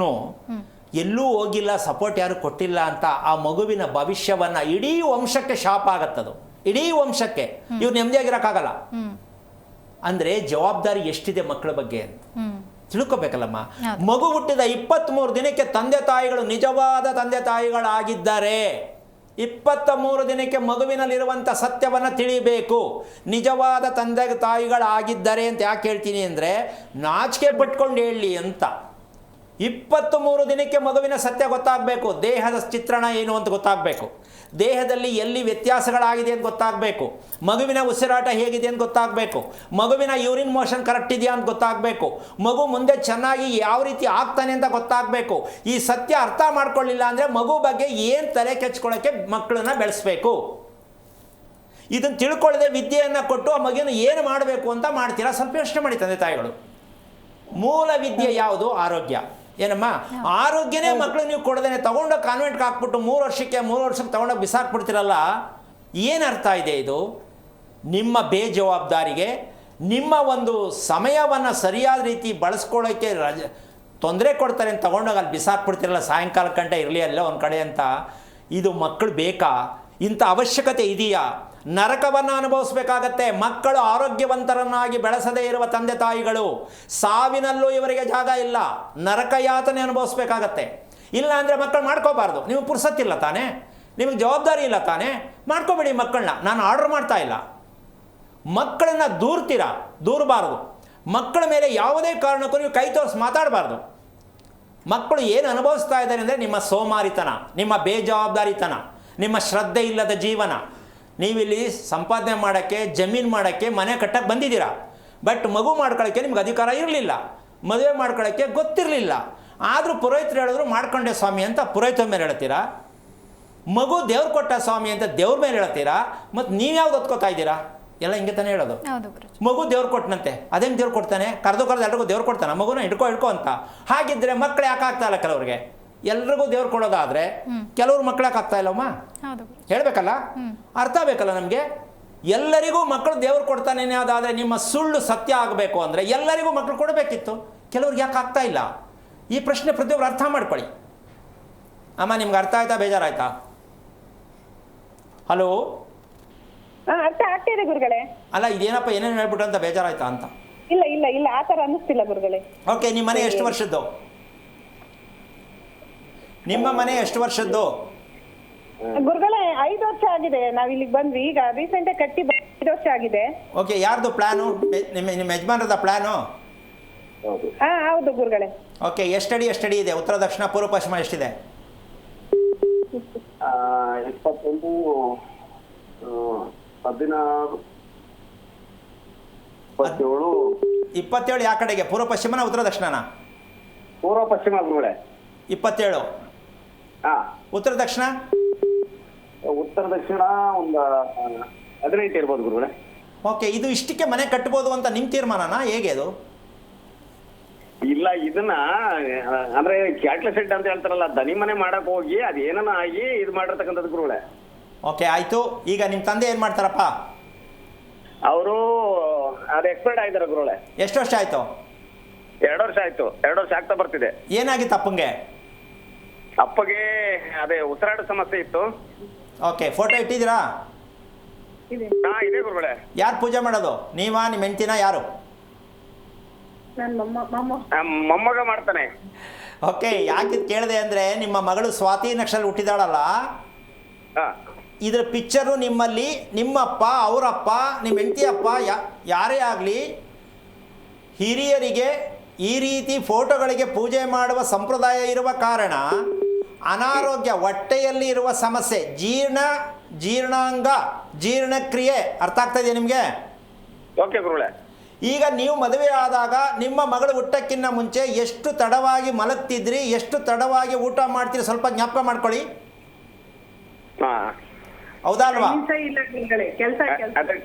ಎಲ್ಲೂ ಹೋಗಿಲ್ಲ, ಸಪೋರ್ಟ್ ಯಾರು ಕೊಟ್ಟಿಲ್ಲ ಅಂತ ಆ ಮಗುವಿನ ಭವಿಷ್ಯವನ್ನು ಇಡೀ ವಂಶಕ್ಕೆ ಶಾಪ ಆಗತ್ತದು. ಇಡೀ ವಂಶಕ್ಕೆ. ಇವ್ರು ನೆಮ್ಮದಿಯಾಗಿರೋಕ್ಕಾಗಲ್ಲ. ಅಂದರೆ ಜವಾಬ್ದಾರಿ ಎಷ್ಟಿದೆ ಮಕ್ಕಳ ಬಗ್ಗೆ ಅಂತ ತಿಳ್ಕೊಬೇಕಲ್ಲಮ್ಮ. ಮಗು ಹುಟ್ಟಿದ 23 ದಿನಕ್ಕೆ ತಂದೆ ತಾಯಿಗಳು ನಿಜವಾದ ತಂದೆ ತಾಯಿಗಳಾಗಿದ್ದಾರೆ. 23 ದಿನಕ್ಕೆ ಮಗುವಿನಲ್ಲಿರುವಂಥ ಸತ್ಯವನ್ನು ತಿಳಿಬೇಕು. ನಿಜವಾದ ತಂದೆ ತಾಯಿಗಳಾಗಿದ್ದಾರೆ ಅಂತ ಯಾಕೆ ಹೇಳ್ತೀನಿ ಅಂದರೆ, ನಾಚಿಕೆ ಪಟ್ಕೊಂಡು ಹೇಳಲಿ ಅಂತ. 23 ದಿನಕ್ಕೆ ಮಗುವಿನ ಸತ್ಯ ಗೊತ್ತಾಗಬೇಕು. ದೇಹದ ಚಿತ್ರಣ ಏನು ಅಂತ ಗೊತ್ತಾಗಬೇಕು. ದೇಹದಲ್ಲಿ ಎಲ್ಲಿ ವ್ಯತ್ಯಾಸಗಳಾಗಿದೆ ಅಂತ ಗೊತ್ತಾಗಬೇಕು. ಮಗುವಿನ ಉಸಿರಾಟ ಹೇಗಿದೆ ಅಂತ ಗೊತ್ತಾಗಬೇಕು. ಮಗುವಿನ ಯೂರಿನ್ ಮೋಷನ್ ಕರೆಕ್ಟ್ ಇದೆಯಾ ಅಂತ ಗೊತ್ತಾಗಬೇಕು. ಮಗು ಮುಂದೆ ಚೆನ್ನಾಗಿ ಯಾವ ರೀತಿ ಆಗ್ತಾನೆ ಅಂತ ಗೊತ್ತಾಗಬೇಕು. ಈ ಸತ್ಯ ಅರ್ಥ ಮಾಡ್ಕೊಳ್ಳಿಲ್ಲ ಅಂದರೆ ಮಗು ಬಗ್ಗೆ ಏನು ತಲೆ ಕೆಚ್ಕೊಳ್ಳೋಕ್ಕೆ ಮಕ್ಕಳನ್ನ ಬೆಳೆಸಬೇಕು. ಇದನ್ನು ತಿಳ್ಕೊಳ್ಳದೆ ವಿದ್ಯೆಯನ್ನು ಕೊಟ್ಟು ಆ ಮಗುವಿನ ಏನು ಮಾಡಬೇಕು ಅಂತ ಮಾಡ್ತೀರಾ? ಸ್ವಲ್ಪ ಯೋಚನೆ ಮಾಡಿ ತಂದೆ ತಾಯಿಗಳು. ಮೂಲ ವಿದ್ಯೆ ಯಾವುದು? ಆರೋಗ್ಯ. ಏನಮ್ಮ, ಆರೋಗ್ಯನೇ ಮಕ್ಕಳು ನೀವು ಕೊಡದೇನೆ ತಗೊಂಡೋಗಿ ಕಾನ್ವೆಂಟ್ಗೆ ಹಾಕ್ಬಿಟ್ಟು 3 ವರ್ಷಕ್ಕೆ ತಗೊಂಡೋಗಿ ಬಿಸಾಕ್ಬಿಡ್ತೀರಲ್ಲ, ಏನು ಅರ್ಥ ಇದೆ ಇದು? ನಿಮ್ಮ ಬೇಜವಾಬ್ದಾರಿಗೆ ನಿಮ್ಮ ಒಂದು ಸಮಯವನ್ನು ಸರಿಯಾದ ರೀತಿ ಬಳಸ್ಕೊಳ್ಳೋಕ್ಕೆ ತೊಂದರೆ ಕೊಡ್ತಾರೆ ಅಂತ ತಗೊಂಡೋಗಿ ಅಲ್ಲಿ ಬಿಸಾಕ್ಬಿಡ್ತೀರಲ್ಲ, ಸಾಯಂಕಾಲ ಗಂಟೆ ಇರಲಿ ಅಲ್ಲ ಒಂದು ಕಡೆ ಅಂತ. ಇದು ಮಕ್ಕಳು ಬೇಕಾ? ಇಂಥ ಅವಶ್ಯಕತೆ ಇದೆಯಾ? ನರಕವನ್ನು ಅನುಭವಿಸ್ಬೇಕಾಗತ್ತೆ ಮಕ್ಕಳು ಆರೋಗ್ಯವಂತರನ್ನಾಗಿ ಬೆಳೆಸದೇ ಇರುವ ತಂದೆ ತಾಯಿಗಳು. ಸಾವಿನಲ್ಲೂ ಇವರಿಗೆ ಜಾಗ ಇಲ್ಲ, ನರಕ ಯಾತನೆ ಅನುಭವಿಸ್ಬೇಕಾಗತ್ತೆ. ಇಲ್ಲ ಅಂದರೆ ಮಕ್ಕಳು ಮಾಡ್ಕೋಬಾರ್ದು. ನಿಮಗೆ ಪುರ್ಸತ್ತಿಲ್ಲ ತಾನೇ, ನಿಮಗೆ ಜವಾಬ್ದಾರಿ ಇಲ್ಲ ತಾನೇ, ಮಾಡ್ಕೋಬೇಡಿ ಮಕ್ಕಳನ್ನ. ನಾನು ಆರ್ಡರ್ ಮಾಡ್ತಾ ಇಲ್ಲ. ಮಕ್ಕಳನ್ನು ದೂರಬಾರದು. ಮಕ್ಕಳ ಮೇಲೆ ಯಾವುದೇ ಕಾರಣಕ್ಕೂ ನೀವು ಕೈ ತೋರಿಸಿ ಮಾತಾಡಬಾರ್ದು. ಮಕ್ಕಳು ಏನು ಅನುಭವಿಸ್ತಾ ಇದ್ದಾರೆ ಅಂದರೆ ನಿಮ್ಮ ಸೋಮಾರಿತನ, ನಿಮ್ಮ ಬೇಜವಾಬ್ದಾರಿತನ, ನಿಮ್ಮ ಶ್ರದ್ಧೆ ಇಲ್ಲದ ಜೀವನ. ನೀವಿಲ್ಲಿ ಸಂಪಾದನೆ ಮಾಡೋಕ್ಕೆ, ಜಮೀನು ಮಾಡೋಕ್ಕೆ, ಮನೆ ಕಟ್ಟಕ್ಕೆ ಬಂದಿದ್ದೀರಾ. ಬಟ್ ಮಗು ಮಾಡ್ಕೊಳ್ಳೋಕ್ಕೆ ನಿಮ್ಗೆ ಅಧಿಕಾರ ಇರಲಿಲ್ಲ, ಮದುವೆ ಮಾಡ್ಕೊಳ್ಳೋಕ್ಕೆ ಗೊತ್ತಿರಲಿಲ್ಲ. ಆದರೂ ಪುರೋಹಿತರು ಹೇಳಿದ್ರು ಮಾಡ್ಕೊಂಡೆ ಸ್ವಾಮಿ ಅಂತ ಪುರೋಹಿತರ ಮೇಲೆ ಹೇಳ್ತೀರಾ. ಮಗು ದೇವ್ರು ಕೊಟ್ಟ ಸ್ವಾಮಿ ಅಂತ ದೇವ್ರ ಮೇಲೆ ಹೇಳ್ತೀರಾ. ಮತ್ತು ನೀವು ಯಾವ್ದು ಹೊತ್ಕೋತಾ ಇದ್ದೀರಾ? ಎಲ್ಲ ಹಿಂಗೆ ತಾನೇ ಹೇಳೋದು. ಮಗು ದೇವ್ರು ಕೊಟ್ಟನಂತೆ, ಅದೇನು ದೇವ್ರು ಕೊಡ್ತಾನೆ? ಕರೆದು ಎಲ್ರಿಗೂ ದೇವ್ರು ಕೊಡ್ತಾನೆ, ಮಗುನ ಹಿಡ್ಕೊ ಅಂತ. ಹಾಗಿದ್ದರೆ ಮಕ್ಕಳು ಯಾಕೆ ಆಗ್ತಾ ಇಲ್ಲ? ಕೆಲವ್ರಿಗೆ ಎಲ್ರಿಗೂ ದೇವ್ರು ಕೊಡೋದಾದರೆ ಕೆಲವ್ರು ಮಕ್ಕಳು ಯಾಕೆ ಆಗ್ತಾ ಇಲ್ಲಮ್ಮ? ಹೇಳಬೇಕಲ್ಲ, ಅರ್ಥ ಬೇಕಲ್ಲ ನಮಗೆ. ಎಲ್ಲರಿಗೂ ಮಕ್ಕಳು ದೇವ್ರು ಕೊಡ್ತಾನೆ ಅದಾದರೆ ನಿಮ್ಮ ಸುಳ್ಳು ಸತ್ಯ ಆಗಬೇಕು ಅಂದರೆ ಎಲ್ಲರಿಗೂ ಮಕ್ಕಳು ಕೊಡಬೇಕಿತ್ತು. ಕೆಲವ್ರಿಗೆ ಯಾಕೆ ಆಗ್ತಾ ಇಲ್ಲ? ಈ ಪ್ರಶ್ನೆ ಪ್ರತಿಯೊಬ್ಬರು ಅರ್ಥ ಮಾಡ್ಕೊಳ್ಳಿ. ಅಮ್ಮ ನಿಮ್ಗೆ ಅರ್ಥ ಆಯ್ತಾ, ಬೇಜಾರಾಯ್ತಾ? ಹಲೋ, ಅರ್ಥ ಆಗ್ತಿದೆ ಗುರುಗಳೇ. ಅಲ್ಲ ಇದೇನಪ್ಪ ಏನೇನು ಹೇಳ್ಬಿಟ್ಟು ಅಂತ ಬೇಜಾರಾಯ್ತಾ ಅಂತ? ಇಲ್ಲ ಇಲ್ಲ ಇಲ್ಲ, ಆ ಥರ ಅನ್ನಿಸ್ತಿಲ್ಲ ಗುರುಗಳೇ. ಓಕೆ, ನಿಮ್ಮ ಮನೆ ಎಷ್ಟು ವರ್ಷದ್ದು? ನಿಮ್ಮ ಮನೆ ಎಷ್ಟು ವರ್ಷದ್ದು? ಗುರುಗಳೇ 5 ವರ್ಷ ಆಗಿದೆ. ನಾವ್ ಇಲ್ಲಿಗೆ ಬಂದ್ವಿ, ಈಗ ರೀಸೆಂಟ್ ಕಟ್ಟಿ 5 ವರ್ಷ ಆಗಿದೆ. ಓಕೆ, ಯಾರ್ದು ಪ್ಲಾನು? ನಿಮ್ಮ ಯಜಮಾನರದ ಪ್ಲಾನು? ಹೌದು ಗುರುಗಳೇ. ಓಕೆ, ಎಷ್ಟಡಿ ಇದೆ? ಉತ್ತರ, ದಕ್ಷಿಣ, ಪೂರ್ವ, ಪಶ್ಚಿಮ ಎಷ್ಟಿದೆ? 21, 16, 27. 27 ಯಾವ ಕಡೆಗೆ? ಪೂರ್ವ ಪಶ್ಚಿಮನ ಉತ್ತರ ದಕ್ಷಿಣನ? ಪೂರ್ವ ಪಶ್ಚಿಮ ಗುರುಗಳೇ. 27. ಉತ್ತರ ದಕ್ಷಿಣ? ಉತ್ತರ ದಕ್ಷಿಣ ಒಂದು 15 ಇರ್ಬೋದು ಗುರುಗಳೇ. ಓಕೆ, ಇದು ಇಷ್ಟಕ್ಕೆ ಮನೆ ಕಟ್ಬೋದು ಅಂತ ನಿಮ್ಮ ತೀರ್ಮಾನನಾ, ಹೇಗೆ ಅದು? ಇಲ್ಲ, ಇದನ್ನ ಅಂದ್ರೆ ಕ್ಯಾಟ್ಲ ಶೆಡ್ ಅಂತ ಹೇಳ್ತಾರಲ್ಲ, ದನಿ ಮನೆ ಮಾಡಕ್ ಹೋಗಿ ಅದೇನ ಆಗಿ ಇದು ಮಾಡಿರ್ತಕ್ಕಂಥದ್ದು ಗುರುಗಳೇ. ಓಕೆ, ಆಯ್ತು. ಈಗ ನಿಮ್ಮ ತಂದೆ ಏನು ಮಾಡ್ತಾರಪ್ಪ? ಅವರು ಅದು ಎಕ್ಸ್ಪೈರ್ಡ್ ಆಗಿದ್ದಾರೆ ಗುರುಗಳೇ. ಎಷ್ಟು ವರ್ಷ ಆಯ್ತು? 2 ವರ್ಷ ಆಯ್ತು. 2 ವರ್ಷ ಆಗ್ತಾ ಬರ್ತಿದೆ. ಏನಾಗಿತ್ತು ಅಪ್ಪಂಗೆ? ಅಪ್ಪಗೆ ಅದೇ ಉಸಿರಾಟ ಸಮಸ್ಯೆ ಇತ್ತು. ಓಕೆ, ಫೋಟೋ ಇಟ್ಟಿದ್ದೀರಾ? ಇದೆ ಗುರುಗಳೇ. ಯಾರು ಪೂಜೆ ಮಾಡೋದು? ನೀವಾ, ನಿಮ್ಮ ಹೆಂಡ್ತಿನ, ಯಾರು? ಮೊಮ್ಮಗ ಮಾಡ್ತಾನೆ. ಓಕೆ, ಯಾಕೆ ಕೇಳಿದೆ ಅಂದರೆ ನಿಮ್ಮ ಮಗಳು ಸ್ವಾತಿ ನಕ್ಷತ್ರ ಹುಟ್ಟಿದಾಳಲ್ಲ, ಇದರ ಪಿಕ್ಚರು ನಿಮ್ಮಲ್ಲಿ ನಿಮ್ಮಪ್ಪ, ಅವರಪ್ಪ, ನಿಮ್ಮ ಹೆಂಡತಿ ಅಪ್ಪ, ಯಾರೇ ಆಗಲಿ ಹಿರಿಯರಿಗೆ ಈ ರೀತಿ ಫೋಟೋಗಳಿಗೆ ಪೂಜೆ ಮಾಡುವ ಸಂಪ್ರದಾಯ ಇರುವ ಕಾರಣ ಅನಾರೋಗ್ಯ, ಹೊಟ್ಟೆಯಲ್ಲಿ ಇರುವ ಸಮಸ್ಯೆ, ಜೀರ್ಣಾಂಗ, ಜೀರ್ಣಕ್ರಿಯೆ, ಅರ್ಥ ಆಗ್ತಾ ಇದೆಯಾ ನಿಮಗೆ? ಓಕೆ ಗುರುಗಳೇ. ಈಗ ನೀವು ಮದುವೆ ಆದಾಗ ನಿಮ್ಮ ಮಗಳು ಹುಟ್ಟಕ್ಕಿಂತ ಮುಂಚೆ ಎಷ್ಟು ತಡವಾಗಿ ಮಲಗ್ತಿದ್ರಿ, ಎಷ್ಟು ತಡವಾಗಿ ಊಟ ಮಾಡ್ತೀರಿ, ಸ್ವಲ್ಪ ಜ್ಞಾಪಕ ಮಾಡ್ಕೊಳ್ಳಿ. ಹೌದಾ ಅಲ್ವಾ?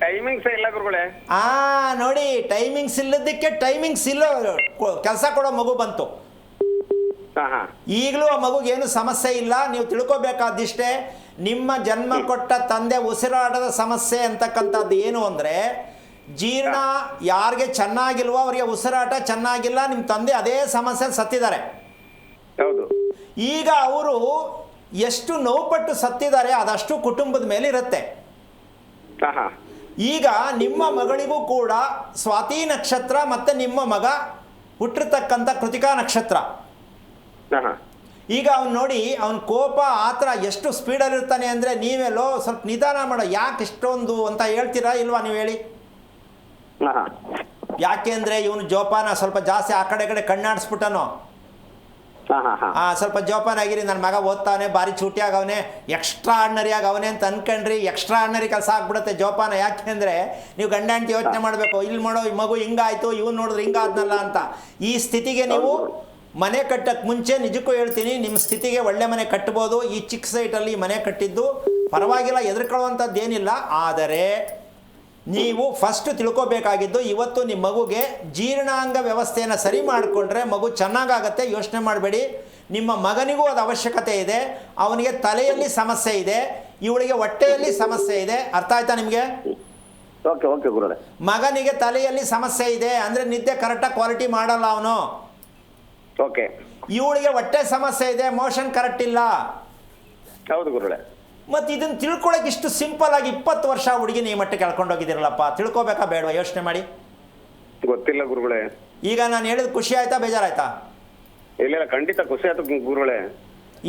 ಟೈಮಿಂಗ್ಸ್ ಇಲ್ಲ ಗುರುಗಳೇ. ನೋಡಿ, ಟೈಮಿಂಗ್ಸ್ ಇಲ್ಲದಕ್ಕೆ ಟೈಮಿಂಗ್ಸ್ ಇಲ್ಲ ಕೆಲಸ ಕೊಡೋ ಮಗು ಬಂತು. ಈಗಲೂ ಆ ಮಗುಗೇನು ಸಮಸ್ಯೆ ಇಲ್ಲ. ನೀವು ತಿಳ್ಕೊಬೇಕಾದಿಷ್ಟೇ, ನಿಮ್ಮ ಜನ್ಮ ಕೊಟ್ಟ ತಂದೆ ಉಸಿರಾಟದ ಸಮಸ್ಯೆ ಅಂತಕ್ಕಂಥದ್ದು ಏನು ಅಂದರೆ, ಜೀರ್ಣ ಯಾರಿಗೆ ಚೆನ್ನಾಗಿಲ್ವೋ ಅವರಿಗೆ ಉಸಿರಾಟ ಚೆನ್ನಾಗಿಲ್ಲ. ನಿಮ್ಮ ತಂದೆ ಅದೇ ಸಮಸ್ಯೆ ಸತ್ತಿದ್ದಾರೆ. ಹೌದು. ಈಗ ಅವರು ಎಷ್ಟು ನೋವುಪಟ್ಟು ಸತ್ತಿದ್ದಾರೆ ಅದಷ್ಟು ಕುಟುಂಬದ ಮೇಲೆ ಇರುತ್ತೆ. ಈಗ ನಿಮ್ಮ ಮಗಳಿಗೂ ಕೂಡ ಸ್ವಾತಿ ನಕ್ಷತ್ರ ಮತ್ತು ನಿಮ್ಮ ಮಗ ಹುಟ್ಟಿರ್ತಕ್ಕಂಥ ಕೃತಿಕಾ ನಕ್ಷತ್ರ. ಈಗ ಅವ್ನು ನೋಡಿ, ಅವನ ಕೋಪ ಆತರ ಎಷ್ಟು ಸ್ಪೀಡಲ್ಲಿ ಇರ್ತಾನೆ ಅಂದರೆ, ನೀವೆಲ್ಲೋ ಸ್ವಲ್ಪ ನಿಧಾನ ಮಾಡೋ, ಯಾಕೆ ಇಷ್ಟೊಂದು ಅಂತ ಹೇಳ್ತೀರಾ ಇಲ್ವಾ? ನೀವು ಹೇಳಿ. ಯಾಕೆಂದ್ರೆ ಇವನು ಜೋಪಾನ ಸ್ವಲ್ಪ ಜಾಸ್ತಿ ಆ ಕಡೆ ಕಡೆ ಕಣ್ಣಾಡಿಸ್ಬಿಟ್ಟನು. ಸ್ವಲ್ಪ ಜೋಪಾನ ಆಗಿರಿ, ನನ್ನ ಮಗ ಓದ್ತಾನೆ, ಭಾರಿ ಚೂಟಿ ಆಗವನೆ, ಎಕ್ಸ್ಟ್ರಾ ಆರ್ಡಿನರಿ ಆಗವನೆ ಅಂತ ಅನ್ಕೊಂಡ್ರಿ, ಎಕ್ಸ್ಟ್ರಾ ಆರ್ಡಿನರಿ ಕೆಲಸ ಆಗ್ಬಿಡುತ್ತೆ ಜೋಪಾನ. ಯಾಕೆಂದರೆ ನೀವು ಗಂಡ ಹೆಂಡತಿ ಯೋಚನೆ ಮಾಡಬೇಕು, ಇಲ್ಲಿ ಮಾಡೋ ಈ ಮಗು ಹಿಂಗಾಯ್ತು, ಇವನು ನೋಡಿದ್ರೆ ಹಿಂಗಾದ್ನಲ್ಲ ಅಂತ. ಈ ಸ್ಥಿತಿಗೆ ನೀವು ಮನೆ ಕಟ್ಟಕ್ಕೆ ಮುಂಚೆ ನಿಜಕ್ಕೂ ಹೇಳ್ತೀನಿ, ನಿಮ್ಮ ಸ್ಥಿತಿಗೆ ಒಳ್ಳೆ ಮನೆ ಕಟ್ಬೋದು. ಈ ಚಿಕ್ಕ ಸೈಟಲ್ಲಿ ಮನೆ ಕಟ್ಟಿದ್ದು ಪರವಾಗಿಲ್ಲ, ಹೆದರ್ಕೊಳ್ಳುವಂಥದ್ದು ಏನಿಲ್ಲ. ಆದರೆ ನೀವು ಫಸ್ಟ್ ತಿಳ್ಕೊಬೇಕಾಗಿದ್ದು, ಇವತ್ತು ನಿಮ್ಮ ಮಗುಗೆ ಜೀರ್ಣಾಂಗ ವ್ಯವಸ್ಥೆಯನ್ನು ಸರಿ ಮಾಡಿಕೊಂಡ್ರೆ ಮಗು ಚೆನ್ನಾಗಾಗತ್ತೆ. ಯೋಚನೆ ಮಾಡಬೇಡಿ. ನಿಮ್ಮ ಮಗನಿಗೂ ಅದು ಅವಶ್ಯಕತೆ ಇದೆ. ಅವನಿಗೆ ತಲೆಯಲ್ಲಿ ಸಮಸ್ಯೆ ಇದೆ, ಇವಳಿಗೆ ಹೊಟ್ಟೆಯಲ್ಲಿ ಸಮಸ್ಯೆ ಇದೆ. ಅರ್ಥ ಆಯ್ತಾ ನಿಮಗೆ? ಓಕೆ ಓಕೆ ಗುರುಗಳೇ. ಮಗನಿಗೆ ತಲೆಯಲ್ಲಿ ಸಮಸ್ಯೆ ಇದೆ ಅಂದರೆ ನಿದ್ದೆ ಕರೆಕ್ಟಾಗಿ ಕ್ವಾಲಿಟಿ ಮಾಡಲ್ಲ ಅವನು. ಓಕೆ. ಇವಳಿಗೆ ಹೊಟ್ಟೆ ಸಮಸ್ಯೆ ಇದೆ, ಮೋಷನ್ ಕರೆಕ್ಟ್ ಇಲ್ಲ. ಹೌದು ಗುರುಗಳೇ. ಮತ್ತು ಇದನ್ನು ತಿಳ್ಕೊಳಕ್ಕೆ ಇಷ್ಟು ಸಿಂಪಲ್ ಆಗಿ 20 ವರ್ಷ ಹುಡುಗಿನ ಈ ಮಟ್ಟಕ್ಕೆ ಕಳ್ಕೊಂಡು ಹೋಗಿದ್ದೀರಲ್ಲಪ್ಪ, ತಿಳ್ಕೊಬೇಕಾ ಬೇಡವಾ? ಯೋಚನೆ ಮಾಡಿ. ಗೊತ್ತಿಲ್ಲ ಗುರುಗಳೇ. ಈಗ ನಾನು ಹೇಳಿದ ಖುಷಿ ಆಯ್ತಾ, ಬೇಜಾರಾಯ್ತಾ? ಇಲ್ಲ ಖಂಡಿತ ಖುಷಿ ಆಯ್ತು ಗುರುಗಳೇ.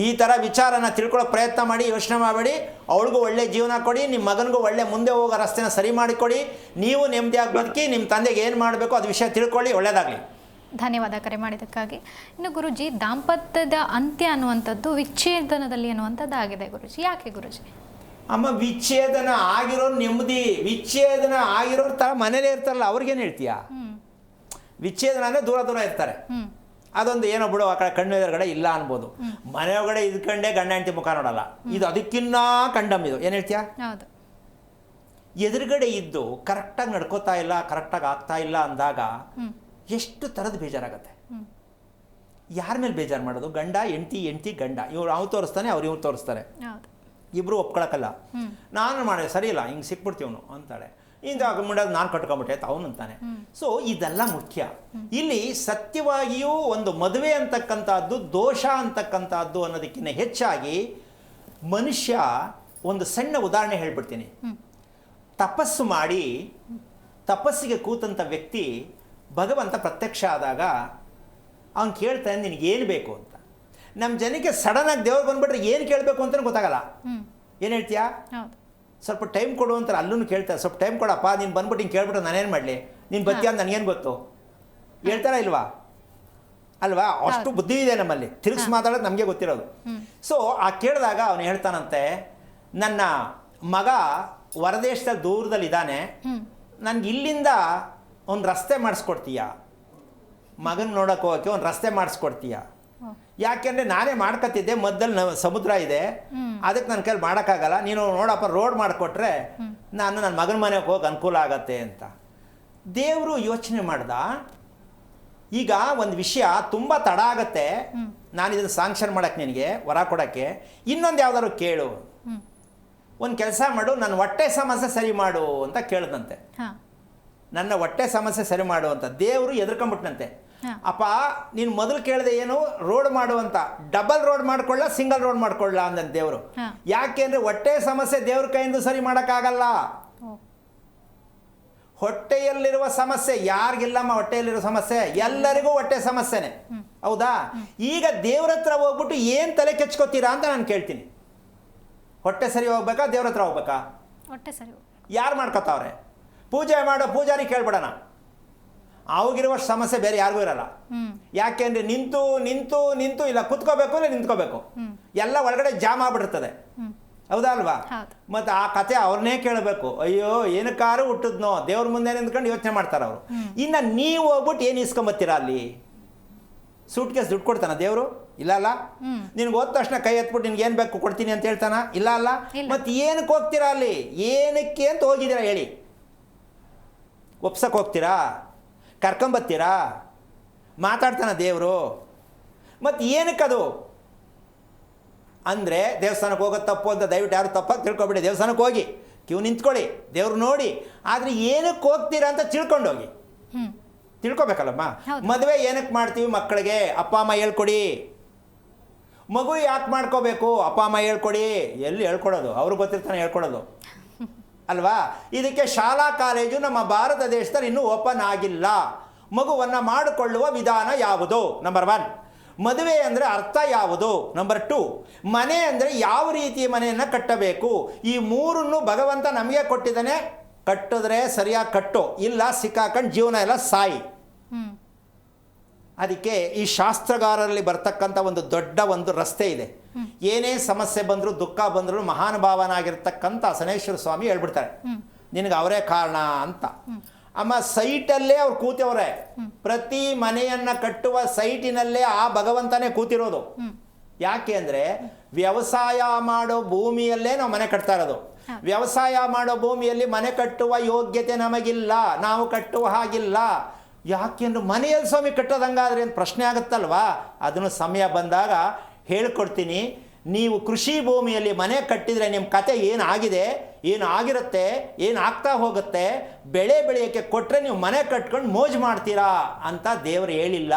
ಈ ಥರ ವಿಚಾರನ ತಿಳ್ಕೊಳ್ಳೋ ಪ್ರಯತ್ನ ಮಾಡಿ, ಯೋಚನೆ ಮಾಡಬೇಡಿ. ಅವಳಿಗೂ ಒಳ್ಳೆ ಜೀವನ ಕೊಡಿ, ನಿಮ್ಮ ಮಗನಿಗೂ ಒಳ್ಳೆ ಮುಂದೆ ಹೋಗೋ ರಸ್ತೆನ ಸರಿ ಮಾಡಿಕೊಡಿ. ನೀವು ನೆಮ್ಮದಿಯಾಗಿ ಬದುಕಿ, ನಿಮ್ಮ ತಂದೆಗೆ ಏನು ಮಾಡಬೇಕು ಅದು ವಿಷಯ ತಿಳ್ಕೊಳ್ಳಿ. ಒಳ್ಳೆಯದಾಗಲಿ. ಧನ್ಯವಾದ ಕರೆ ಮಾಡಿದ್ದಕ್ಕಾಗಿ. ಇನ್ನು ಗುರುಜಿ, ದಾಂಪತ್ಯದ ಅಂತ್ಯ ಅನ್ನುವಂಥದ್ದು ವಿಚ್ಛೇದನದಲ್ಲಿ ಅನ್ನುವಂಥದ್ದು ಆಗಿದೆ ಗುರುಜಿ. ಯಾಕೆ ಗುರುಜಿ? ಅಮ್ಮ, ವಿಚ್ಛೇದನ ಆಗಿರೋರು ನೆಮ್ಮದಿ, ವಿಚ್ಛೇದನ ಆಗಿರೋರು ಥರ ಮನೇಲೇ ಇರ್ತಾರಲ್ಲ, ಅವ್ರಿಗೇನು ಹೇಳ್ತೀಯಾ? ವಿಚ್ಛೇದನ ಅಂದರೆ ದೂರ ದೂರ ಇರ್ತಾರೆ. ಅದೊಂದು ಏನೋ ಬಿಡು, ಆ ಕಡೆ ಕಣ್ಣು ಎದುರುಗಡೆ ಇಲ್ಲ ಅನ್ಬೋದು. ಮನೆ ಒಳಗಡೆ ಇದ್ಕೊಂಡೆ ಗಂಡ ಹೆಂಡತಿ ಮುಖ ನೋಡಲ್ಲ, ಇದು ಅದಕ್ಕಿನ್ನ ಕಂಡಮ್. ಇದು ಏನು ಹೇಳ್ತೀಯಾ? ಹೌದು. ಎದುರುಗಡೆ ಇದ್ದು ಕರೆಕ್ಟಾಗಿ ನಡ್ಕೋತಾ ಇಲ್ಲ, ಕರೆಕ್ಟಾಗಿ ಆಗ್ತಾ ಇಲ್ಲ ಅಂದಾಗ ಎಷ್ಟು ಥರದ ಬೇಜಾರಾಗತ್ತೆ. ಯಾರ ಮೇಲೆ ಬೇಜಾರು ಮಾಡೋದು? ಗಂಡ ಹೆಂಡತಿ, ಹೆಂಡತಿ ಗಂಡ. ಇವ್ರು ಅವ್ರು ತೋರಿಸ್ತಾನೆ, ಅವ್ರು ಇವ್ರು ತೋರಿಸ್ತಾರೆ. ಇಬ್ಬರು ಒಪ್ಕೊಳಕ್ಕಲ್ಲ. ನಾನು ಮಾಡಿದೆ ಸರಿ ಇಲ್ಲ, ಹಿಂಗೆ ಸಿಕ್ಬಿಡ್ತೀವನು ಅಂತಾಳೆ. ಇಂದ ಮುಂಡಾದ ನಾನು ಕಟ್ಕೊಂಬಿಟ್ಟೆ ಅಂತ ಅವನು ಅಂತಾನೆ. ಸೊ ಇದೆಲ್ಲ ಮುಖ್ಯ. ಇಲ್ಲಿ ಸತ್ಯವಾಗಿಯೂ ಒಂದು ಮದುವೆ ಅಂತಕ್ಕಂಥದ್ದು ದೋಷ ಅಂತಕ್ಕಂಥದ್ದು ಅನ್ನೋದಕ್ಕಿಂತ ಹೆಚ್ಚಾಗಿ ಮನುಷ್ಯ, ಒಂದು ಸಣ್ಣ ಉದಾಹರಣೆ ಹೇಳ್ಬಿಡ್ತೀನಿ. ತಪಸ್ಸು ಮಾಡಿ ತಪಸ್ಸಿಗೆ ಕೂತಂಥ ವ್ಯಕ್ತಿ ಭಗವಂತ ಪ್ರತ್ಯಕ್ಷ ಆದಾಗ ಅವ್ನು ಕೇಳ್ತಾನೆ, ನಿನಗೇನು ಬೇಕು ಅಂತ. ನಮ್ಮ ಜನಕ್ಕೆ ಸಡನ್ನಾಗಿ ದೇವ್ರು ಬಂದ್ಬಿಟ್ರೆ ಏನು ಕೇಳಬೇಕು ಅಂತಲೂ ಗೊತ್ತಾಗಲ್ಲ. ಏನು ಹೇಳ್ತೀಯಾ? ಸ್ವಲ್ಪ ಟೈಮ್ ಕೊಡು ಅಂತಾರೆ. ಅಲ್ಲೂ ಕೇಳ್ತಾರೆ, ಸ್ವಲ್ಪ ಟೈಮ್ ಕೊಡಪ್ಪ, ನೀನು ಬಂದ್ಬಿಟ್ಟು ಹಿಂಗೆ ಕೇಳ್ಬಿಟ್ಟು ನಾನೇನು ಮಾಡಲಿ, ನೀನು ಬತ್ತೀಯ ಅಂತ ನನಗೇನು ಗೊತ್ತು ಹೇಳ್ತಾರ ಇಲ್ವಾ? ಅಲ್ವಾ? ಅಷ್ಟು ಬುದ್ಧಿ ಇದೆ ನಮ್ಮಲ್ಲಿ, ತಿರುಗಿಸಿ ಮಾತಾಡೋದು ನಮಗೆ ಗೊತ್ತಿರೋದು. ಸೊ ಆ ಕೇಳಿದಾಗ ಅವನು ಹೇಳ್ತಾನಂತೆ, ನನ್ನ ಮಗ ಹೊರದೇಶದಲ್ಲಿ ದೂರದಲ್ಲಿದ್ದಾನೆ, ನನಗೆ ಇಲ್ಲಿಂದ ಒಂದು ರಸ್ತೆ ಮಾಡಿಸ್ಕೊಡ್ತೀಯಾ? ಮಗನ ನೋಡೋಕೆ ಹೋಗೋಕ್ಕೆ ಒಂದು ರಸ್ತೆ ಮಾಡಿಸ್ಕೊಡ್ತೀಯಾ? ಯಾಕೆಂದರೆ ನಾನೇ ಮಾಡ್ಕೊತಿದ್ದೆ, ಮಧ್ಯದಲ್ಲಿ ಸಮುದ್ರ ಇದೆ, ಅದಕ್ಕೆ ನನ್ನ ಕೈಲಿ ಮಾಡೋಕ್ಕಾಗಲ್ಲ. ನೀನು ನೋಡಪ್ಪ ರೋಡ್ ಮಾಡಿಕೊಟ್ರೆ ನಾನು ನನ್ನ ಮಗನ ಮನೆಗೆ ಹೋಗಿ ಅನುಕೂಲ ಆಗತ್ತೆ ಅಂತ. ದೇವರು ಯೋಚನೆ ಮಾಡ್ದ, ಈಗ ಒಂದು ವಿಷಯ ತುಂಬ ತಡ ಆಗತ್ತೆ, ನಾನು ಇದನ್ನು ಸ್ಯಾಂಕ್ಷನ್ ಮಾಡೋಕ್ಕೆ, ನಿನಗೆ ವರ ಕೊಡೋಕ್ಕೆ, ಇನ್ನೊಂದು ಯಾವ್ದಾದ್ರು ಕೇಳು, ಒಂದು ಕೆಲಸ ಮಾಡು, ನನ್ನ ಹೊಟ್ಟೆ ಸಮಸ್ಯೆ ಸರಿ ಮಾಡು ಅಂತ ಕೇಳಿದಂತೆ. ನನ್ನ ಹೊಟ್ಟೆ ಸಮಸ್ಯೆ ಸರಿ ಮಾಡು ಅಂತ. ದೇವರು ಎದುರ್ಕೊಂಬಿಟ್ನಂತೆ, ಅಪ್ಪ ನೀನು ಮೊದಲು ಕೇಳಿದೆ ಏನು, ರೋಡ್ ಮಾಡುವಂತ, ಡಬಲ್ ರೋಡ್ ಮಾಡ್ಕೊಳ್ಳ, ಸಿಂಗಲ್ ರೋಡ್ ಮಾಡ್ಕೊಳ್ಳ ಅಂದಂತೆ ದೇವರು. ಯಾಕೆ ಅಂದರೆ ಹೊಟ್ಟೆ ಸಮಸ್ಯೆ ದೇವ್ರ ಕೈಯಿಂದ ಸರಿ ಮಾಡೋಕ್ಕಾಗಲ್ಲ. ಹೊಟ್ಟೆಯಲ್ಲಿರುವ ಸಮಸ್ಯೆ ಯಾರಿಗಿಲ್ಲಮ್ಮ, ಹೊಟ್ಟೆಯಲ್ಲಿರುವ ಸಮಸ್ಯೆ ಎಲ್ಲರಿಗೂ ಹೊಟ್ಟೆ ಸಮಸ್ಯೆನೆ, ಹೌದಾ? ಈಗ ದೇವ್ರ ಹತ್ರ ಹೋಗ್ಬಿಟ್ಟು ಏನು ತಲೆ ಕೆಚ್ಕೋತೀರಾ ಅಂತ ನಾನು ಕೇಳ್ತೀನಿ. ಹೊಟ್ಟೆ ಸರಿ ಹೋಗ್ಬೇಕಾ, ದೇವ್ರ ಹತ್ರ ಹೋಗ್ಬೇಕಾ? ಹೊಟ್ಟೆ ಸರಿ. ಯಾರು ಮಾಡ್ಕೋತಾವ್ರೆ? ಪೂಜೆ ಮಾಡೋ ಪೂಜಾರಿ ಕೇಳ್ಬಿಡೋಣ, ಅವಾಗಿರುವಷ್ಟು ಸಮಸ್ಯೆ ಬೇರೆ ಯಾರಿಗೂ ಇರಲ್ಲ. ಯಾಕೆಂದ್ರೆ ನಿಂತು ನಿಂತು ನಿಂತು ಇಲ್ಲ ಕುತ್ಕೋಬೇಕು, ಇಲ್ಲ ನಿಂತ್ಕೋಬೇಕು, ಎಲ್ಲ ಒಳಗಡೆ ಜಾಮ್ ಆಗ್ಬಿಟ್ಟಿರ್ತದೆ, ಹೌದಾ ಅಲ್ವಾ? ಮತ್ತು ಆ ಕತೆ ಅವ್ರನ್ನೇ ಕೇಳಬೇಕು. ಅಯ್ಯೋ ಏನಕ್ಕಾರು ಹುಟ್ಟಿದ್ನೋ, ದೇವ್ರ ಮುಂದೆ ನಿಂತ್ಕೊಂಡು ಯೋಚನೆ ಮಾಡ್ತಾರೆ ಅವರು. ಇನ್ನು ನೀವು ಹೋಗ್ಬಿಟ್ಟು ಏನು ಇಸ್ಕೊಂಬತ್ತೀರಾ ಅಲ್ಲಿ? ಸೂಟ್ ಕೇಸ್ ದುಡ್ಡು ಕೊಡ್ತಾನ ದೇವರು? ಇಲ್ಲ ಅಲ್ಲ. ನಿನ್ಗೆ ಹೋದ ತಕ್ಷಣ ಕೈ ಎತ್ಬಿಟ್ಟು ನಿನ್ಗೆ ಏನು ಬೇಕು ಕೊಡ್ತೀನಿ ಅಂತ ಹೇಳ್ತಾನ? ಇಲ್ಲ ಅಲ್ಲ. ಮತ್ತು ಏನಕ್ಕೆ ಹೋಗ್ತೀರಾ ಅಲ್ಲಿ? ಏನಕ್ಕೆ ಅಂತ ಹೋಗಿದ್ದೀರಾ ಹೇಳಿ? ಒಪ್ಸಕ್ಕೆ ಹೋಗ್ತೀರಾ? ಕರ್ಕೊಂಬತ್ತೀರಾ? ಮಾತಾಡ್ತಾನ ದೇವರು? ಮತ್ತು ಏನಕ್ಕದು ಅಂದರೆ ದೇವಸ್ಥಾನಕ್ಕೆ ಹೋಗೋದು ತಪ್ಪು ಅಂತ ದಯವಿಟ್ಟು ಯಾರು ತಪ್ಪಾಗಿ ತಿಳ್ಕೊಬೇಡಿ. ದೇವಸ್ಥಾನಕ್ಕೆ ಹೋಗಿ ಕ್ಯೂ ನಿಂತ್ಕೊಳ್ಳಿ, ದೇವ್ರು ನೋಡಿ, ಆದರೆ ಏನಕ್ಕೆ ಹೋಗ್ತೀರಾ ಅಂತ ತಿಳ್ಕೊಂಡೋಗಿ. ತಿಳ್ಕೊಬೇಕಲ್ಲಮ್ಮ. ಮದುವೆ ಏನಕ್ಕೆ ಮಾಡ್ತೀವಿ? ಮಕ್ಕಳಿಗೆ ಅಪ್ಪ ಅಮ್ಮ ಹೇಳ್ಕೊಡಿ. ಮಗು ಯಾಕೆ ಮಾಡ್ಕೋಬೇಕು? ಅಪ್ಪ ಅಮ್ಮ ಹೇಳ್ಕೊಡಿ. ಎಲ್ಲಿ ಹೇಳ್ಕೊಡೋದು? ಅವ್ರಿಗೆ ಗೊತ್ತಿರ್ತಾನೆ ಹೇಳ್ಕೊಡೋದು ಅಲ್ವಾ? ಇದಕ್ಕೆ ಶಾಲಾ ಕಾಲೇಜು ನಮ್ಮ ಭಾರತ ದೇಶದಲ್ಲಿ ಇನ್ನೂ ಓಪನ್ ಆಗಿಲ್ಲ. ಮಗುವನ್ನು ಮಾಡಿಕೊಳ್ಳುವ ವಿಧಾನ ಯಾವುದು? ನಂಬರ್ 1. ಮದುವೆ ಅಂದರೆ ಅರ್ಥ ಯಾವುದು? ನಂಬರ್ 2. ಮನೆ ಅಂದರೆ ಯಾವ ರೀತಿಯ ಮನೆಯನ್ನು ಕಟ್ಟಬೇಕು? ಈ ಮೂರನ್ನು ಭಗವಂತ ನಮಗೆ ಕೊಟ್ಟಿದ್ದಾನೆ. ಕಟ್ಟಿದ್ರೆ ಸರಿಯಾಗಿ ಕಟ್ಟು, ಇಲ್ಲ ಸಿಕ್ಕಾಕೊಂಡು ಜೀವನ ಎಲ್ಲ ಸಾಯಿ. ಅದಕ್ಕೆ ಈ ಶಾಸ್ತ್ರಗಾರರಲ್ಲಿ ಬರ್ತಕ್ಕಂಥ ಒಂದು ದೊಡ್ಡ ಒಂದು ರಸ್ತೆ ಇದೆ. ಏನೇ ಸಮಸ್ಯೆ ಬಂದರೂ ದುಃಖ ಬಂದರೂ ಮಹಾನುಭಾವನಾಗಿರ್ತಕ್ಕಂಥ ಸನೇಶ್ವರ ಸ್ವಾಮಿ ಹೇಳ್ಬಿಡ್ತಾರೆ, ನಿನಗೆ ಅವರೇ ಕಾರಣ ಅಂತ. ಅಮ್ಮ ಸೈಟಲ್ಲೇ ಅವ್ರು ಕೂತವ್ರೆ. ಪ್ರತಿ ಮನೆಯನ್ನು ಕಟ್ಟುವ ಸೈಟಿನಲ್ಲೇ ಆ ಭಗವಂತನೇ ಕೂತಿರೋದು. ಯಾಕೆ ಅಂದರೆ ವ್ಯವಸಾಯ ಮಾಡೋ ಭೂಮಿಯಲ್ಲೇ ನಾವು ಮನೆ ಕಟ್ತಾ ಇರೋದು. ವ್ಯವಸಾಯ ಮಾಡೋ ಭೂಮಿಯಲ್ಲಿ ಮನೆ ಕಟ್ಟುವ ಯೋಗ್ಯತೆ ನಮಗಿಲ್ಲ, ನಾವು ಕಟ್ಟುವ ಹಾಗಿಲ್ಲ. ಯಾಕೆಂದ್ರೆ ಮನೆಯಲ್ಲಿ ಸ್ವಾಮಿ ಕಟ್ಟೋದಂಗಾದ್ರೆ ಏನು ಪ್ರಶ್ನೆ ಆಗುತ್ತಲ್ವಾ? ಅದನ್ನು ಸಮಯ ಬಂದಾಗ ಹೇಳ್ಕೊಡ್ತೀನಿ. ನೀವು ಕೃಷಿ ಭೂಮಿಯಲ್ಲಿ ಮನೆ ಕಟ್ಟಿದರೆ ನಿಮ್ಮ ಕತೆ ಏನಾಗಿದೆ, ಏನು ಆಗಿರುತ್ತೆ, ಏನು ಆಗ್ತಾ ಹೋಗುತ್ತೆ, ಬೆಳೆ ಬೆಳೆಯೋಕ್ಕೆ ಕೊಟ್ಟರೆ ನೀವು ಮನೆ ಕಟ್ಕೊಂಡು ಮೋಜು ಮಾಡ್ತೀರಾ ಅಂತ ದೇವರು ಹೇಳಿಲ್ಲ.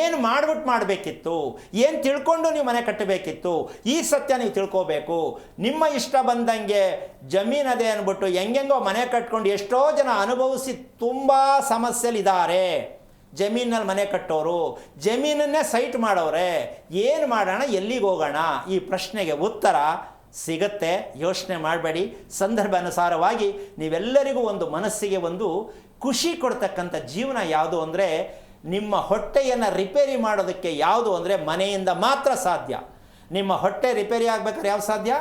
ಏನು ಮಾಡ್ಬಿಟ್ಟು ಮಾಡಬೇಕಿತ್ತು, ಏನು ತಿಳ್ಕೊಂಡು ನೀವು ಮನೆ ಕಟ್ಟಬೇಕಿತ್ತು, ಈ ಸತ್ಯ ನೀವು ತಿಳ್ಕೋಬೇಕು. ನಿಮ್ಮ ಇಷ್ಟ ಬಂದಂಗೆ ಜಮೀನದೆ ಅಂದ್ಬಿಟ್ಟು ಹೆಂಗೆಂಗೋ ಮನೆ ಕಟ್ಕೊಂಡು ಎಷ್ಟೋ ಜನ ಅನುಭವಿಸಿ ತುಂಬ ಸಮಸ್ಯೆಲಿದ್ದಾರೆ. ಜಮೀನಲ್ಲಿ ಮನೆ ಕಟ್ಟೋರು, ಜಮೀನನ್ನೇ ಸೈಟ್ ಮಾಡೋರೆ. ಏನು ಮಾಡೋಣ, ಎಲ್ಲಿಗೆ ಹೋಗೋಣ? ಈ ಪ್ರಶ್ನೆಗೆ ಉತ್ತರ ಸಿಗತ್ತೆ. ಯೋಚನೆ ಮಾಡಬೇಡಿ. ಸಂದರ್ಭಾನುಸಾರವಾಗಿ ನೀವೆಲ್ಲರಿಗೂ ಒಂದು ಮನಸ್ಸಿಗೆ ಒಂದು ಖುಷಿ ಕೊಡ್ತಕ್ಕಂಥ ಜೀವನ ಯಾವುದು ಅಂದರೆ, ನಿಮ್ಮ ಹೊಟ್ಟೆಯನ್ನು ರಿಪೇರಿ ಮಾಡೋದಕ್ಕೆ ಯಾವುದು ಅಂದರೆ ಮನೆಯಿಂದ ಮಾತ್ರ ಸಾಧ್ಯ. ನಿಮ್ಮ ಹೊಟ್ಟೆ ರಿಪೇರಿ ಆಗ್ಬೇಕಾದ್ರೆ ಯಾವ್ದು ಸಾಧ್ಯ?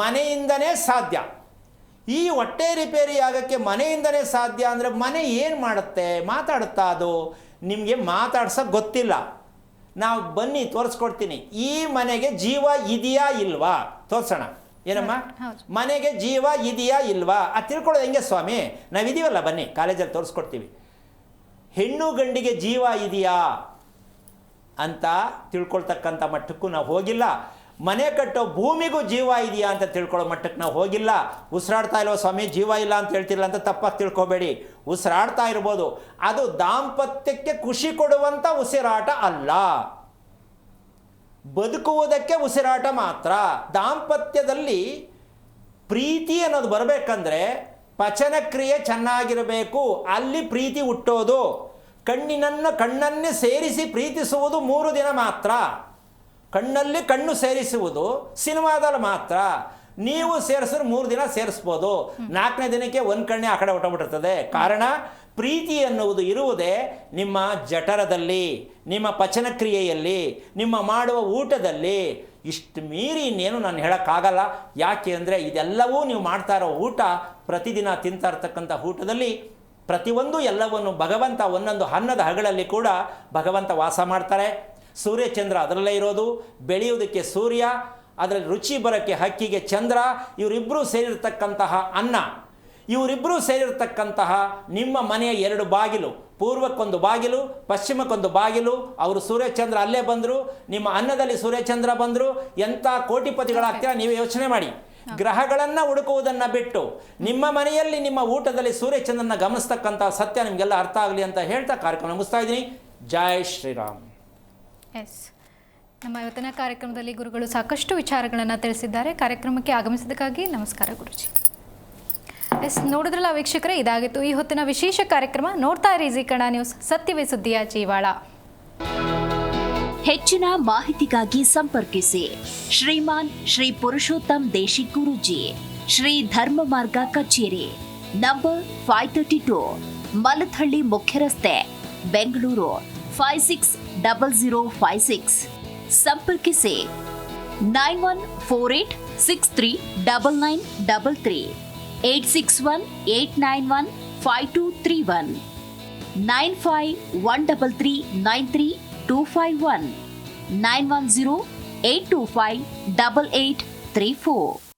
ಮನೆಯಿಂದನೇ ಸಾಧ್ಯ. ಈ ಹೊಟ್ಟೆ ರಿಪೇರಿ ಆಗೋಕ್ಕೆ ಮನೆಯಿಂದನೇ ಸಾಧ್ಯ ಅಂದರೆ ಮನೆ ಏನು ಮಾಡುತ್ತೆ? ಮಾತಾಡುತ್ತಾ? ಅದು ನಿಮಗೆ ಮಾತಾಡ್ಸೋಕ್ಕೆ ಗೊತ್ತಿಲ್ಲ. ನಾವು ಬನ್ನಿ ತೋರಿಸ್ಕೊಡ್ತೀನಿ. ಈ ಮನೆಗೆ ಜೀವ ಇದೆಯಾ ಇಲ್ವಾ ತೋರಿಸೋಣ. ಏನಮ್ಮ, ಮನೆಗೆ ಜೀವ ಇದೆಯಾ ಇಲ್ವಾ ಅದು ತಿಳ್ಕೊಳ್ಳೋದು ಹೆಂಗೆ ಸ್ವಾಮಿ? ನಾವಿದೀವಲ್ಲ, ಬನ್ನಿ ಕಾಲೇಜಲ್ಲಿ ತೋರಿಸ್ಕೊಡ್ತೀವಿ. ಹೆಣ್ಣು ಗಂಡಿಗೆ ಜೀವ ಇದೆಯಾ ಅಂತ ತಿಳ್ಕೊಳ್ತಕ್ಕಂಥ ಮಟ್ಟಕ್ಕೂ ನಾವು ಹೋಗಿಲ್ಲ. ಮನೆ ಕಟ್ಟೋ ಭೂಮಿಗೂ ಜೀವ ಇದೆಯಾ ಅಂತ ತಿಳ್ಕೊಳ್ಳೋ ಮಟ್ಟಕ್ಕೆ ನಾವು ಹೋಗಿಲ್ಲ. ಉಸಿರಾಡ್ತಾ ಇಲ್ವೋ ಸ್ವಾಮಿ, ಜೀವ ಇಲ್ಲ ಅಂತ ಹೇಳ್ತಿಲ್ಲ ಅಂತ ತಪ್ಪಾಗಿ ತಿಳ್ಕೊಬೇಡಿ. ಉಸಿರಾಡ್ತಾ ಇರ್ಬೋದು, ಅದು ದಾಂಪತ್ಯಕ್ಕೆ ಖುಷಿ ಕೊಡುವಂಥ ಉಸಿರಾಟ ಅಲ್ಲ. ಬದುಕುವುದಕ್ಕೆ ಉಸಿರಾಟ ಮಾತ್ರ. ದಾಂಪತ್ಯದಲ್ಲಿ ಪ್ರೀತಿ ಅನ್ನೋದು ಬರಬೇಕಂದ್ರೆ ಪಚನಕ್ರಿಯೆ ಚೆನ್ನಾಗಿರಬೇಕು. ಅಲ್ಲಿ ಪ್ರೀತಿ ಹುಟ್ಟೋದು. ಕಣ್ಣನ್ನೇ ಸೇರಿಸಿ ಪ್ರೀತಿಸುವುದು 3 ದಿನ ಮಾತ್ರ. ಕಣ್ಣಲ್ಲಿ ಕಣ್ಣು ಸೇರಿಸುವುದು ಸಿನಿಮಾದಲ್ಲಿ ಮಾತ್ರ. ನೀವು ಸೇರಿಸಿದ್ರೆ 3 ದಿನ ಸೇರಿಸ್ಬೋದು. 4ನೇ ದಿನಕ್ಕೆ ಒಂದು ಕಣ್ಣೆ ಆ ಕಡೆ ಹೊಟ್ಟೋಗ್ಬಿಟ್ಟಿರ್ತದೆ. ಕಾರಣ, ಪ್ರೀತಿ ಅನ್ನುವುದು ಇರುವುದೇ ನಿಮ್ಮ ಜಠರದಲ್ಲಿ, ನಿಮ್ಮ ಪಚನಕ್ರಿಯೆಯಲ್ಲಿ, ನಿಮ್ಮ ಮಾಡುವ ಊಟದಲ್ಲಿ. ಇಷ್ಟು ಮೀರಿ ಇನ್ನೇನು ನಾನು ಹೇಳೋಕ್ಕಾಗಲ್ಲ. ಯಾಕೆ ಅಂದರೆ ಇದೆಲ್ಲವೂ ನೀವು ಮಾಡ್ತಾ ಇರೋ ಊಟ, ಪ್ರತಿದಿನ ತಿಂತಾ ಇರ್ತಕ್ಕಂಥ ಊಟದಲ್ಲಿ ಪ್ರತಿಯೊಂದು ಎಲ್ಲವನ್ನು ಭಗವಂತ ಒಂದೊಂದು ಅನ್ನದ ಹಗಳಲ್ಲಿ ಕೂಡ ಭಗವಂತ ವಾಸ ಮಾಡ್ತಾರೆ. ಸೂರ್ಯಚಂದ್ರ ಅದರಲ್ಲೇ ಇರೋದು. ಬೆಳೆಯುವುದಕ್ಕೆ ಸೂರ್ಯ, ಅದರಲ್ಲಿ ರುಚಿ ಬರೋಕ್ಕೆ ಹಕ್ಕಿಗೆ ಚಂದ್ರ. ಇವರಿಬ್ಬರೂ ಸೇರಿರ್ತಕ್ಕಂತಹ ಅನ್ನ, ಇವರಿಬ್ಬರೂ ಸೇರಿರ್ತಕ್ಕಂತಹ ನಿಮ್ಮ ಮನೆಯ 2 ಬಾಗಿಲು, ಪೂರ್ವಕ್ಕೊಂದು ಬಾಗಿಲು, ಪಶ್ಚಿಮಕ್ಕೊಂದು ಬಾಗಿಲು. ಅವರು ಸೂರ್ಯಚಂದ್ರ ಅಲ್ಲೇ ಬಂದರು, ನಿಮ್ಮ ಅನ್ನದಲ್ಲಿ ಸೂರ್ಯಚಂದ್ರ ಬಂದರು. ಎಂಥ ಕೋಟಿಪತಿಗಳಾಗ್ತೀರಾ ನೀವೇ ಯೋಚನೆ ಮಾಡಿ. ಗ್ರಹಗಳನ್ನು ಹುಡುಕುವುದನ್ನು ಬಿಟ್ಟು ನಿಮ್ಮ ಮನೆಯಲ್ಲಿ ನಿಮ್ಮ ಊಟದಲ್ಲಿ ಸೂರ್ಯಚಂದ್ರನ ಗಮನಿಸ್ತಕ್ಕಂಥ ಸತ್ಯ ನಿಮಗೆಲ್ಲ ಅರ್ಥ ಆಗಲಿ ಅಂತ ಹೇಳ್ತಾ ಕಾರ್ಯಕ್ರಮ ಮುಗಿಸ್ತಾ ಇದ್ದೀನಿ. ಜೈ ಶ್ರೀರಾಮ್. ಎಸ್, ನಮ್ಮ ಇವತ್ತಿನ ಕಾರ್ಯಕ್ರಮದಲ್ಲಿ ಗುರುಗಳು ಸಾಕಷ್ಟು ವಿಚಾರಗಳನ್ನು ತಿಳಿಸಿದ್ದಾರೆ. ಕಾರ್ಯಕ್ರಮಕ್ಕೆ ಆಗಮಿಸಿದ್ದಕ್ಕಾಗಿ ನಮಸ್ಕಾರ ಗುರುಜಿ. ಎಸ್, ನೋಡಿದ್ರಲ್ಲ ವೀಕ್ಷಕರೇ, ಇದಾಗಿತ್ತು ಈ ಹೊತ್ತಿನ ವಿಶೇಷ ಕಾರ್ಯಕ್ರಮ. ನೋಡ್ತಾ ಇರಿ ಜೀ ಕನ್ನಡ ನ್ಯೂಸ್, ಸತ್ಯವೇ ಸುದ್ದಿಯ ಜೀವಾಳ. ಹೆಚ್ಚಿನ ಮಾಹಿತಿಗಾಗಿ ಸಂಪರ್ಕಿಸಿ ಶ್ರೀಮಾನ್ ಶ್ರೀ ಪುರುಷೋತ್ತಮ್ ದೇಶಿಕ್ ಗುರೂಜಿ, ಶ್ರೀ ಧರ್ಮ ಮಾರ್ಗ ಕಚೇರಿ, ನಂಬರ್ 532, ಮಲಥಳ್ಳಿ ಮುಖ್ಯ ರಸ್ತೆ, ಬೆಂಗಳೂರು 560056. ಸಂಪರ್ಕಿಸಿ 9148639933, 8618915231, 9513393251, 91082588834.